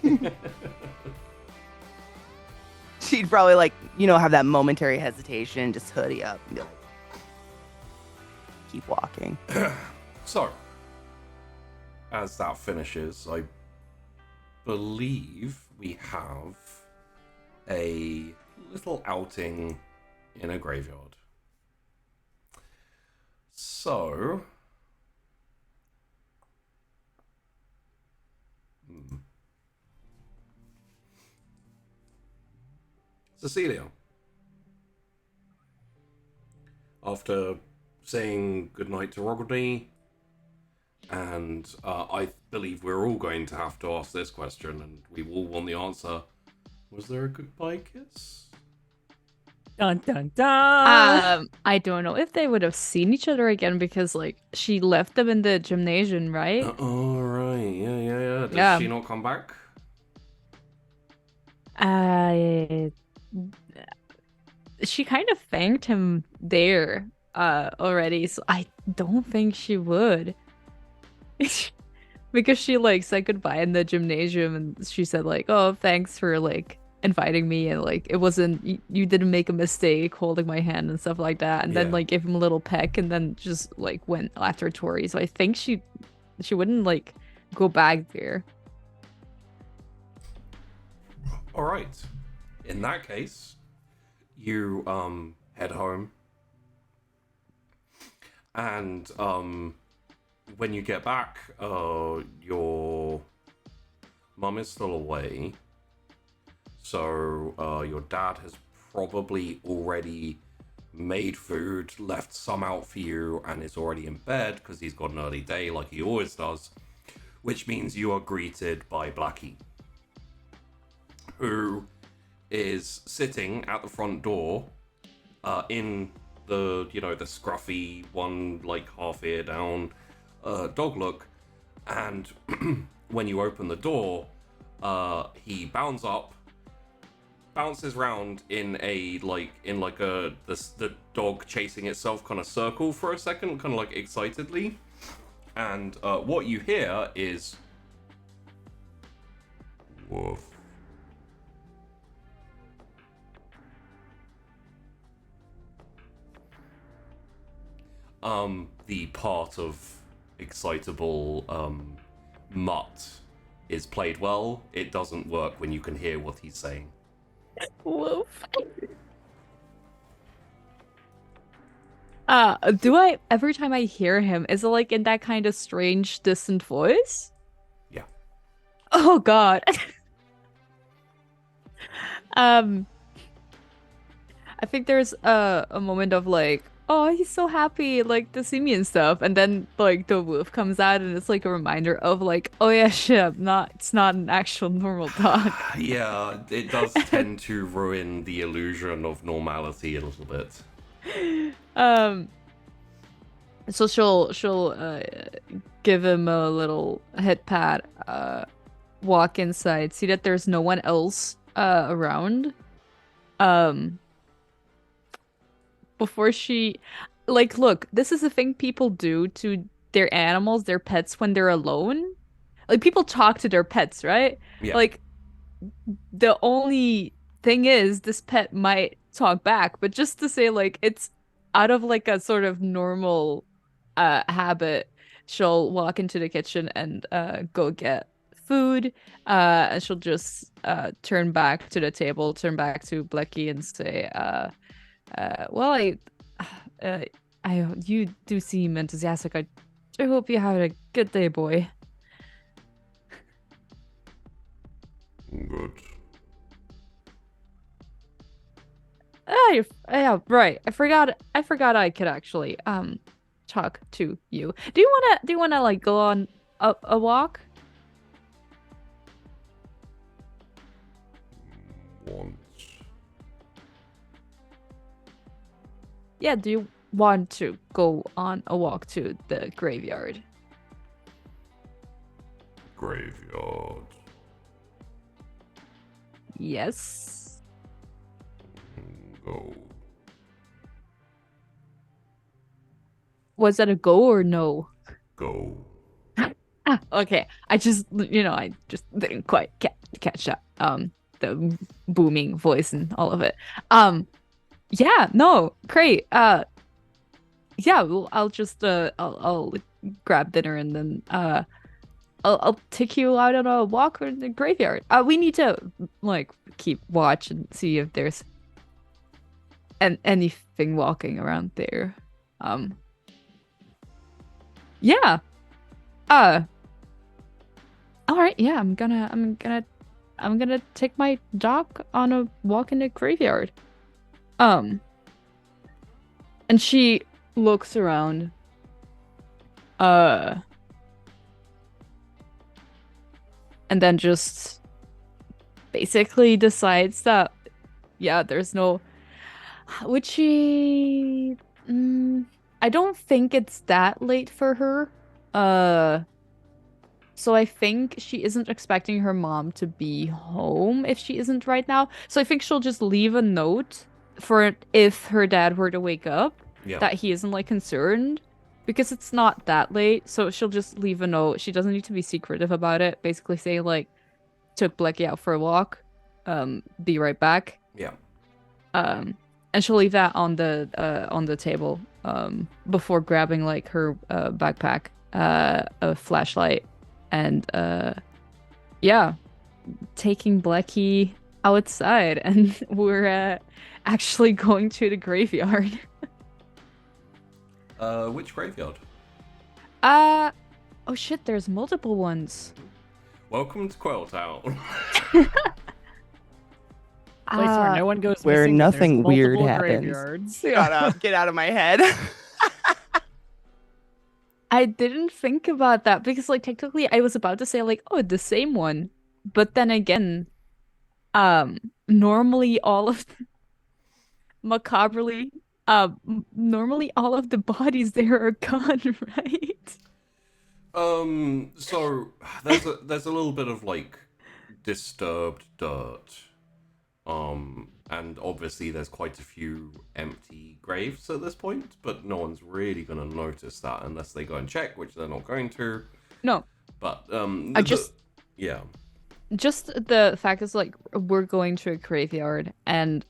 She'd probably have that momentary hesitation, just hoodie up and be like, keep walking. So, as that finishes, I believe we have a little outing in a graveyard. So... Cecilia, after saying goodnight to Rodney, and I believe we're all going to have to ask this question, and we all want the answer. Was there a goodbye kiss? Dun dun dun. I don't know if they would have seen each other again because she left them in the gymnasium, right? Oh right, yeah. Does she not come back? I She kind of thanked him there already, so I don't think she would. Because she like said goodbye in the gymnasium and she said like, "Oh, thanks for like inviting me and like it wasn't you didn't make a mistake holding my hand and stuff like that." And then like gave him a little peck and then just like went after Tori. So I think she wouldn't like go back there. All right. In that case, you head home, and when you get back, your mum is still away, so your dad has probably already made food, left some out for you, and is already in bed because he's got an early day like he always does, which means you are greeted by Blackie, who is sitting at the front door in the, the scruffy one, like half ear down dog look, and when you open the door, he bounces round in the dog chasing itself kind of circle for a second, kind of like excitedly, and what you hear is woof. The part of excitable mutt is played well. It doesn't work when you can hear what he's saying. Woof. Do I every time I hear him, is it like in that kind of strange, distant voice? Yeah. Oh God. I think there's a moment of like, oh, he's so happy like to see me and stuff, and then like the wolf comes out and it's like a reminder of like, oh yeah, shit, it's not an actual normal dog. Yeah, it does tend to ruin the illusion of normality a little bit. So she'll give him a little head pat, walk inside, see that there's no one else around. Before she like, look, this is the thing people do to their animals, their pets, when they're alone. Like, people talk to their pets, right? Yeah. Like, the only thing is this pet might talk back, but just to say like it's out of like a sort of normal habit, she'll walk into the kitchen and go get food, and she'll just turn back to the table, turn back to Blecky and say, well, you do seem enthusiastic. I hope you have a good day, boy. Good. Yeah, right. I forgot I could actually talk to you. Do you wanna like go on a walk? Once. Yeah, do you want to go on a walk to the graveyard? Graveyard. Yes. Go. Was that a go or no? Go. Okay. I just didn't quite catch that. The booming voice and all of it. Yeah, no, great. Yeah, well, I'll just I'll grab dinner and then I'll take you out on a walk in the graveyard. We need to like keep watch and see if there's anything walking around there. Yeah. All right. Yeah, I'm gonna take my dog on a walk in the graveyard. And she looks around. And then just basically decides that, yeah, there's no... Would she... I don't think it's that late for her. So I think she isn't expecting her mom to be home if she isn't right now. So I think she'll just leave a note for if her dad were to wake up Yeah. that he isn't like concerned because it's not that late. So she'll just leave a note. She doesn't need to be secretive about it. Basically say like took Blackie out for a walk. Be right back. Yeah. And she'll leave that on the table before grabbing like her backpack, a flashlight, and yeah, taking Blackie outside, and we're actually going to the graveyard. Which graveyard? Oh shit, there's multiple ones. Welcome to Quail Town. Place where no one goes where missing, nothing but there's weird multiple happens. graveyards. Shut up. Get out of my head. I didn't think about that because like technically I was about to say like, oh, the same one. But then again, normally all of macabrely, normally all of the bodies there are gone, right? So there's a little bit of like disturbed dirt. And obviously there's quite a few empty graves at this point, but no one's really gonna notice that unless they go and check, which they're not going to. No. But yeah. Just the fact is like we're going to a graveyard and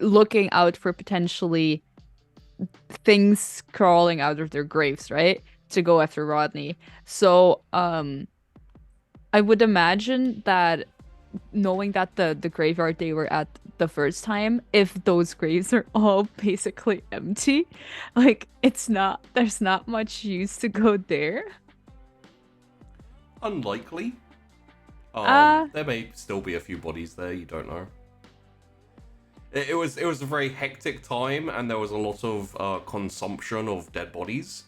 looking out for potentially things crawling out of their graves, right? To go after Rodney. So I would imagine that knowing that the graveyard they were at the first time, if those graves are all basically empty, like there's not much use to go there. Unlikely. There may still be a few bodies there, you don't know. It was a very hectic time, and there was a lot of consumption of dead bodies,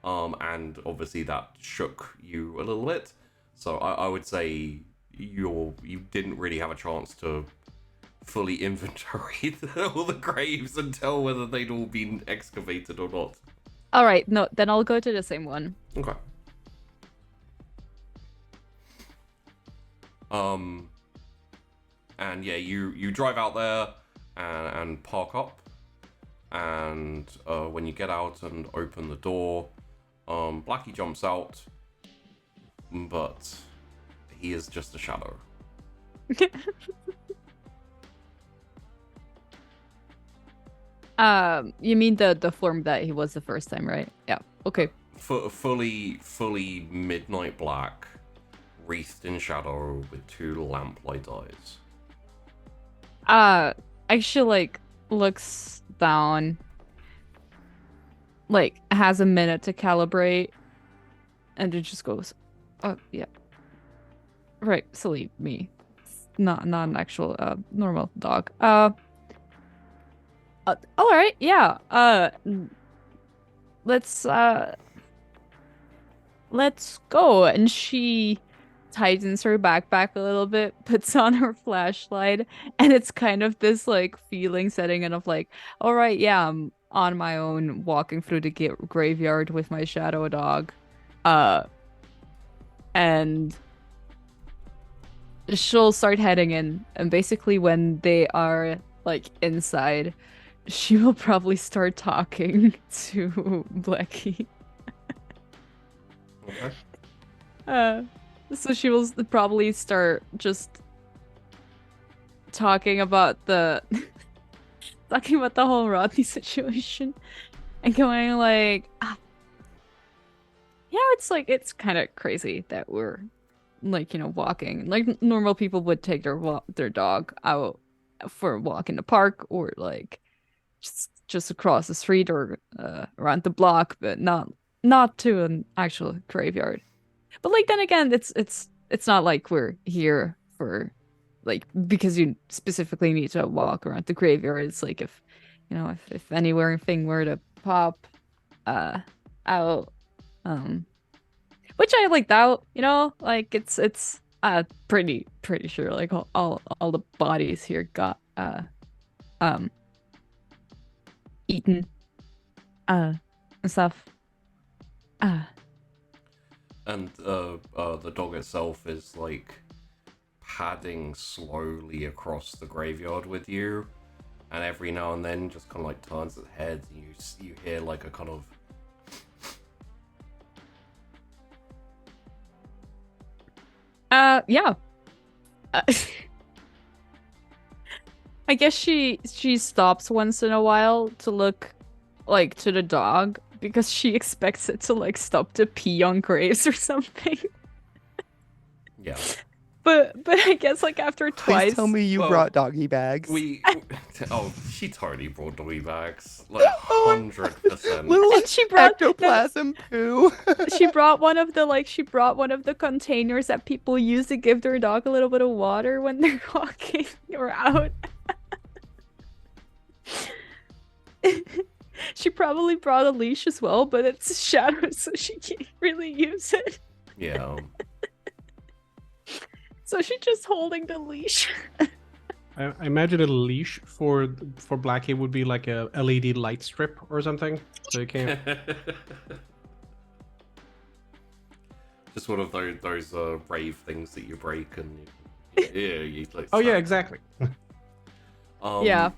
and obviously that shook you a little bit. So I would say you didn't really have a chance to fully inventory all the graves and tell whether they'd all been excavated or not. All right, no, then I'll go to the same one. Okay. And yeah, you drive out there and park up, and when you get out and open the door, Blackie jumps out, but he is just a shadow. You mean the form that he was the first time, right? Yeah. Okay. Fully midnight black, wreathed in shadow with two lamplight eyes. Actually, like looks down, like has a minute to calibrate, and it just goes, "Oh yeah, right, silly me, not an actual normal dog." All right, yeah. Let's go. And she tightens her backpack a little bit, puts on her flashlight, and it's kind of this like feeling setting in of like, all right, yeah, I'm on my own walking through the graveyard with my shadow dog. And she'll start heading in, and basically when they are like inside, she will probably start talking to Blackie. Okay. So she will probably start just talking about the whole Rodney situation and going like, yeah, it's kind of crazy that we're like, walking. Like normal people would take their dog out for a walk in the park or like just across the street or around the block, but not to an actual graveyard. But like then again, it's not like we're here for like because you specifically need to walk around the graveyard. It's like if anything were to pop out, which I like doubt, like it's pretty sure like all the bodies here got eaten and stuff. And the dog itself is like padding slowly across the graveyard with you, and every now and then just kind of like turns its head, and you hear like a kind of yeah. I guess she stops once in a while to look like to the dog because she expects it to like stop to pee on graves or something. yeah. But I guess like after twice. Please tell me you brought doggy bags. She totally brought doggy bags, like 100%. Little And she brought ectoplasm poo. she brought one of the containers that people use to give their dog a little bit of water when they're walking or out. She probably brought a leash as well, but it's shadowed, so she can't really use it. Yeah. So she's just holding the leash. I imagine a leash for Blackie would be like a LED light strip or something, so you can't. Just one of those rave things that you break and you like. Oh yeah, exactly. Yeah.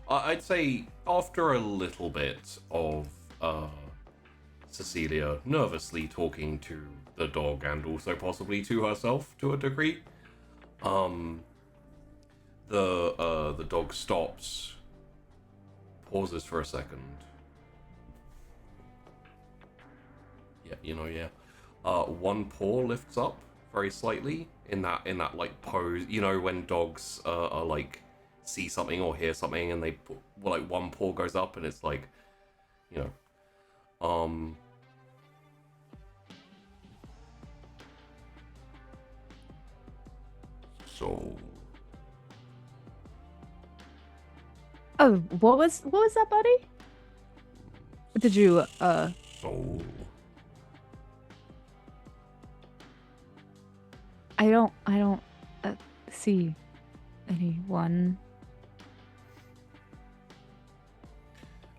I'd say after a little bit of Cecilia nervously talking to the dog and also possibly to herself to a degree, the dog stops, pauses for a second. Yeah, one paw lifts up very slightly in that like pose. You know when dogs are like see something or hear something and they like one paw goes up and it's like, so. Oh, what was that, buddy? Did you So. I don't see anyone.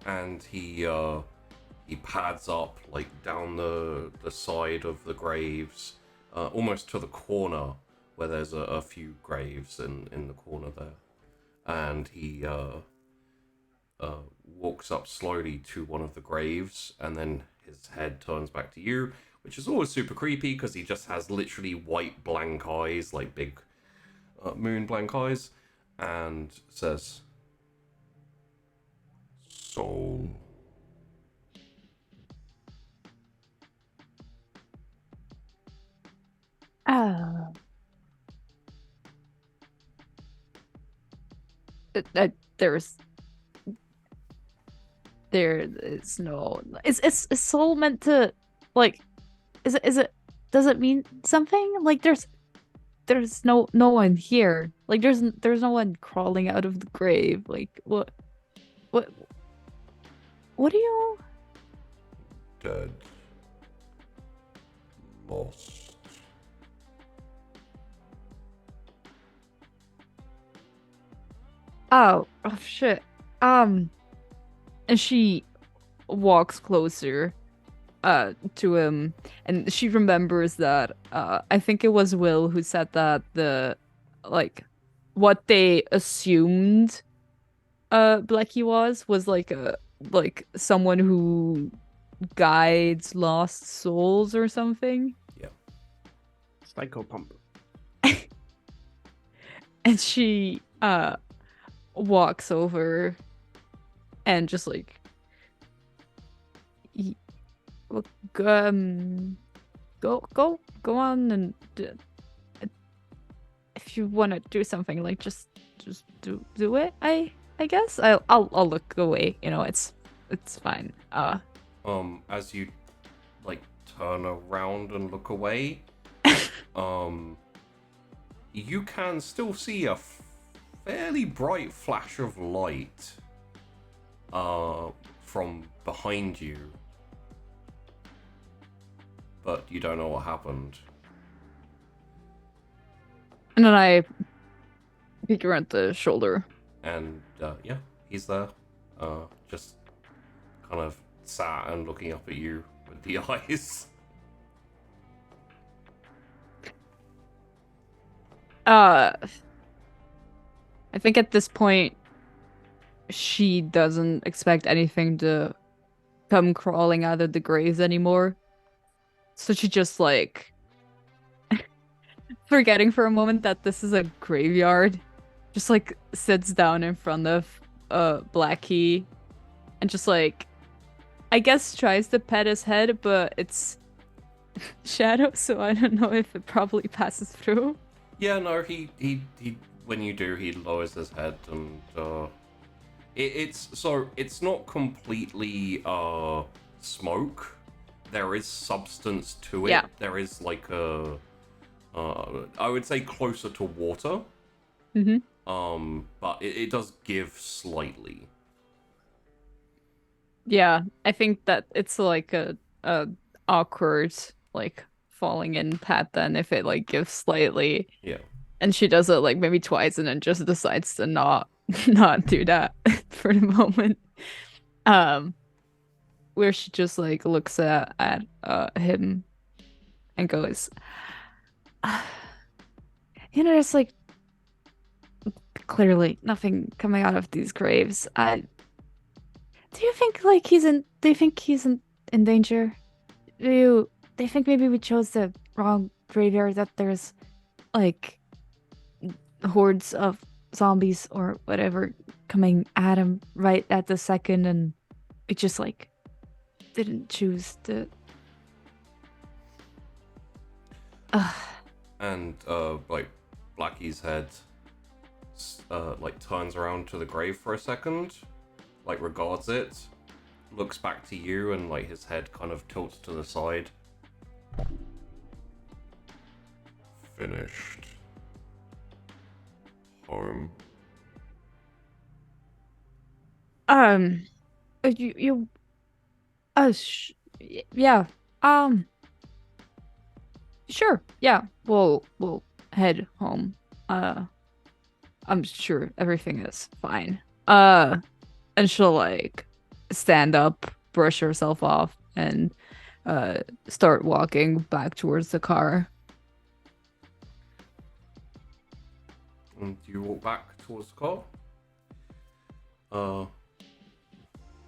And he pads up like down the side of the graves, almost to the corner where there's a few graves in the corner there, and he walks up slowly to one of the graves, and then his head turns back to you, which is always super creepy because he just has literally white blank eyes, like big moon blank eyes, and says, "So." Oh. There is no. Is soul meant to, like, is it? Does it mean something? Like there's no one here. Like there's no one crawling out of the grave. Like what do you? Dead. Lost. Oh shit. And she walks closer to him, and she remembers that I think it was Will who said that what they assumed Blackie was like someone who guides lost souls or something. Yeah. Psycho pump. And she walks over and just like go on, and if you want to do something, like just do it. I guess I'll look away. It's fine. As you like turn around and look away, you can still see a fairly bright flash of light from behind you, but you don't know what happened. And then I peek around the shoulder. And yeah, he's there, just kind of sat and looking up at you with the eyes. I think at this point, she doesn't expect anything to come crawling out of the graves anymore. So she just like forgetting for a moment that this is a graveyard, just like sits down in front of Blackie and just like I guess tries to pet his head, but it's shadow, so I don't know if it probably passes through. Yeah, no, he when you do, he lowers his head and it's not completely smoke. There is substance to it. Yeah. There is like a I would say closer to water. Mm-hmm. But it does give slightly. Yeah, I think that it's like a awkward like falling in pat then if it like gives slightly. Yeah. And she does it like maybe twice and then just decides to not do that for the moment. Where she just like looks at him and goes, there's like clearly nothing coming out of these graves. Do you think he's in danger? Do you think maybe we chose the wrong graveyard, that there's like hordes of zombies or whatever coming at him right at the second and it just like didn't choose to And like Blackie's head like turns around to the grave for a second, like regards it, looks back to you, and like his head kind of tilts to the side. Finished. Home. Yeah. Sure. Yeah. We'll head home. I'm sure everything is fine. And she'll like stand up, brush herself off, and start walking back towards the car. And you walk back towards the car.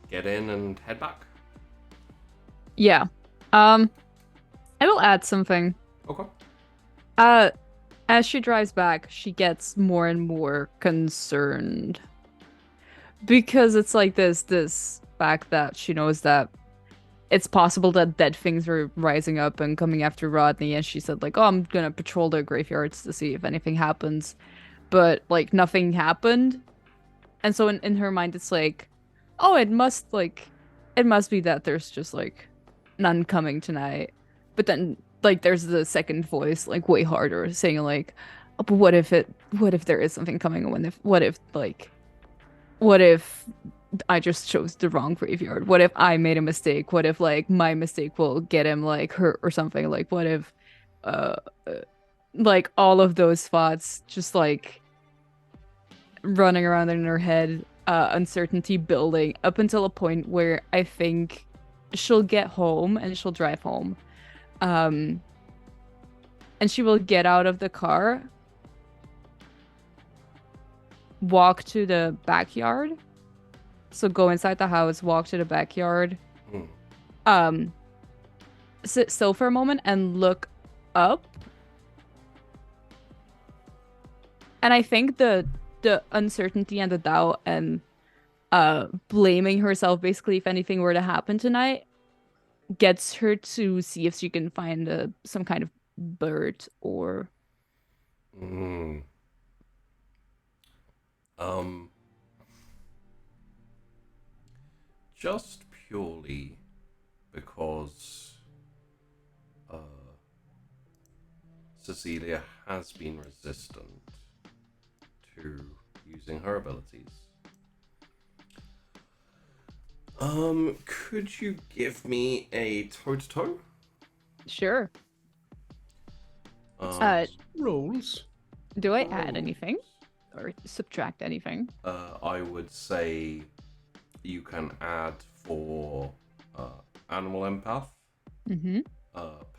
Get in and head back. Yeah. I will add something. Okay. As she drives back, she gets more and more concerned. Because it's like this fact that she knows that it's possible that dead things are rising up and coming after Rodney, and she said like, oh, I'm gonna patrol the graveyards to see if anything happens. But like nothing happened. And so in her mind it's like, oh, it must be that there's just like none coming tonight. But then like there's the second voice like way harder saying like, oh, but what if there is something coming? What if I just chose the wrong graveyard? What if I made a mistake? What if like my mistake will get him like hurt or something? Like what if like all of those thoughts just like running around in her head, uncertainty building up until a point where I think she'll get home and she'll drive home. And she will get out of the car, walk to the backyard. So go inside the house, walk to the backyard. Sit still for a moment and look up. And I think the uncertainty and the doubt and blaming herself basically if anything were to happen tonight gets her to see if she can find some kind of bird or just purely because Cecilia has been resistant to using her abilities. Could you give me a toe-to-toe? Sure. Rolls. Do I add anything or subtract anything? I would say you can add for animal empath, Mm-hmm.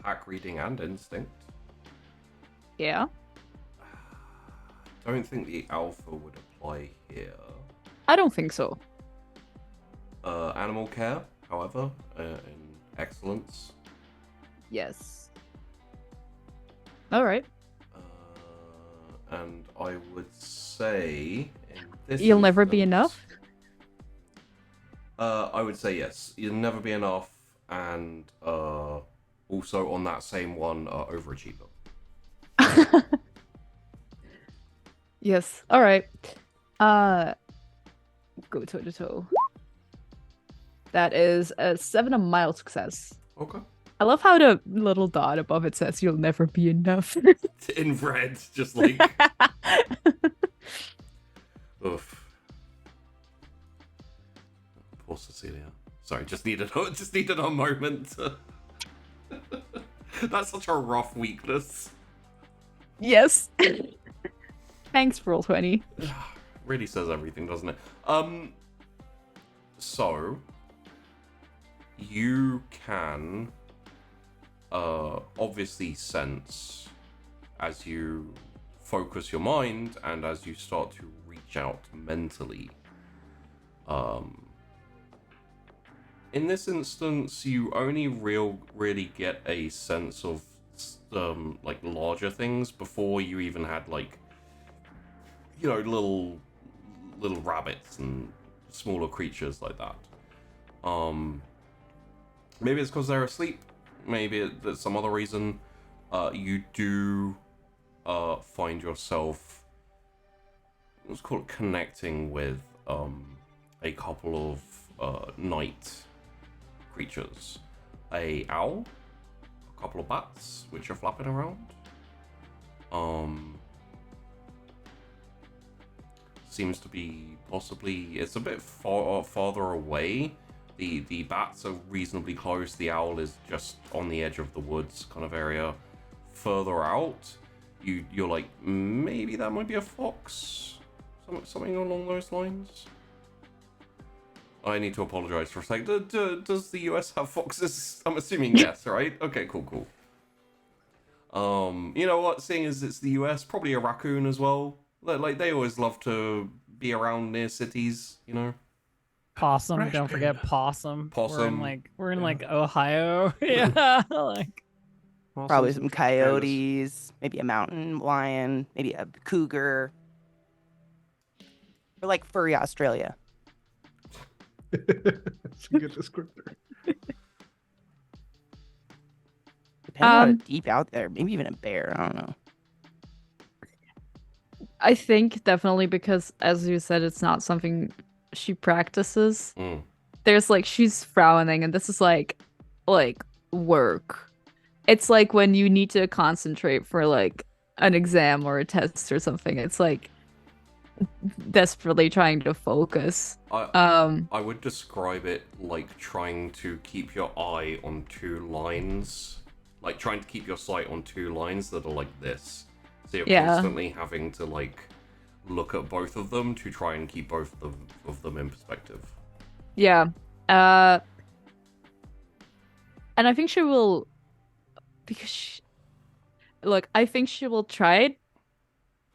pack reading, and instinct. Yeah. don't think the alpha would apply here. I don't think so. Animal care, however, in excellence. Yes. All right. And I would say in this You'll never be instance, enough? I would say yes. You'll never be enough, and also on that same one, overachiever. Yes. All right. Go toe to toe. That is a 7, a mild success. Okay. I love how the little dot above it says you'll never be enough. In red, just like. Oof. Poor Cecilia. Sorry, just needed a moment. That's such a rough weakness. Yes. Thanks, Roll20. Really says everything, doesn't it? So you can obviously sense as you focus your mind and as you start to reach out mentally. In this instance, you only really get a sense of like larger things before you even had like, you know, little rabbits and smaller creatures like that. Maybe it's because they're asleep. Maybe there's some other reason. You do find yourself, let's call it, connecting with a couple of night creatures. A owl, a couple of bats which are flapping around. Seems to be possibly, it's a bit farther away. The bats are reasonably close. The owl is just on the edge of the woods kind of area. Further out, you're like, maybe that might be a fox, something along those lines. I need to apologize for a sec. Does the US have foxes? I'm assuming yes, right? Okay, cool. You know what? Seeing as it's the US, probably a raccoon as well. Like they always love to be around near cities, you know. Possum, Fresh don't forget panda. possum. Possum. We're in like Ohio. Yeah, like Probably some coyotes, maybe a mountain lion, maybe a cougar. Or like furry Australia. It's a good descriptor. Depending on how deep out there, maybe even a bear. I don't know. I think definitely because, as you said, it's not something she practices. There's like, she's frowning, and this is like work. It's like when you need to concentrate for like an exam or a test or something. It's like desperately trying to focus. I would describe it like trying to keep your eye on two lines, like trying to keep your sight on two lines that are like this. So you're constantly having to like look at both of them to try and keep both of them in perspective. Yeah. And I think she will, because I think she will try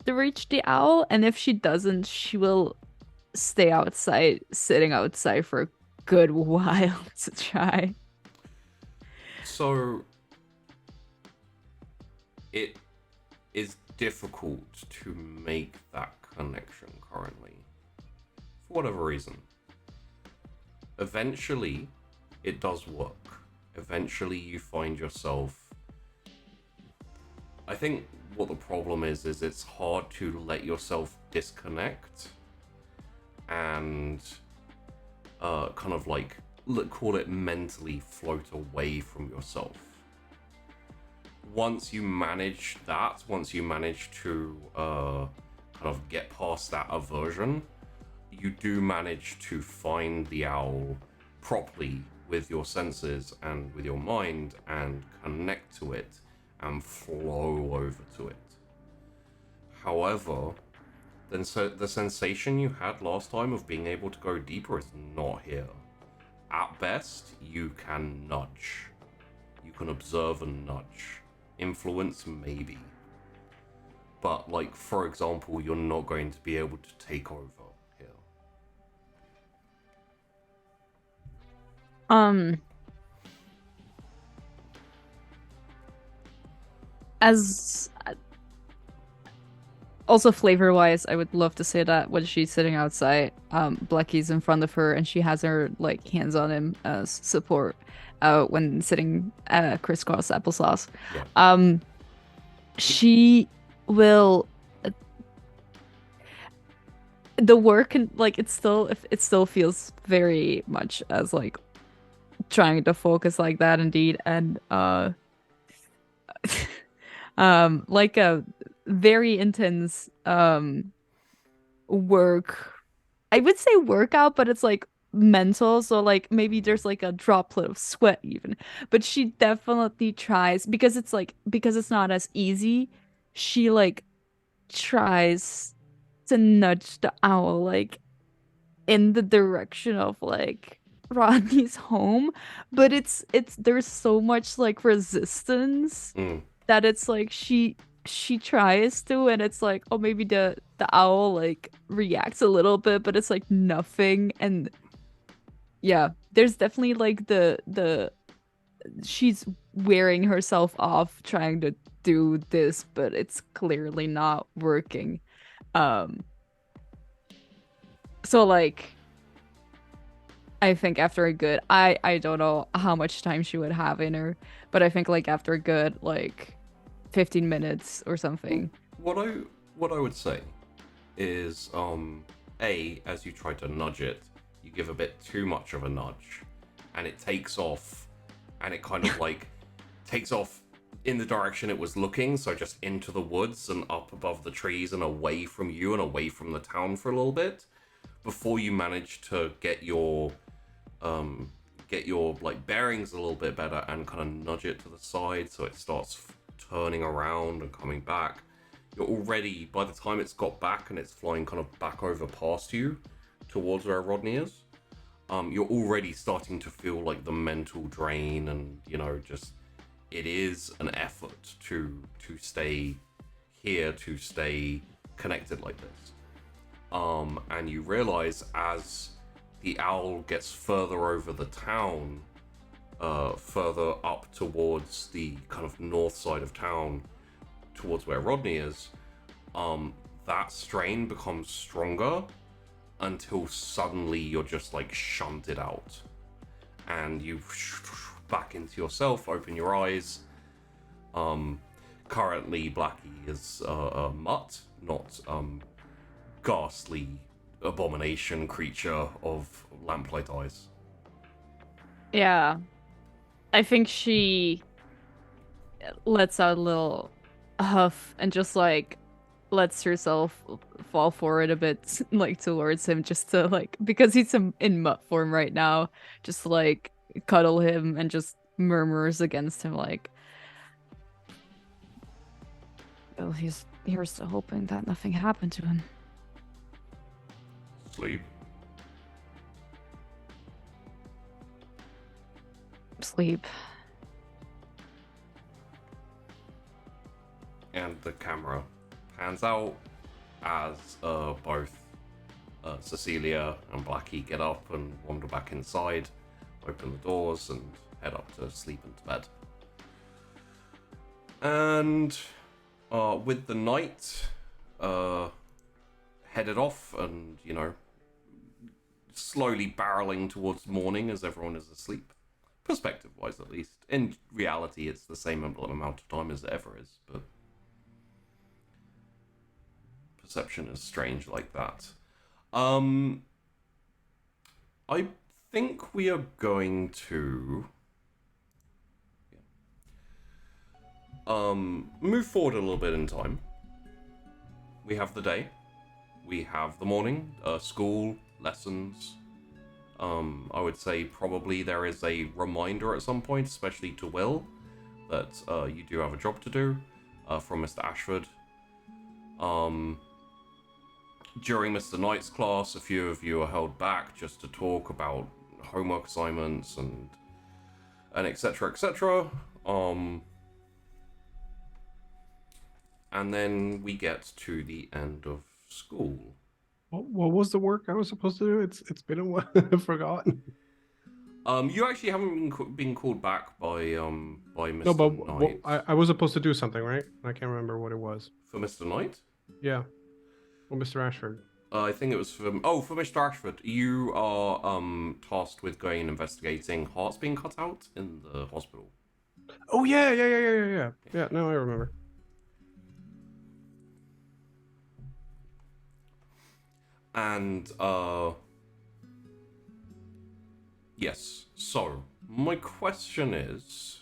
to reach the owl, and if she doesn't, she will stay outside, sitting outside for a good while to try. So it is difficult to make that connection currently, for whatever reason. Eventually, it does work. Eventually, you find yourself... I think what the problem is it's hard to let yourself disconnect and kind of like, call it mentally float away from yourself. Once you manage to kind of get past that aversion, you do manage to find the owl properly with your senses and with your mind and connect to it and flow over to it. However, then the sensation you had last time of being able to go deeper is not here. At best, you can nudge. You can observe and nudge. Influence, maybe. but, like, for example, you're not going to be able to take over here. As also flavor-wise, I would love to say that when she's sitting outside, Blackie's in front of her and she has her like hands on him as support when sitting crisscross applesauce. Yeah. She will the work and like it still feels very much as like trying to focus like that indeed, and like a very intense work. I would say workout, but it's like mental, so like maybe there's like a droplet of sweat even. But she definitely tries because it's not as easy. She like tries to nudge the owl like in the direction of like Rodney's home, but it's there's so much like resistance that it's like she tries to, and it's like, oh, maybe the owl like reacts a little bit, but it's like nothing. And yeah, there's definitely like the she's wearing herself off trying to do this, but it's clearly not working. So like I think after a good I don't know how much time she would have in her, but I think like after a good like 15 minutes or something. What I would say is as you try to nudge it, you give a bit too much of a nudge and it takes off, and it kind of like takes off in the direction it was looking, so just into the woods and up above the trees and away from you and away from the town for a little bit before you manage to get your like bearings a little bit better and kind of nudge it to the side so it starts turning around and coming back. You're already, by the time it's got back and it's flying kind of back over past you towards where Rodney is, you're already starting to feel like the mental drain, and you know, just it is an effort to stay here, to stay connected like this. And you realize as the owl gets further over the town, further up towards the kind of north side of town, towards where Rodney is, that strain becomes stronger until suddenly you're just like shunted out. And you back into yourself, open your eyes. Currently, Blackie is a mutt, not ghastly abomination creature of lamplight eyes. Yeah. I think she lets out a little huff and just like lets herself fall forward a bit like towards him, just to like, because he's in mutt form right now, just like cuddle him and just murmurs against him like, oh, here's to hoping that nothing happened to him. Sleep. Sleep. And the camera pans out as both Cecilia and Blackie get up and wander back inside, open the doors, and head up to sleep and to bed. And with the night headed off and, you know, slowly barreling towards morning as everyone is asleep, perspective-wise at least. In reality, it's the same amount of time as it ever is, but perception is strange like that. I think we are going to move forward a little bit in time. We have the day. We have the morning, school, lessons. I would say probably there is a reminder at some point, especially to Will, that you do have a job to do from Mr. Ashford. During Mr. Knight's class, a few of you are held back just to talk about homework assignments and etc. etc. and then we get to the end of school. What was the work I was supposed to do? It's been a while. I've forgotten. You actually haven't been called back by Mr. No, but Knight. I was supposed to do something, right? I can't remember what it was. For Mr. Knight? Yeah. Or Mr. Ashford. I think it was for Mr. Ashford. You are tasked with going and investigating hearts being cut out in the hospital. Oh yeah. Yeah, now I remember. And yes. So my question is,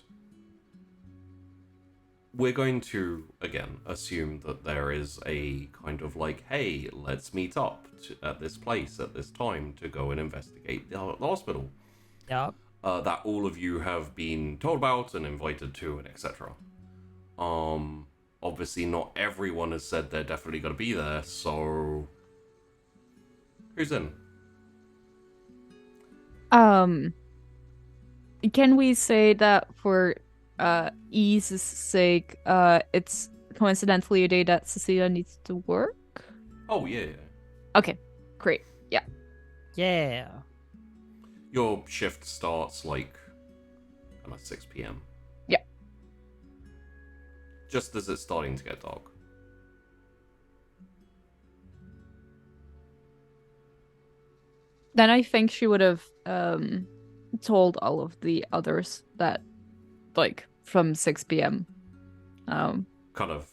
we're going to again assume that there is a kind of like, hey, let's meet up at this place at this time to go and investigate the hospital. Yep. That all of you have been told about and invited to, and etc. Obviously not everyone has said they're definitely going to be there, so who's in? Can we say that for ease's sake, it's coincidentally a day that Cecilia needs to work? Oh yeah. Okay, great. Yeah. Yeah. Your shift starts like at 6 p.m. Yeah. Just as it's starting to get dark. Then I think she would have told all of the others that, like, from 6 p.m. Kind of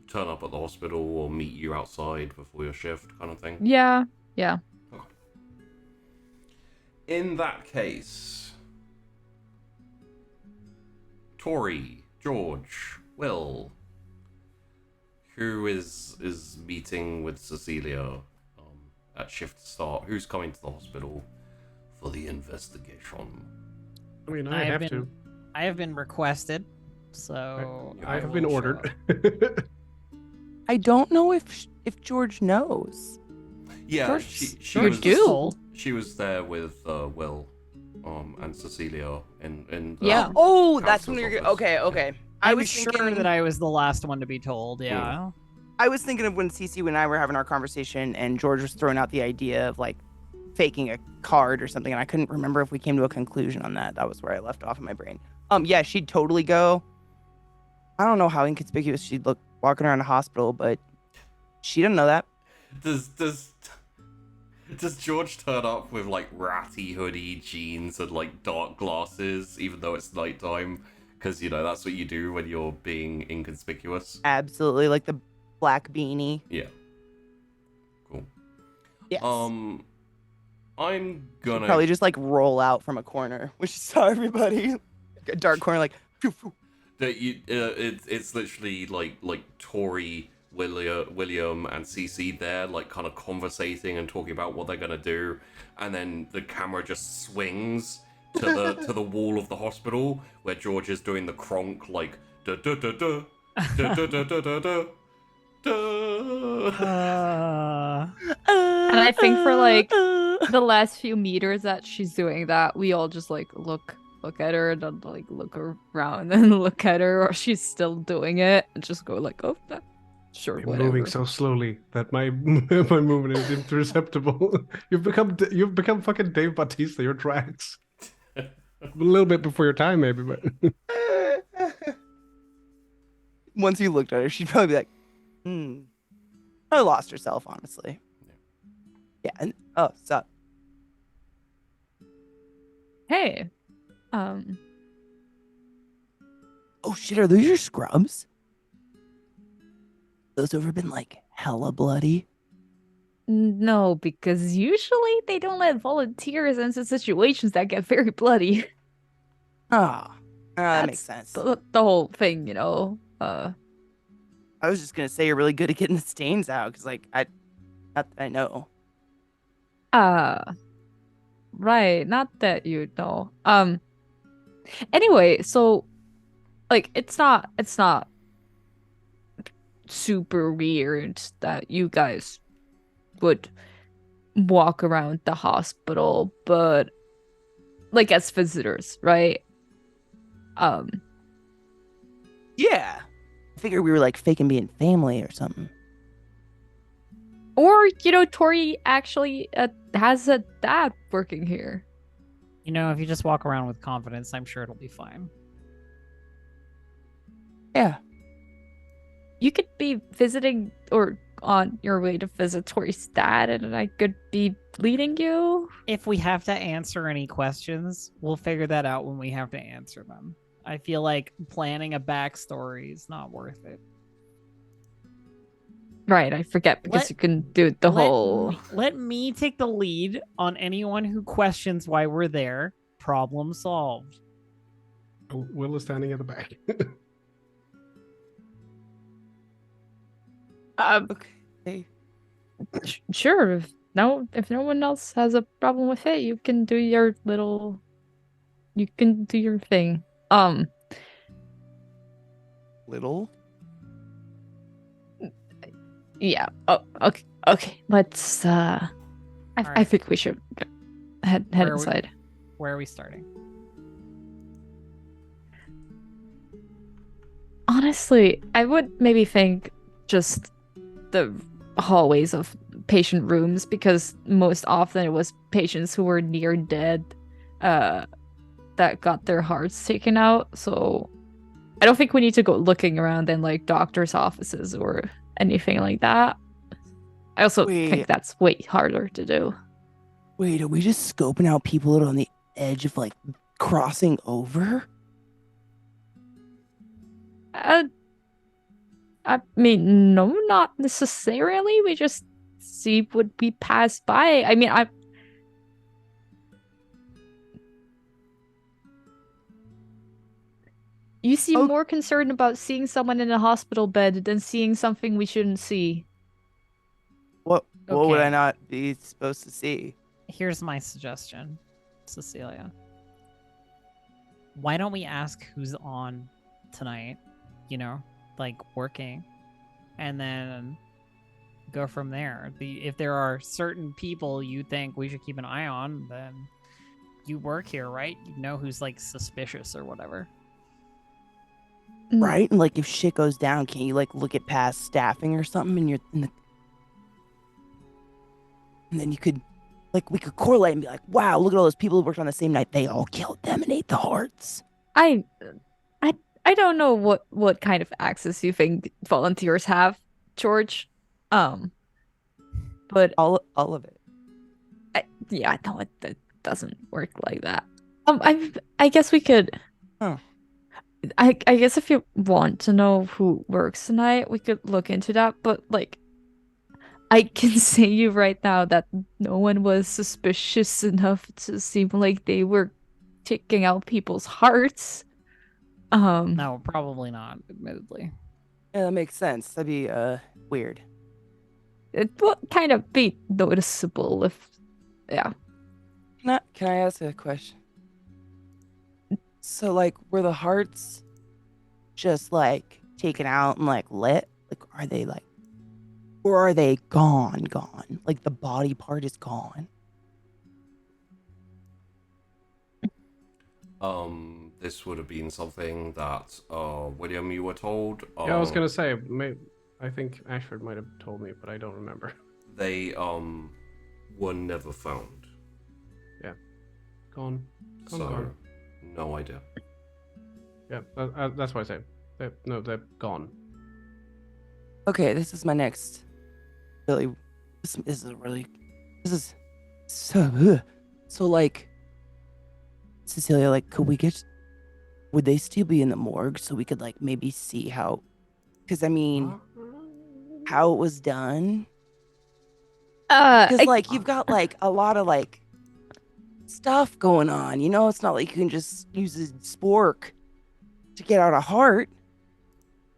turn up at the hospital or meet you outside before your shift, kind of thing. Yeah. Okay. In that case, Tori, George, Will, who is meeting with Cecilia at shift start? Who's coming to the hospital for the investigation? I mean, I have to. I have been requested, so I have been ordered. I don't know if George knows. Yeah, she was there with Will, and Cecilia in the Yeah. Oh, that's counselor's when you're office. okay. I I was was sure thinking that I was the last one to be told. Yeah. I was thinking of when Cece and I were having our conversation and George was throwing out the idea of like faking a card or something, and I couldn't remember if we came to a conclusion on that. That was where I left off in my brain. Yeah, she'd totally go. I don't know how inconspicuous she'd look walking around a hospital, but she didn't know that. Does George turn up with like ratty hoodie, jeans, and like dark glasses, even though it's nighttime? Because you know that's what you do when you're being inconspicuous. Absolutely, like the black beanie. Yeah. Cool. Yes. I'm gonna Probably just like roll out from a corner when she saw everybody. A dark corner, like. Phew, phew. It's literally like Tori, William, and Cece there, like kind of conversating and talking about what they're gonna do, and then the camera just swings to the wall of the hospital where George is doing the Kronk like da da da da da da da da da da. And I think for like the last few meters that she's doing that, we all just like look at her and then like look around and look at her, or she's still doing it, and just go like, oh, sure, I'm whatever. moving so slowly that my movement is imperceptible. You've become fucking Dave Bautista. Your tracks. A little bit before your time, maybe, but Once you looked at her, she'd probably be like, I lost herself, honestly. Yeah, and sup. Hey. Oh shit, are those your scrubs? Those ever been like hella bloody? No, because usually they don't let volunteers into situations that get very bloody. That makes sense. The whole thing, you know. I was just gonna say you're really good at getting the stains out, because like not that I know. Right, not that you know. Anyway, so like it's not super weird that you guys would walk around the hospital, but like as visitors, right? Yeah. I figured we were like faking being family or something. Or, Tori actually has a dad working here. If you just walk around with confidence, I'm sure it'll be fine. Yeah. You could be visiting or on your way to visit Tori's dad, and I could be leading you. If we have to answer any questions, we'll figure that out when we have to answer them. I feel like planning a backstory is not worth it. Right, I forget because you can do the whole... Let me take the lead on anyone who questions why we're there. Problem solved. Will is standing at the back. Okay. Sure. If no one else has a problem with it, you can do your thing. Little? Yeah. Oh, okay. Let's I right. think we should head inside. Where are we starting? Honestly, I would maybe think just the hallways of patient rooms, because most often it was patients who were near dead that got their hearts taken out. So I don't think we need to go looking around in like doctors' offices or anything like that. I also think that's way harder to do. Wait, are we just scoping out people that are on the edge of like crossing over? I mean, no, not necessarily. We just see what we pass by. I mean, You seem more concerned about seeing someone in a hospital bed than seeing something we shouldn't see. What would I not be supposed to see? Here's my suggestion, Cecilia. Why don't we ask who's on tonight, like working, and then go from there. If there are certain people you think we should keep an eye on, then you work here, right? You know who's like suspicious or whatever. Right? And like if shit goes down, can't you like look at past staffing or something and and then you could we could correlate and be like, wow, look at all those people who worked on the same night. They all killed them and ate the hearts. I don't know what kind of access you think volunteers have, George. But all of it. Yeah, no, it doesn't work like that. I guess we could. Huh. I guess if you want to know who works tonight, we could look into that. But like, I can say you right now that no one was suspicious enough to seem like they were taking out people's hearts. No, probably not, admittedly. Yeah, that makes sense. That'd be weird. It would kind of be noticeable if, yeah. Can I ask a question? So like, were the hearts just like taken out and like lit? Like, are they like, or are they gone? Like the body part is gone. This would have been something that William, you were told. Yeah, I was gonna say, I think Ashford might have told me, but I don't remember. They were never found. Yeah, gone. No idea. Yeah, that's what I say. They're gone. Okay, this is my next. Really, this is so like, Cecilia, like, would they still be in the morgue so we could like maybe see how, because I mean, how it was done. Because like you've got like a lot of like stuff going on, it's not like you can just use a spork to get out a heart.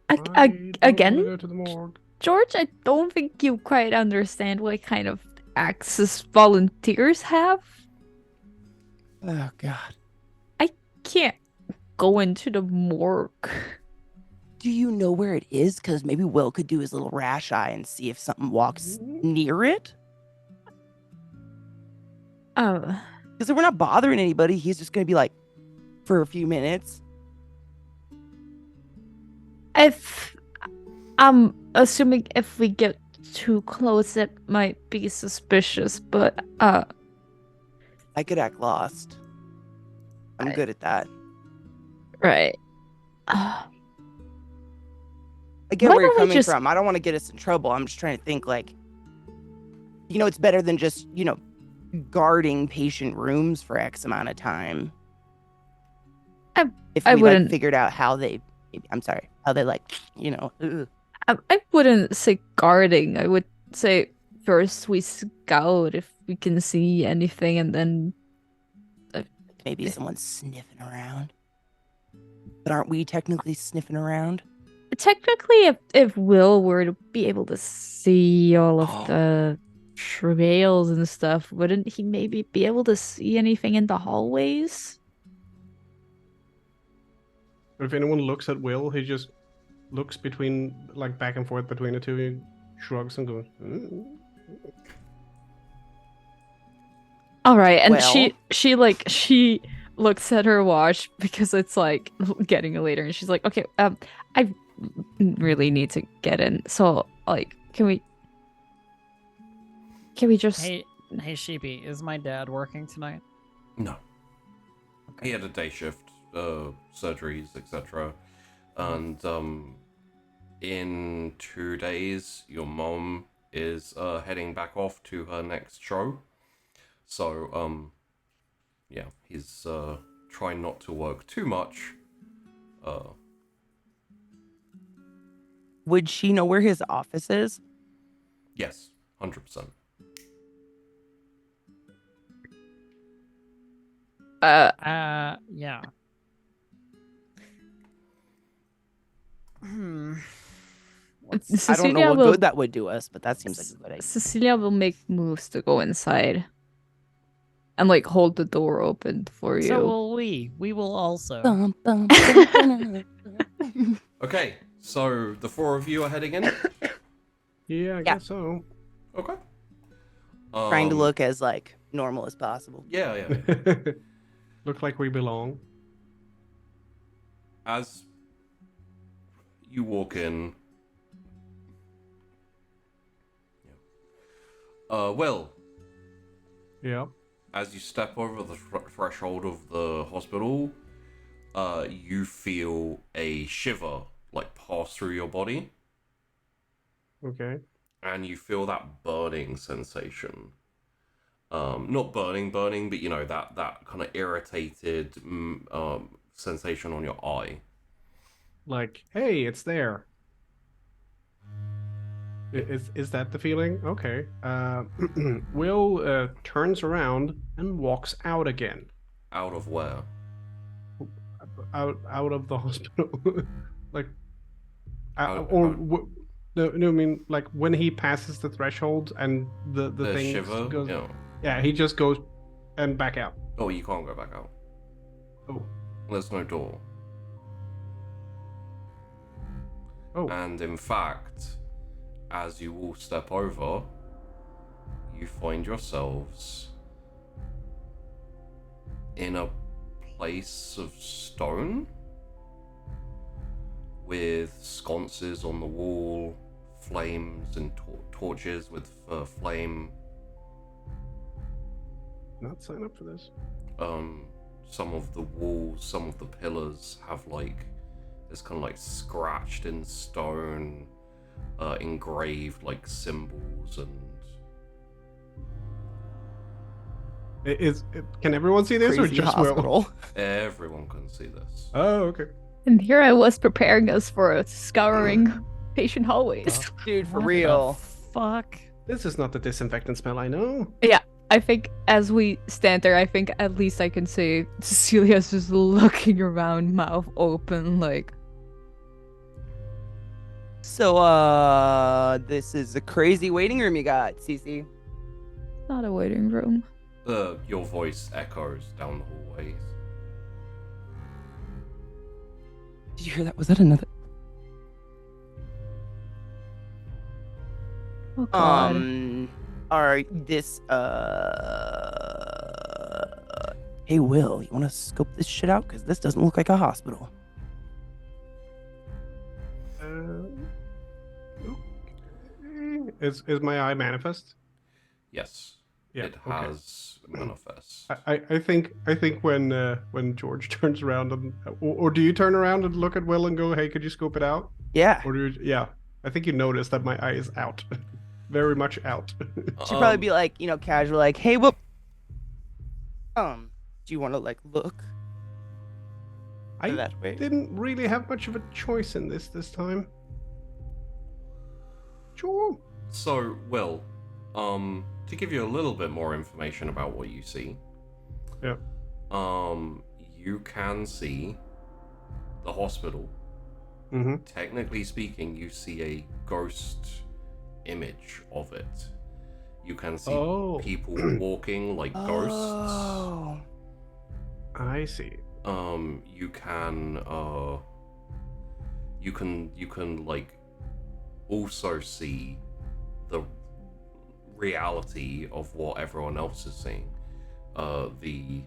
Again, go to the morgue. George, I don't think you quite understand what kind of access volunteers have. Oh God, I can't go into the morgue. Do you know where it is? Because maybe Will could do his little rash eye and see if something walks near it. Because if we're not bothering anybody, he's just going to be like, for a few minutes. If I'm assuming if we get too close, it might be suspicious, but I could act lost. I'm good at that. right. I get Why where you're don't we coming from. I don't want to get us in trouble. I'm just trying to think like, it's better than just, guarding patient rooms for X amount of time. If we wouldn't figured out how they like, I wouldn't say guarding. I would say first we scout if we can see anything, and then maybe someone's sniffing around. But aren't we technically sniffing around? technically, if Will were to be able to see all of the trails and stuff, wouldn't he maybe be able to see anything in the hallways? If anyone looks at Will, he just looks back and forth between the two, he shrugs and goes, All right, and Well. she looks at her watch because it's like getting later, and she's like, okay, I really need to get in, so like, can we just Hey, Sheepy, is my dad working tonight? No. He had a day shift, surgeries, etc. And in 2 days, your mom is heading back off to her next show. So, yeah, he's trying not to work too much. Would she know where his office is? Yes, 100%. Yeah. I don't know what good that would do us, but that seems like a good idea. Cecilia will make moves to go inside and like hold the door open for you. So will we. We will also. Okay, so the 4 of you are heading in? yeah, I guess so. Okay. Trying to look as like normal as possible. Yeah. Look like we belong. As you walk in, Will, Yeah. as you step over the threshold of the hospital, you feel a shiver like pass through your body, Okay. and you feel that burning sensation. Not burning, but that kind of irritated sensation on your eye. Like, hey, it's there. Is that the feeling? Okay. Will turns around and walks out again. Out of where? Out of the hospital. Like, Out- no, I mean, like when he passes the threshold and the thing shiver? goes. Yeah. Yeah, he just goes and back out. Oh, you can't go back out. Oh. There's no door. Oh. And in fact, as you all step over, you find yourselves in a place of stone with sconces on the wall, flames and torches with flame. Not sign up for this. Some of the walls, some of the pillars have like this kind of like scratched in stone, engraved like symbols and. Can everyone see this Crazy or just hospital. Will? Everyone can see this. Oh, okay. And here I was preparing us for scouring patient hallways. Dude, for What real. the fuck? This is not the disinfectant smell I know. I think as we stand there, I think at least I can say Cecilia's just looking around, mouth open, like. So, this is a crazy waiting room you got, Cece. Not a waiting room. Your voice echoes down the hallways. Did you hear that? Was that another? Oh god. Hey, Will, you want to scope this shit out? Because this doesn't look like a hospital. Is my eye manifest? Yes. Yeah, It okay. has manifest. I think when George turns around and or do you turn around and look at Will and go, hey, could you scope it out? Yeah. Or do you, yeah. I think you notice that my eye is out. Very much out. She'd probably be like, casual, like, hey, whoop. Do you want to like look? I that way? didn't really have much of a choice in this time. Sure. So, Will, to give you a little bit more information about what you see. Yeah. You can see the hospital. Mm-hmm. Technically speaking, you see a ghost image of it. You can see people walking like ghosts. Oh. I see. You can like also see the reality of what everyone else is seeing. The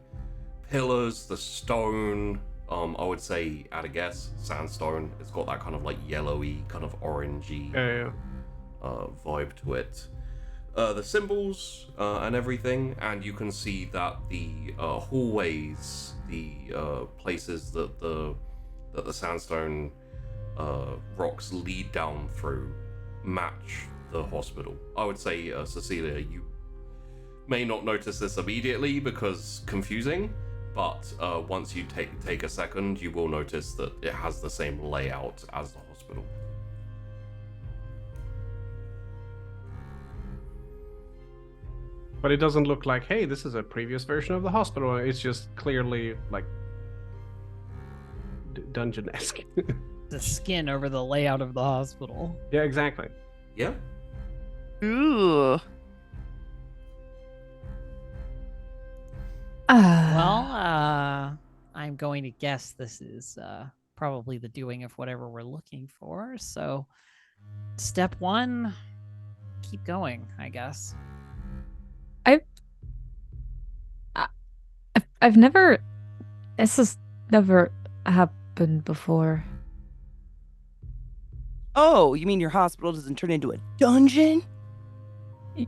pillars, the stone, I would say, at a guess, sandstone. It's got that kind of like yellowy, kind of orangey vibe to it. The symbols and everything, and you can see that the hallways, the places that the sandstone rocks lead down through match the hospital. I would say, Cecilia, you may not notice this immediately because confusing, but once you take a second, you will notice that it has the same layout as the hospital. But it doesn't look like, hey, this is a previous version of the hospital. It's just clearly like dungeon-esque. The skin over the layout of the hospital. Yeah, exactly. Yeah. Ooh. Well, I'm going to guess this is probably the doing of whatever we're looking for. So, step one, keep going, I guess. I've never. This has never happened before. Oh, you mean your hospital doesn't turn into a dungeon?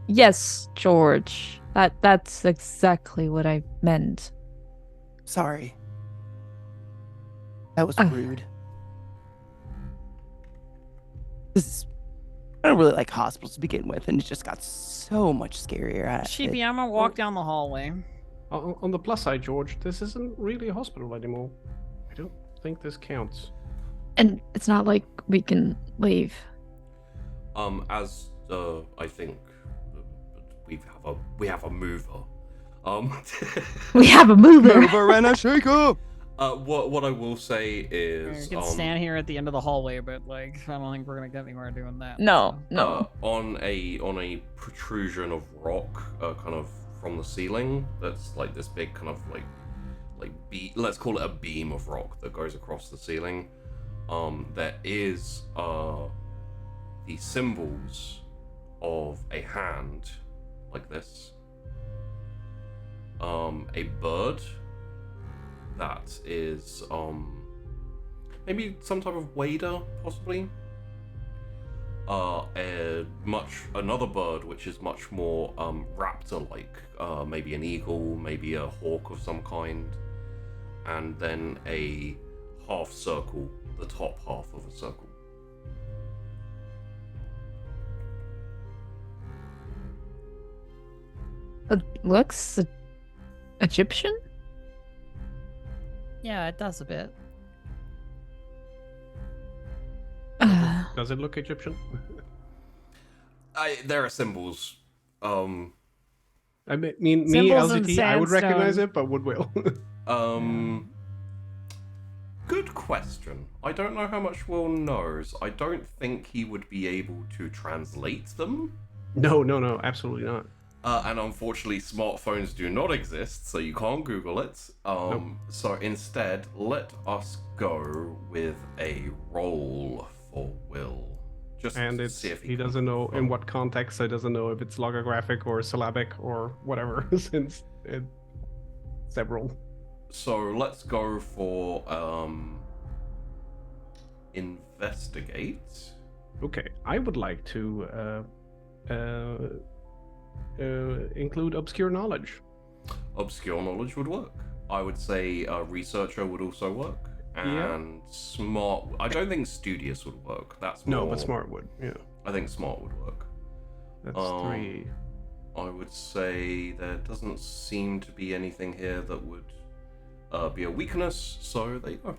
Yes, George. That's exactly what I meant. Sorry. That was rude. I don't really like hospitals to begin with, and it just got so much scarier. Sheepy, I'm gonna walk down the hallway. On the plus side, George, this isn't really a hospital anymore. I don't think this counts. And it's not like we can leave. As I think we have a mover. We have a mover. Mover and a shaker. What I will say is, You can stand here at the end of the hallway, but like I don't think we're gonna get anywhere doing that. No. On a protrusion of rock, kind of from the ceiling, that's like this big kind of like let's call it a beam of rock that goes across the ceiling. There is the symbols of a hand like this, a bird that is maybe some type of wader, possibly. Another bird which is much more raptor-like, maybe an eagle, maybe a hawk of some kind, and then a half circle, the top half of a circle. It looks Egyptian? Yeah, it does a bit. Does it look Egyptian? There are symbols. I mean, me, Symbols in LGT, I would recognize sandstone. it, but would Will? Good question. I don't know how much Will knows. I don't think he would be able to translate them. No, absolutely not. And unfortunately, smartphones do not exist, so you can't Google it. Nope. So instead, let us go with a roll for Will. Just And to it's see if he doesn't know in what context. He doesn't know if it's logographic or syllabic or whatever, since it's several. So let's go for investigate. Okay, I would like to include obscure knowledge. Obscure knowledge would work. I would say researcher would also work. And smart. I don't think studious would work. That's more. No, but smart would. Yeah. I think smart would work. That's 3. I would say there doesn't seem to be anything here that would be a weakness. So there you go.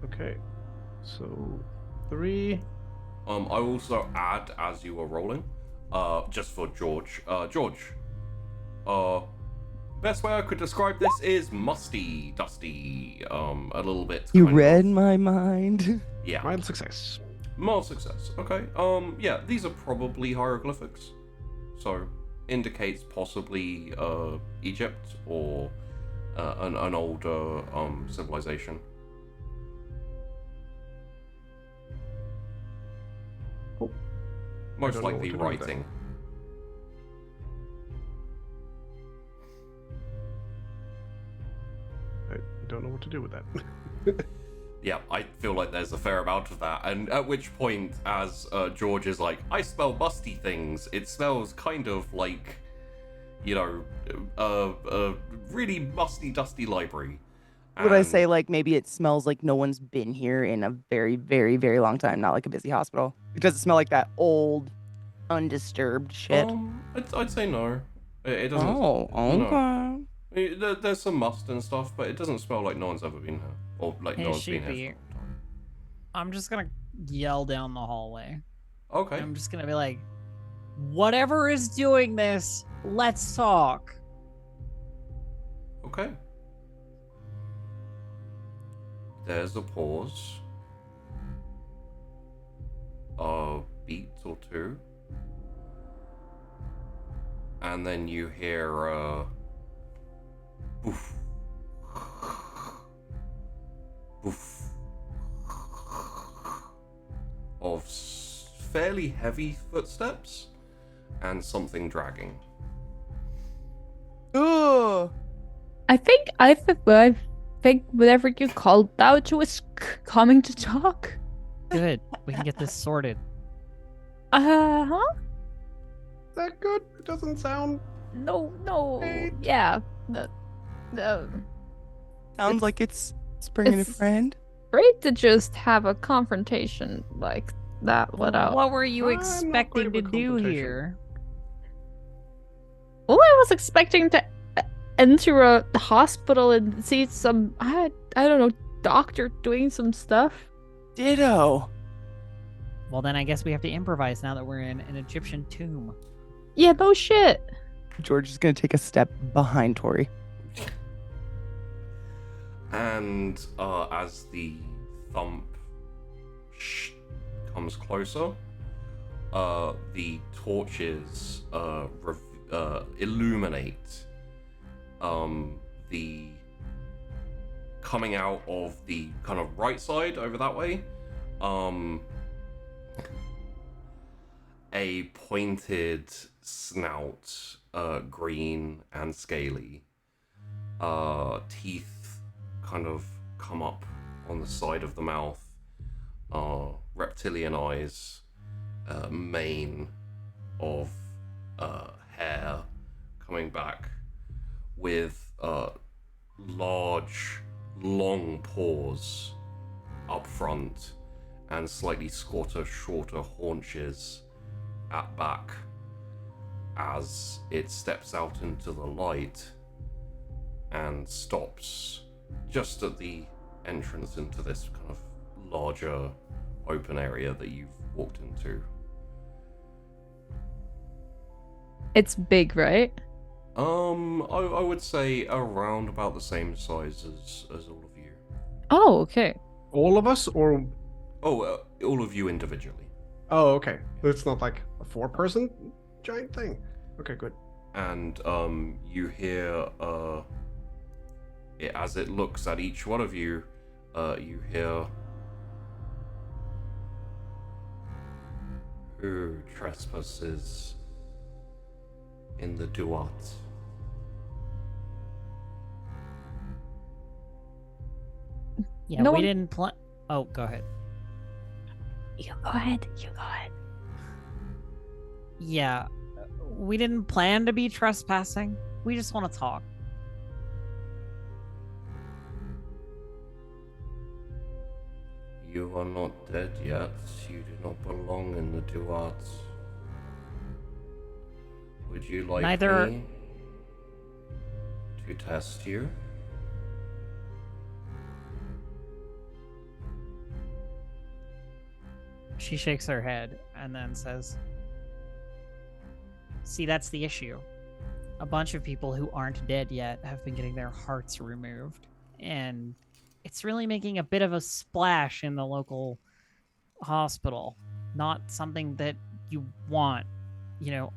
Okay. So 3. I also add as you were rolling, just for George. George. Best way I could describe this is musty, dusty, a little bit. You read my mind. Yeah. Mild success. Mild success. Okay. Yeah, these are probably hieroglyphics. So, indicates possibly Egypt or an older civilization. Cool. Most likely writing. I don't know what to do with that. Yeah, I feel like there's a fair amount of that. And at which point, as George is like, I smell musty things, it smells kind of like, you know, a really musty, dusty library. Would I say, like, maybe it smells like no one's been here in a very, very, very long time, not like a busy hospital? It doesn't smell like that old, undisturbed shit. I'd say no. It doesn't. Oh, okay. No. There's some must and stuff, but it doesn't smell like no one's ever been here. Or like no one's been here for a long time. I'm just gonna yell down the hallway. Okay. I'm just gonna be like, whatever is doing this, let's talk. Okay. There's a pause. A beat or two. And then you hear boof. Boof. Of fairly heavy footsteps and something dragging. Ugh. I think whatever you called out to is coming to talk. Good. We can get this sorted. Huh? Is that good? It doesn't sound. No. Hey. Yeah. No. Sounds like it's bringing a friend. Great to just have a confrontation like that without. What were you I'm not expecting great to with do confrontation. here? Well, I was expecting to enter a hospital and see some I don't know, doctor doing some stuff. Ditto. Well, then I guess we have to improvise now that we're in an Egyptian tomb. Yeah, no shit. George is gonna take a step behind Tori. And as the thump comes closer, the torches illuminate the coming out of the kind of right side over that way. A pointed snout, green and scaly. Teeth kind of come up on the side of the mouth. Reptilian eyes. Mane of hair coming back with large, long paws up front and slightly shorter haunches at back as it steps out into the light and stops just at the entrance into this kind of larger open area that you've walked into. It's big, right? I would say around about the same size as all of you. Oh, okay. All of us, or Oh, all of you individually. oh, okay. It's not like a 4-person giant thing. Okay, good. And you hear as it looks at each one of you, you hear, who trespasses in the Duet? Yeah, No we one- didn't plan. Oh, go ahead. You go ahead. You go ahead. Yeah, we didn't plan to be trespassing. We just want to talk. You are not dead yet. You do not belong in the Duet. Would you like me to test you? She shakes her head and then says, see, that's the issue. A bunch of people who aren't dead yet have been getting their hearts removed. And it's really making a bit of a splash in the local hospital. Not something that you want,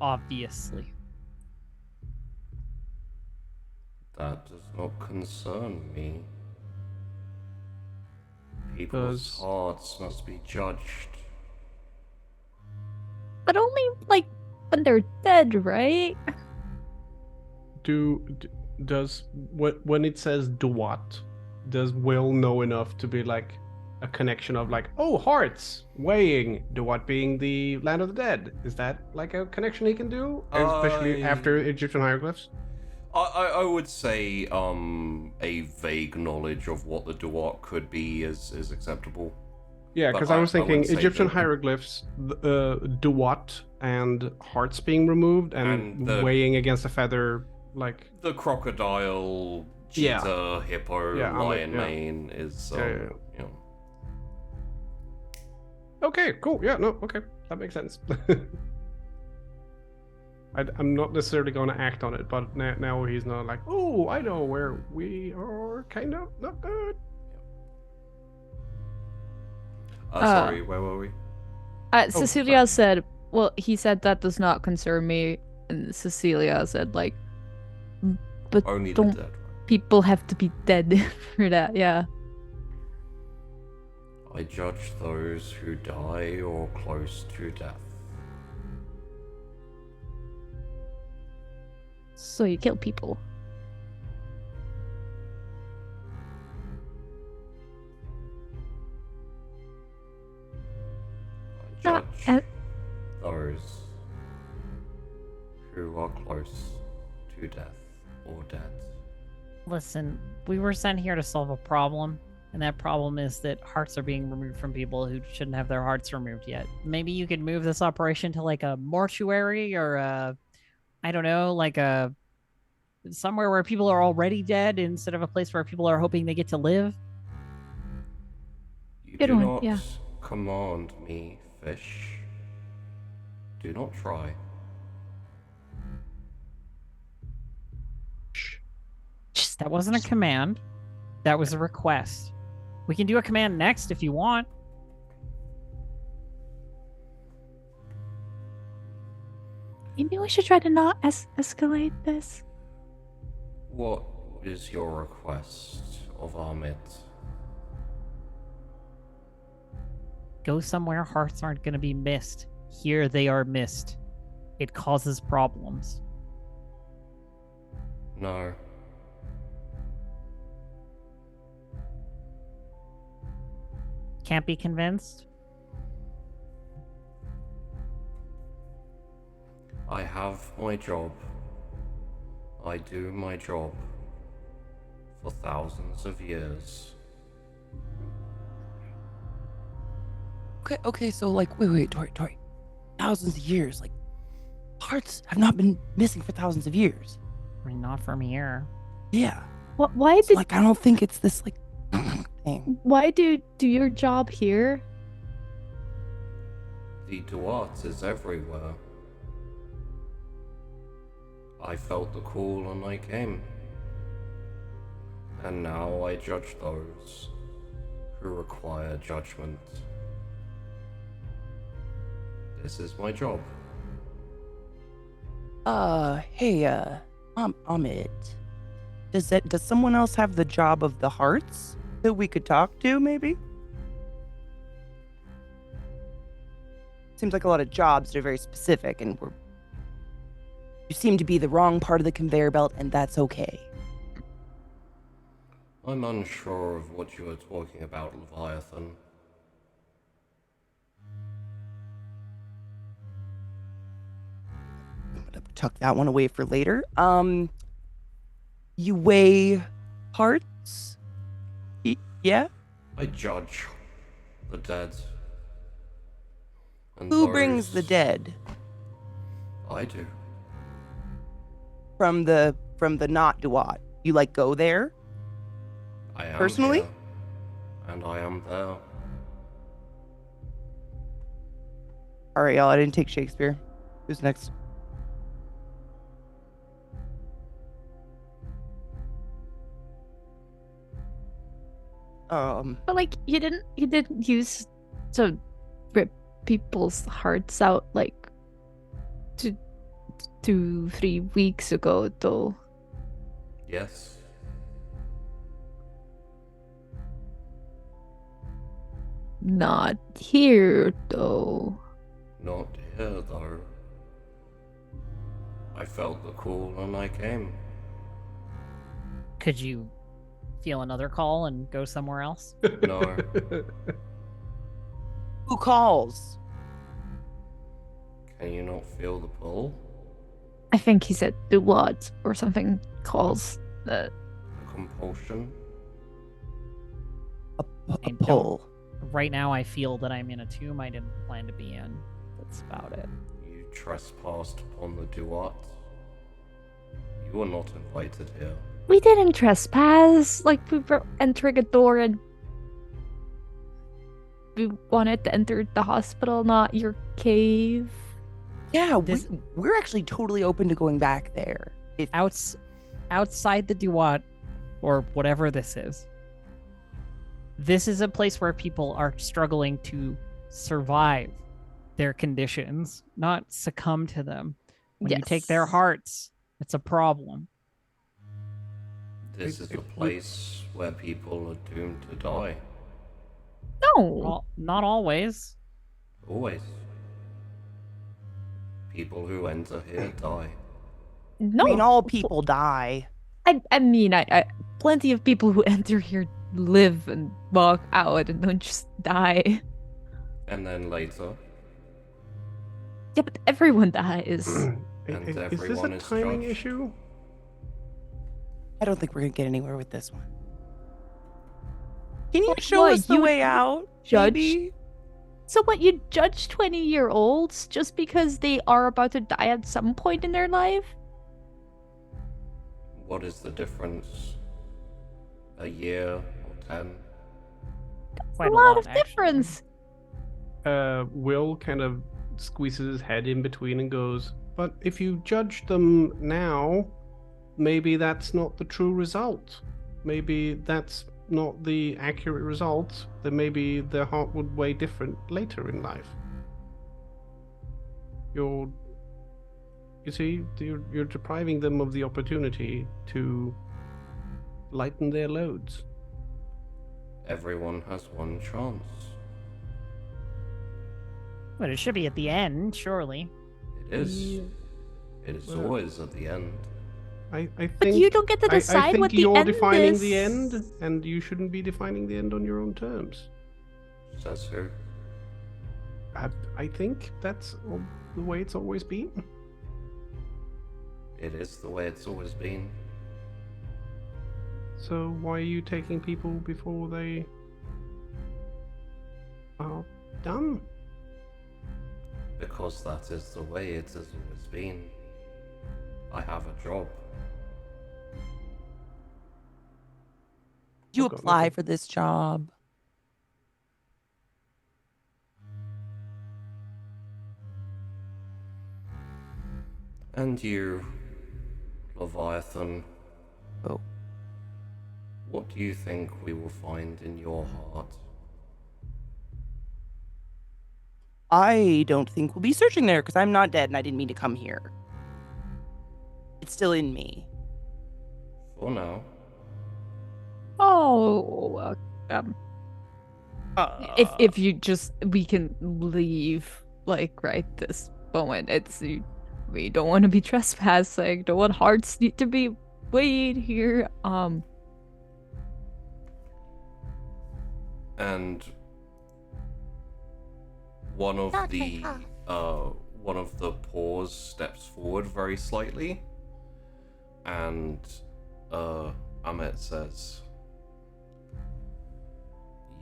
obviously. That does not concern me. People's hearts must be judged. But only, when they're dead, right? Does when it says Duet, does Will know enough to be like a connection of hearts weighing, Duet being the land of the dead? Is that like a connection he can do, especially after Egyptian hieroglyphs? I would say a vague knowledge of what the Duet could be is acceptable. Yeah, because I was thinking Egyptian hieroglyphs, Duet, and hearts being removed and weighing against a feather, like the crocodile, cheetah, hippo, lion mane is Okay, cool. Yeah, no, okay, that makes sense. I'm not necessarily going to act on it, but now he's not like, oh, I know where we are kind of not good. Sorry, where were we? Cecilia said, well, he said that does not concern me. And Cecilia said, but only don't the dead. People have to be dead for that, yeah. I judge those who die or close to death. So you kill people. I judge those who are close to death or dead. Listen, we were sent here to solve a problem, and that problem is that hearts are being removed from people who shouldn't have their hearts removed yet. Maybe you could move this operation to like a mortuary or somewhere where people are already dead instead of a place where people are hoping they get to live. You do not command me, fish. Do not try. That wasn't a command. That was a request. We can do a command next if you want. Maybe we should try to not escalate this. What is your request of Ahmed? Go somewhere hearts aren't going to be missed. Here they are missed. It causes problems. No. Can't be convinced? I have my job. I do my job for thousands of years. Okay, so wait, Tori. Thousands of years, hearts have not been missing for thousands of years. I mean, not from here. Yeah. Why did I don't think it's this thing. Why do your job here? The Duet is everywhere. I felt the call and I came. And now I judge those who require judgment. This is my job. Hey, Ahmed. Does someone else have the job of the hearts that we could talk to, maybe? Seems like a lot of jobs that are very specific, and you seem to be the wrong part of the conveyor belt, and that's okay. I'm unsure of what you are talking about, Leviathan. tuck that one away for later. You weigh hearts? Yeah? I judge the dead. And Who brings the dead? I do. From the not Duat. You like go there? I am personally? here, and I am there. All right, y'all. I didn't take Shakespeare. Who's next? But like you didn't use to rip people's hearts out like 2-3 weeks ago though. Yes. Not here though. Not here though. I felt the call and I came. Could you feel another call and go somewhere else? No. Who calls? Can you not feel the pull? I think he said Duet or something calls the The compulsion? A And pull. Right now, I feel that I'm in a tomb I didn't plan to be in. That's about it. You trespassed upon the Duet. You were not invited here. We didn't trespass. Like we were entering a door and we wanted to enter the hospital, not your cave. Yeah, This- we're actually totally open to going back there. Outside the Duat, or whatever this is a place where people are struggling to survive their conditions, not succumb to them. When you take their Yes. hearts, it's a problem. This is a place where people are doomed to die. No. Not always. Always. People who enter here die. No. I mean, all people die. I mean, I plenty of people who enter here live and walk out and don't just die. And then later, Yeah, but everyone dies. And Is this a everyone is timing judged. issue? I don't think we're gonna get anywhere with this one. Can you Like show what? us the You would way out? judge? maybe? So what, you judge 20-year-olds just because they are about to die at some point in their life? What is the difference? A year or 10? Quite a lot of actually. difference. Will kind of squeezes his head in between and goes, but if you judge them now, maybe that's not the true result. Maybe that's not the accurate result. Then maybe their heart would weigh different later in life. You see, you're depriving them of the opportunity to lighten their loads. Everyone has one chance. But it should be at the end, surely. It is. It is Well- always at the end. I think. But you don't get to I decide think what the you're end defining is. the end, and you shouldn't be defining the end on your own terms. Says who? I think that's the way it's always been. It is the way it's always been. So why are you taking people before they are done? Because that is the way it has always been. I have a job. Did you Okay, apply okay. for this job? And you, Leviathan. Oh. What do you think we will find in your heart? I don't think we'll be searching there because I'm not dead and I didn't mean to come here. It's still in me. For now. Oh, if you just, we can leave like right this moment. We don't want to be trespassing. Don't want hearts need to be weighed here. And one of the one of the paws steps forward very slightly, and Amit says,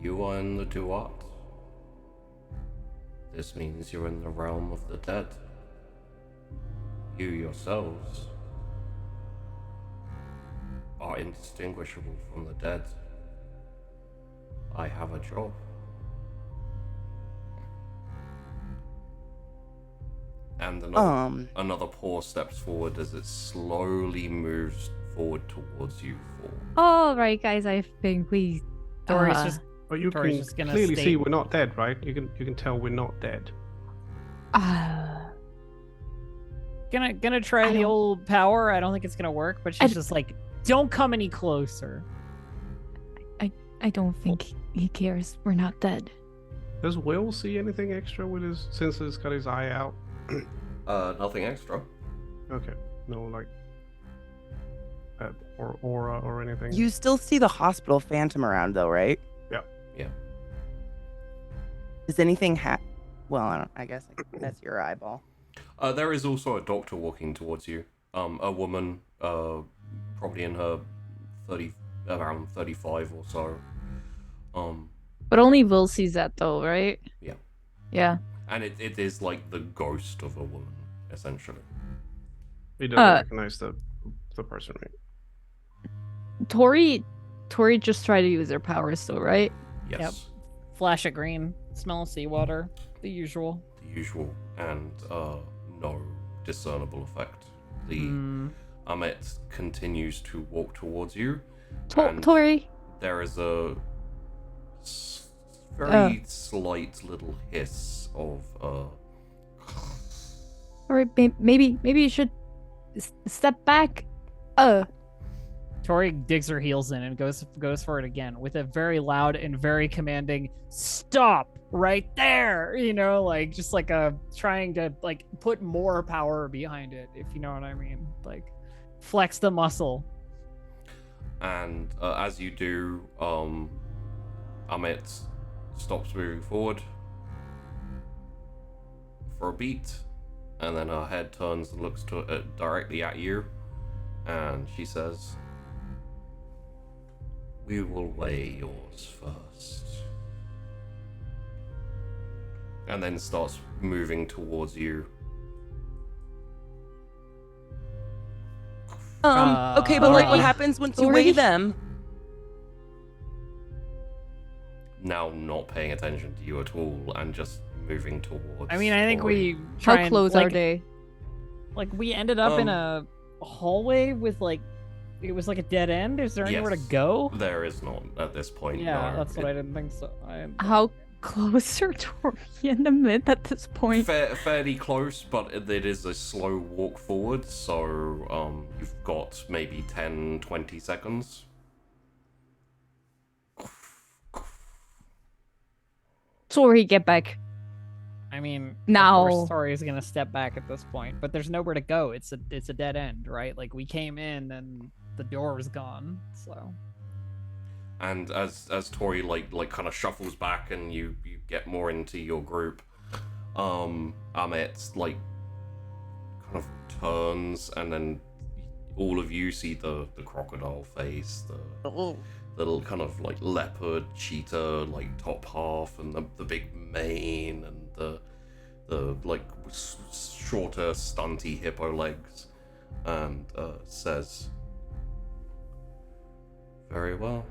"You are in the Duet. This means you're in the realm of the dead. You yourselves are indistinguishable from the dead. I have a job." And another paw steps forward as it slowly moves forward towards you four. All right, guys. I think we. Tori's just. But you Tori's can just gonna clearly state- see we're not dead, right? You can tell we're not dead. Gonna try the old power. I don't think it's gonna work, but she's just like, don't come any closer. I don't think he cares. We're not dead. Does Will see anything extra with his, since he's got his eye out? Nothing extra. Okay, no like or aura or anything. You still see the hospital phantom around, though, right? Yeah. Yeah. Does anything Well, I guess that's your eyeball. There is also a doctor walking towards you. A woman, probably in her around 35 or so. But only Will sees that, though, right? Yeah. Yeah. And it is like the ghost of a woman, essentially. He doesn't recognize the person, right? Tori just tried to use her powers, though, right? Yes. Yep. Flash of green, smell of seawater, the usual. The usual, and no discernible effect. The Amit continues to walk towards you. and Tori. There is a very slight little hiss of Or maybe you should step back. Tori digs her heels in and goes for it again with a very loud and very commanding stop right there. You know, like just like trying to like put more power behind it, if you know what I mean. Like flex the muscle. And as you do, Amit stops moving forward for a beat, and then her head turns and looks directly at you, and she says, "We will weigh yours first." And then starts moving towards you. Okay, but like, what happens once you weigh them? Now not paying attention to you at all and just moving towards. I mean, I think Tori. we try How and, close like, are they? Like we ended up in a hallway with like it was like a dead end. Is there anywhere to Yes. go? There is not at this point. Yeah, no. that's what I didn't think so. How close are Tori and Amit at this point? Fairly close, but it is a slow walk forward, so you've got maybe 10-20 seconds. Tori, get back. I mean, Now. of course Tori's gonna step back at this point, but there's nowhere to go. It's a dead end, right? Like we came in and the door was gone. So. And as Tori like kind of shuffles back and you get more into your group, Amit like kind of turns, and then all of you see the crocodile face, the little kind of like leopard cheetah like top half, and the big mane, and the like shorter stunty hippo legs, and says, "Very well.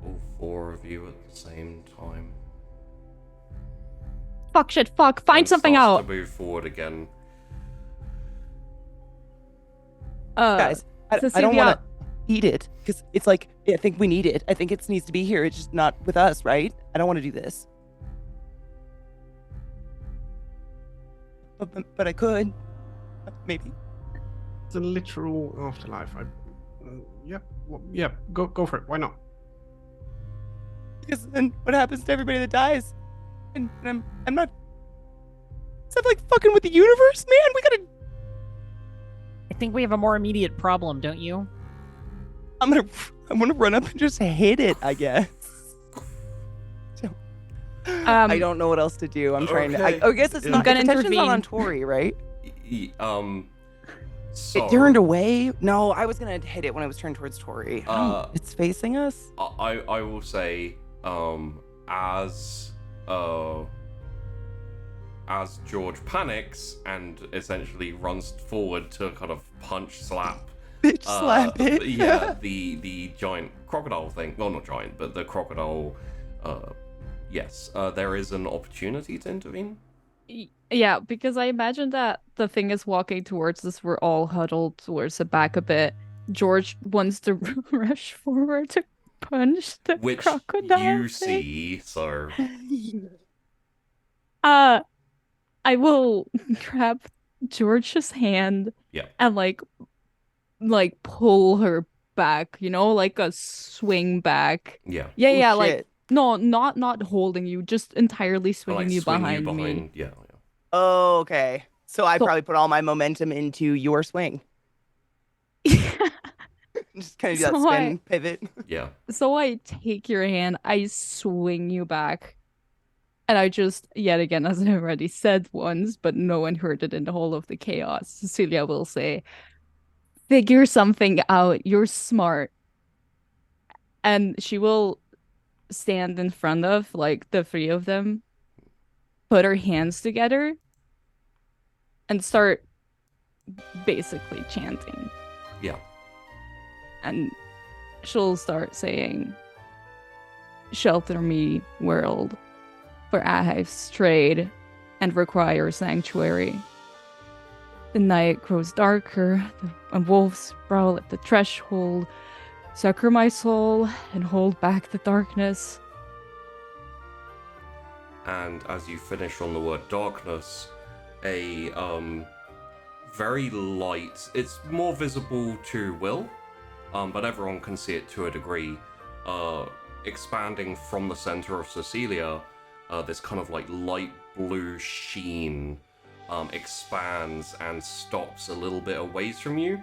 All four of you at the same time." Fuck, shit, fuck. Find And something starts out. to move forward again. Guys, I don't Cecilia- want to eat it because it's like I think we need it. I think it needs to be here. It's just not with us, right? I don't want to do this. But I could, maybe. It's a literal afterlife. Go for it. Why not? Because then what happens to everybody that dies? And I'm not. Is that like fucking with the universe, man? We gotta. I think we have a more immediate problem, don't you? I'm gonna run up and just hit it, I guess. So, I don't know what else to do. I'm trying to. I guess it's not. gonna Attention's not intervene. on Tori, right? So, It turned away. No, I was gonna hit it when it was turned towards Tori. It's facing us. I will say, as George panics and essentially runs forward to kind of punch slap. Bitch slap it. Yeah, the giant crocodile thing. Well, not giant, but the crocodile. Yes, there is an opportunity to intervene. Yeah, because I imagine that the thing is walking towards us. We're all huddled towards the back a bit. George wants to rush forward to punch the Which crocodile. you thing. see, so. I will grab George's hand and like pull her back, like a swing back. Yeah. Yeah, Oh, like shit. no, not holding you, just entirely swinging Like you swing behind you me. behind. Yeah. Oh, okay. So I probably put all my momentum into your swing. Just kind of do that So spin pivot. Yeah. So I take your hand, I swing you back, and I just, yet again, as I already said once, but no one heard it in the whole of the chaos, Cecilia will say, figure something out, you're smart. And she will stand in front of, like, the three of them, put her hands together, and start basically chanting. Yeah. And she'll start saying, shelter me, world, for I have strayed and require sanctuary. The night grows darker, and wolves prowl at the threshold. Succor my soul and hold back the darkness. And as you finish on the word darkness, a very light, it's more visible to Will, but everyone can see it to a degree, expanding from the center of Cecilia, this kind of like light blue sheen expands and stops a little bit away from you,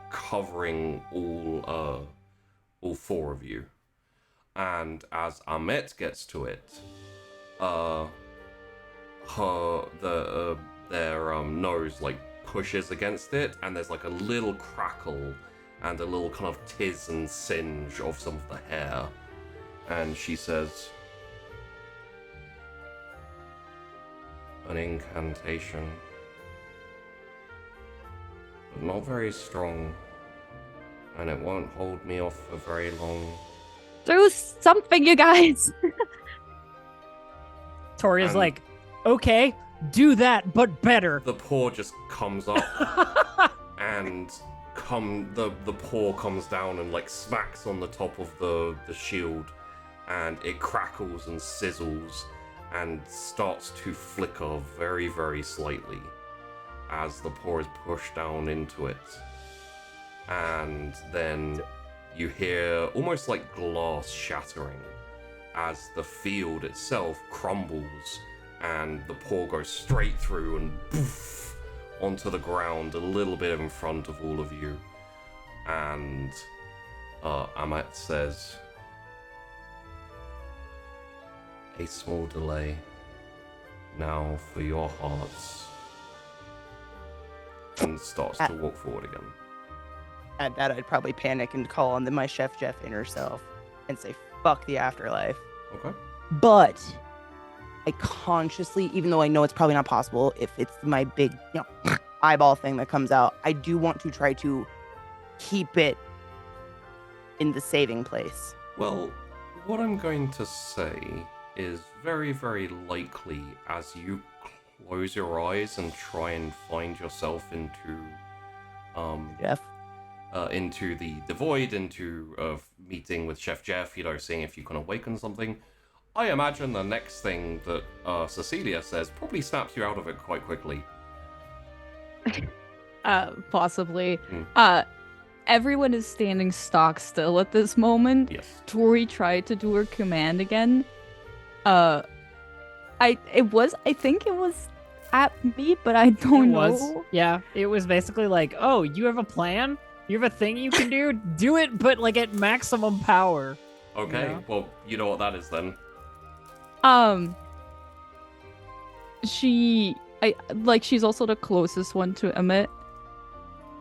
covering all four of you. And as Ahmet gets to it, their nose like pushes against it, and there's like a little crackle and a little kind of tiz and singe of some of the hair, and she says, an incantation, but not very strong, and it won't hold me off for very long. Do something, you guys! Tori's And- like, okay, do that, but better. The paw just comes up, and the paw comes down and like smacks on the top of the shield, and it crackles and sizzles and starts to flicker very, very slightly as the paw is pushed down into it. And then you hear almost like glass shattering as the field itself crumbles and the paw goes straight through and poof onto the ground a little bit in front of all of you. And Ahmet says, a small delay. Now for your hearts. And starts to walk forward again. At that, I'd probably panic and call on my Chef Jeff inner self and say, fuck the afterlife. Okay. But I consciously, even though I know it's probably not possible, if it's my big, eyeball thing that comes out, I do want to try to keep it in the saving place. Well, what I'm going to say is very, very likely as you close your eyes and try and find yourself into Jeff. Into the void, into meeting with Chef Jeff, seeing if you can awaken something. I imagine the next thing that Cecilia says probably snaps you out of it quite quickly. Possibly. Everyone is standing stock still at this moment. Yes. Tori tried to do her command again. I think it was at me, but I don't know. Yeah, it was basically like, oh, you have a plan? You have a thing you can do? Do it, but like at maximum power. Okay, Yeah. well, you know what that is then. She's also the closest one to Emmett.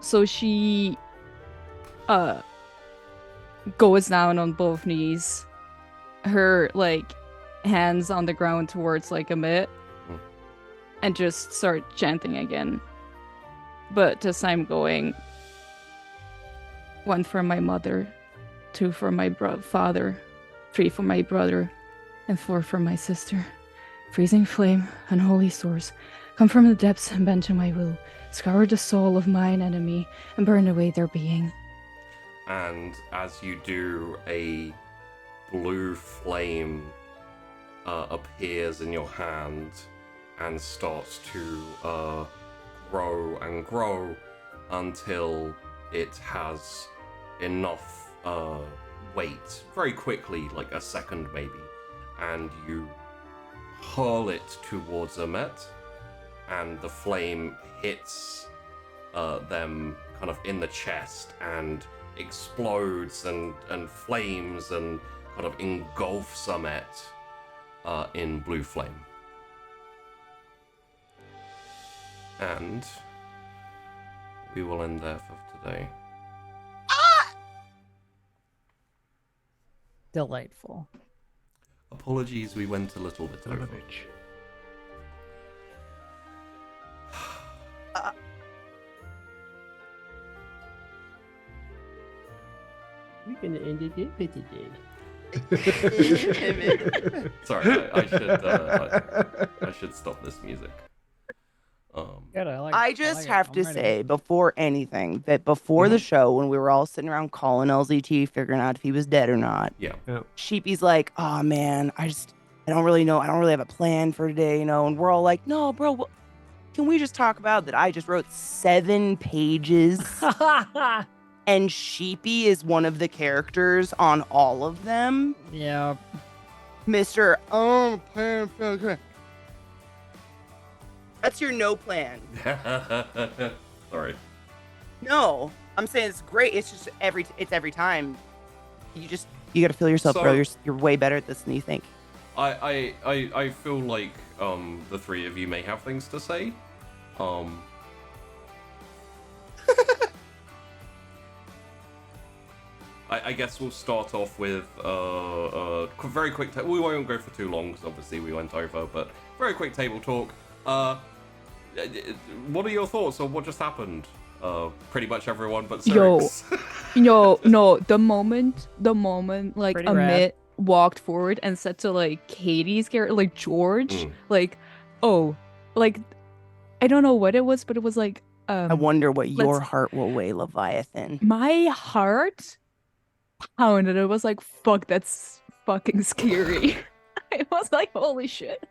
So she goes down on both knees, her like hands on the ground towards like Emmett, and just start chanting again. But this time going 1 for my mother, 2 for my father, 3 for my brother, and 4 for my sister. Freezing flame, unholy source, come from the depths and bend to my will. Scour the soul of mine enemy and burn away their being. And as you do, a blue flame appears in your hand and starts to grow and grow until it has enough weight, very quickly, like a second maybe, and you hurl it towards Emmett, and the flame hits them kind of in the chest and explodes and flames and kind of engulfs Emmett in blue flame. And we will end there for today. Delightful. Apologies, we went a little bit over. We're gonna end it there for today. Sorry, I should stop this music. Good, I just have to say before anything that before the show, when we were all sitting around calling LZT, figuring out if he was dead or not, Sheepy's like, "Oh man, I don't really know. I don't really have a plan for today, you know." And we're all like, "No, bro, can we just talk about that? I just wrote 7 pages." And Sheepy is one of the characters on all of them. Yeah. Mr. Plan. That's your no plan. Sorry. No, I'm saying it's great. It's just every time. You got to feel yourself, bro. You're way better at this than you think. I feel like the 3 of you may have things to say. I guess we'll start off with very quick. We won't go for too long because obviously we went over, but very quick table talk. What are your thoughts on what just happened? Pretty much everyone but Cyrix. No. The moment like Pretty Amit walked forward and said to like Katie's character, like George, like, oh, like I don't know what it was, but it was like I wonder what your heart will weigh, Leviathan. My heart pounded. It was like, fuck, that's fucking scary. It was like, holy shit.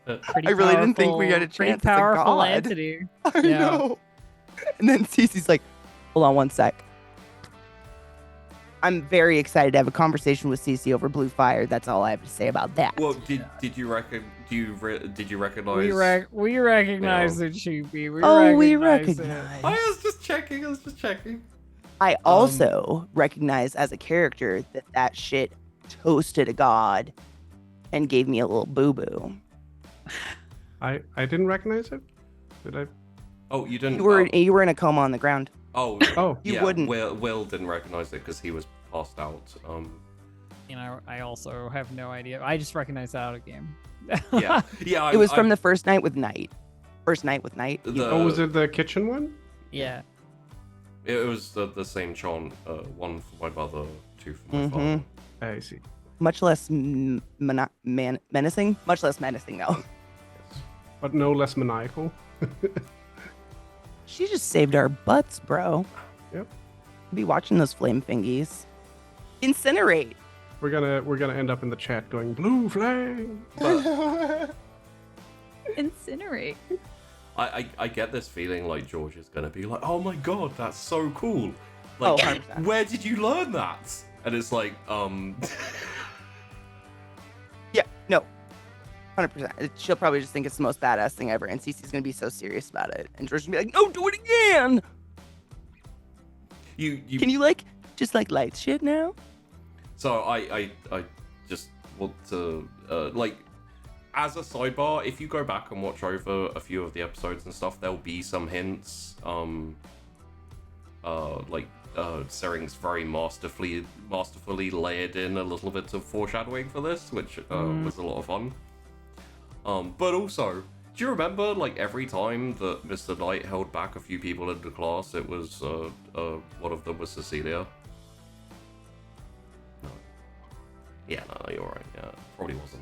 I really didn't think we had a chance. Pretty powerful God. entity. I know. And then Cece's like, hold on one sec. I'm very excited to have a conversation with Cece over Blue Fire. That's all I have to say about that. Well, did you recognize? We recognize it, Sheepy. We recognize. I was just checking. I also recognize as a character that shit toasted a god and gave me a little boo-boo. I didn't recognize it. Did I? Oh, you didn't. You were in a coma on the ground. Oh, you wouldn't. Will didn't recognize it because he was passed out. You know, I also have no idea. I just recognize that out of game. Yeah. It was from the first night with Night. Was it the kitchen one? Yeah. It was the same chant. 1 for my mother, 2 for my father. I see. Much less menacing. Much less menacing, though. Yes. But no less maniacal. She just saved our butts, bro. Yep. Be watching those flame fingies. Incinerate. We're gonna end up in the chat going blue flame. Incinerate. I get this feeling like George is gonna be like, oh my god, that's so cool. Like, 100%. Where did you learn that? And it's like, Yeah, no. 100%. She'll probably just think it's the most badass thing ever, and Cece's gonna be so serious about it, and George's gonna be like, "No, do it again." You Can you just light shit now? So I just want to like, as a sidebar, if you go back and watch over a few of the episodes and stuff, there'll be some hints. Sering's very masterfully layered in a little bit of foreshadowing for this, which was a lot of fun. But also, do you remember, like, every time that Mr. Knight held back a few people into class, it was, one of them was Cecilia? No. Yeah, no, you're right. Yeah, probably wasn't.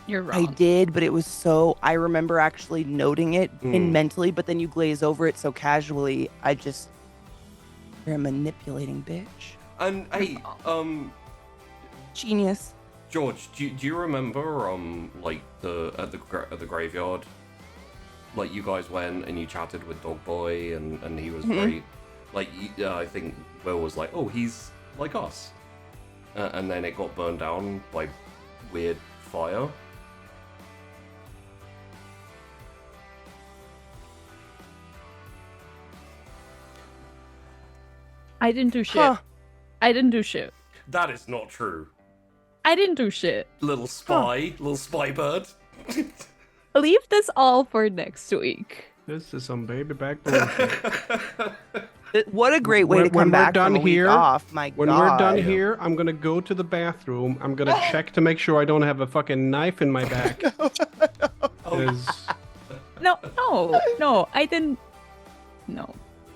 You're wrong. I did, but it was so. I remember actually noting it in mentally, but then you glaze over it so casually. You're a manipulating bitch. And hey, Genius. George, do you remember like at the graveyard, like you guys went and you chatted with Dog Boy and he was great. Like I think Will was like, oh, he's like us, and then it got burned down by weird fire. I didn't do shit. Huh. I didn't do shit. That is not true. I didn't do shit. Little spy bird. Leave this all for next week. This is some baby back bullshit. What a great way to come back from a week off. My when God. we're done here, I'm gonna go to the bathroom. I'm gonna check to make sure I don't have a fucking knife in my back. No, I didn't. No.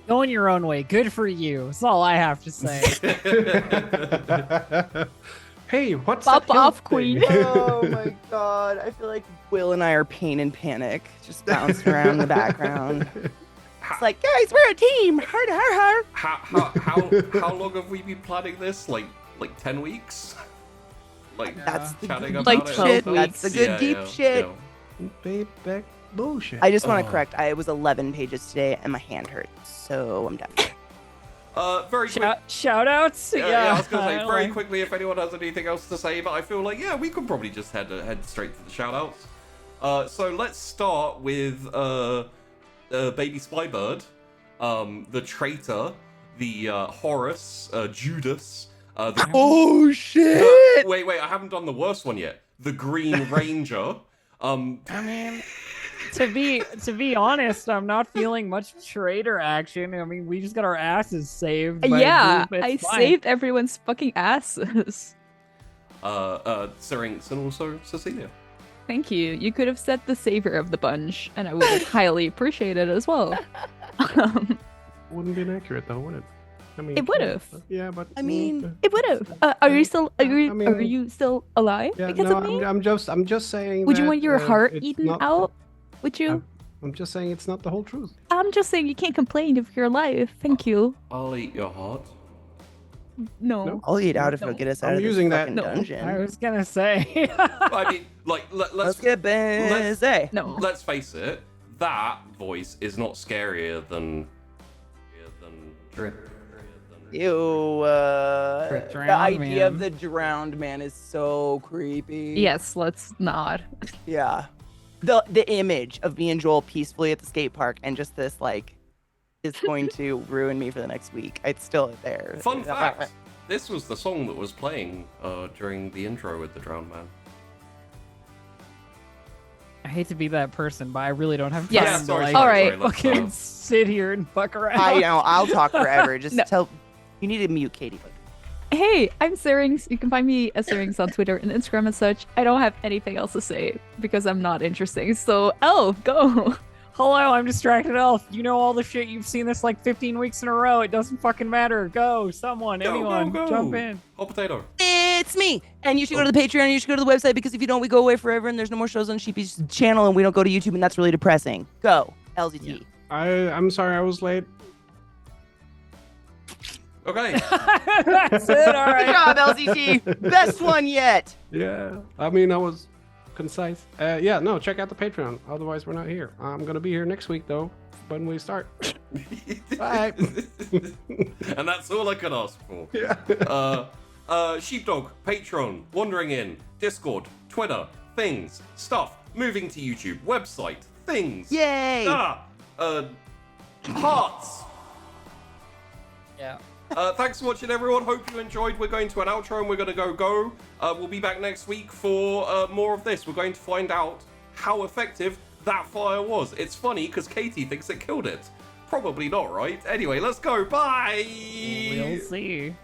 Going your own way. Good for you. That's all I have to say. Hey, what's Pop that off, thing? queen. Oh my God. I feel like Will and I are pain and panic, just bouncing around in the background. It's like, guys, we're a team. Har har har. How long have we been planning this? Like 10 weeks? Like That's the chatting good about Like it. 12 and That's the stuff? good deep shit. Baby back bullshit. I just want to correct. It was 11 pages today, and my hand hurts, so I'm done. Very quick. Shout outs? Yeah, I was gonna say very quickly if anyone has anything else to say, but I feel like we could probably just head straight to the shout outs. So let's start with Baby Spybird, the traitor, the Horus, Judas. Oh shit! Wait, I haven't done the worst one yet. The Green Ranger. I mean, to be honest, I'm not feeling much traitor action. I mean, we just got our asses saved. By Yeah, a group. I It's fine. saved everyone's fucking asses. Syrinx and also Cecilia. Thank you. You could have said the savior of the bunch, and I would have highly appreciated it as well. Wouldn't be inaccurate though, would it? I mean, It would've. Yeah, but I mean, It would have. Are you still? Are you still alive yeah, because no, of me? I'm just saying. Would you that, want your heart it's eaten not- out? Would you? I'm just saying it's not the whole truth. I'm just saying you can't complain if you're alive. Thank you. I'll eat your heart. No. I'll eat out if it'll No. get us I'm out of using this that- fucking No. dungeon. I was gonna say. I mean, like, Let's let's get busy. No. let's face it. That voice is not scarier than Drip. Ew. The Drowned idea of man. the drowned man is so creepy. Yes, let's not. Yeah. The image of me and Joel peacefully at the skate park and just this like is going to ruin me for the next week. It's still there. Fun fact. This was the song that was playing during the intro with the drowned man. I hate to be that person, but I really don't have time Yes. to sorry, like All right. let's, fucking sit here and fuck around. I know. I'll talk forever. Just No. tell. You need to mute Katie. Hey, I'm Syrinx. You can find me as Syrinx on Twitter and Instagram and such. I don't have anything else to say because I'm not interesting. So, Elf, go. Hello, I'm Distracted Elf. You know all the shit. You've seen this like 15 weeks in a row. It doesn't fucking matter. Go, someone, Go, anyone, go, go. jump in. Hot potato. It's me. And you should go to the Patreon. You should go to the website because if you don't, we go away forever and there's no more shows on Sheepy's channel and we don't go to YouTube and that's really depressing. Go. LZT. I'm sorry I was late. Okay. That's it. All Good right. job, LZT. Best one yet. Yeah, I mean I was concise. Yeah, no, check out the Patreon. Otherwise, we're not here. I'm gonna be here next week though when we start. Bye. And that's all I can ask for. Yeah. Sheepdog, Patreon, Wandering In, Discord, Twitter, things, stuff, moving to YouTube, website, things. Yay. Hearts. Yeah. Thanks for watching, everyone. Hope you enjoyed. We're going to an outro and we're going to go. We'll be back next week for more of this. We're going to find out how effective that fire was. It's funny because Katie thinks it killed it. Probably not, right? Anyway, let's go. Bye. We'll see.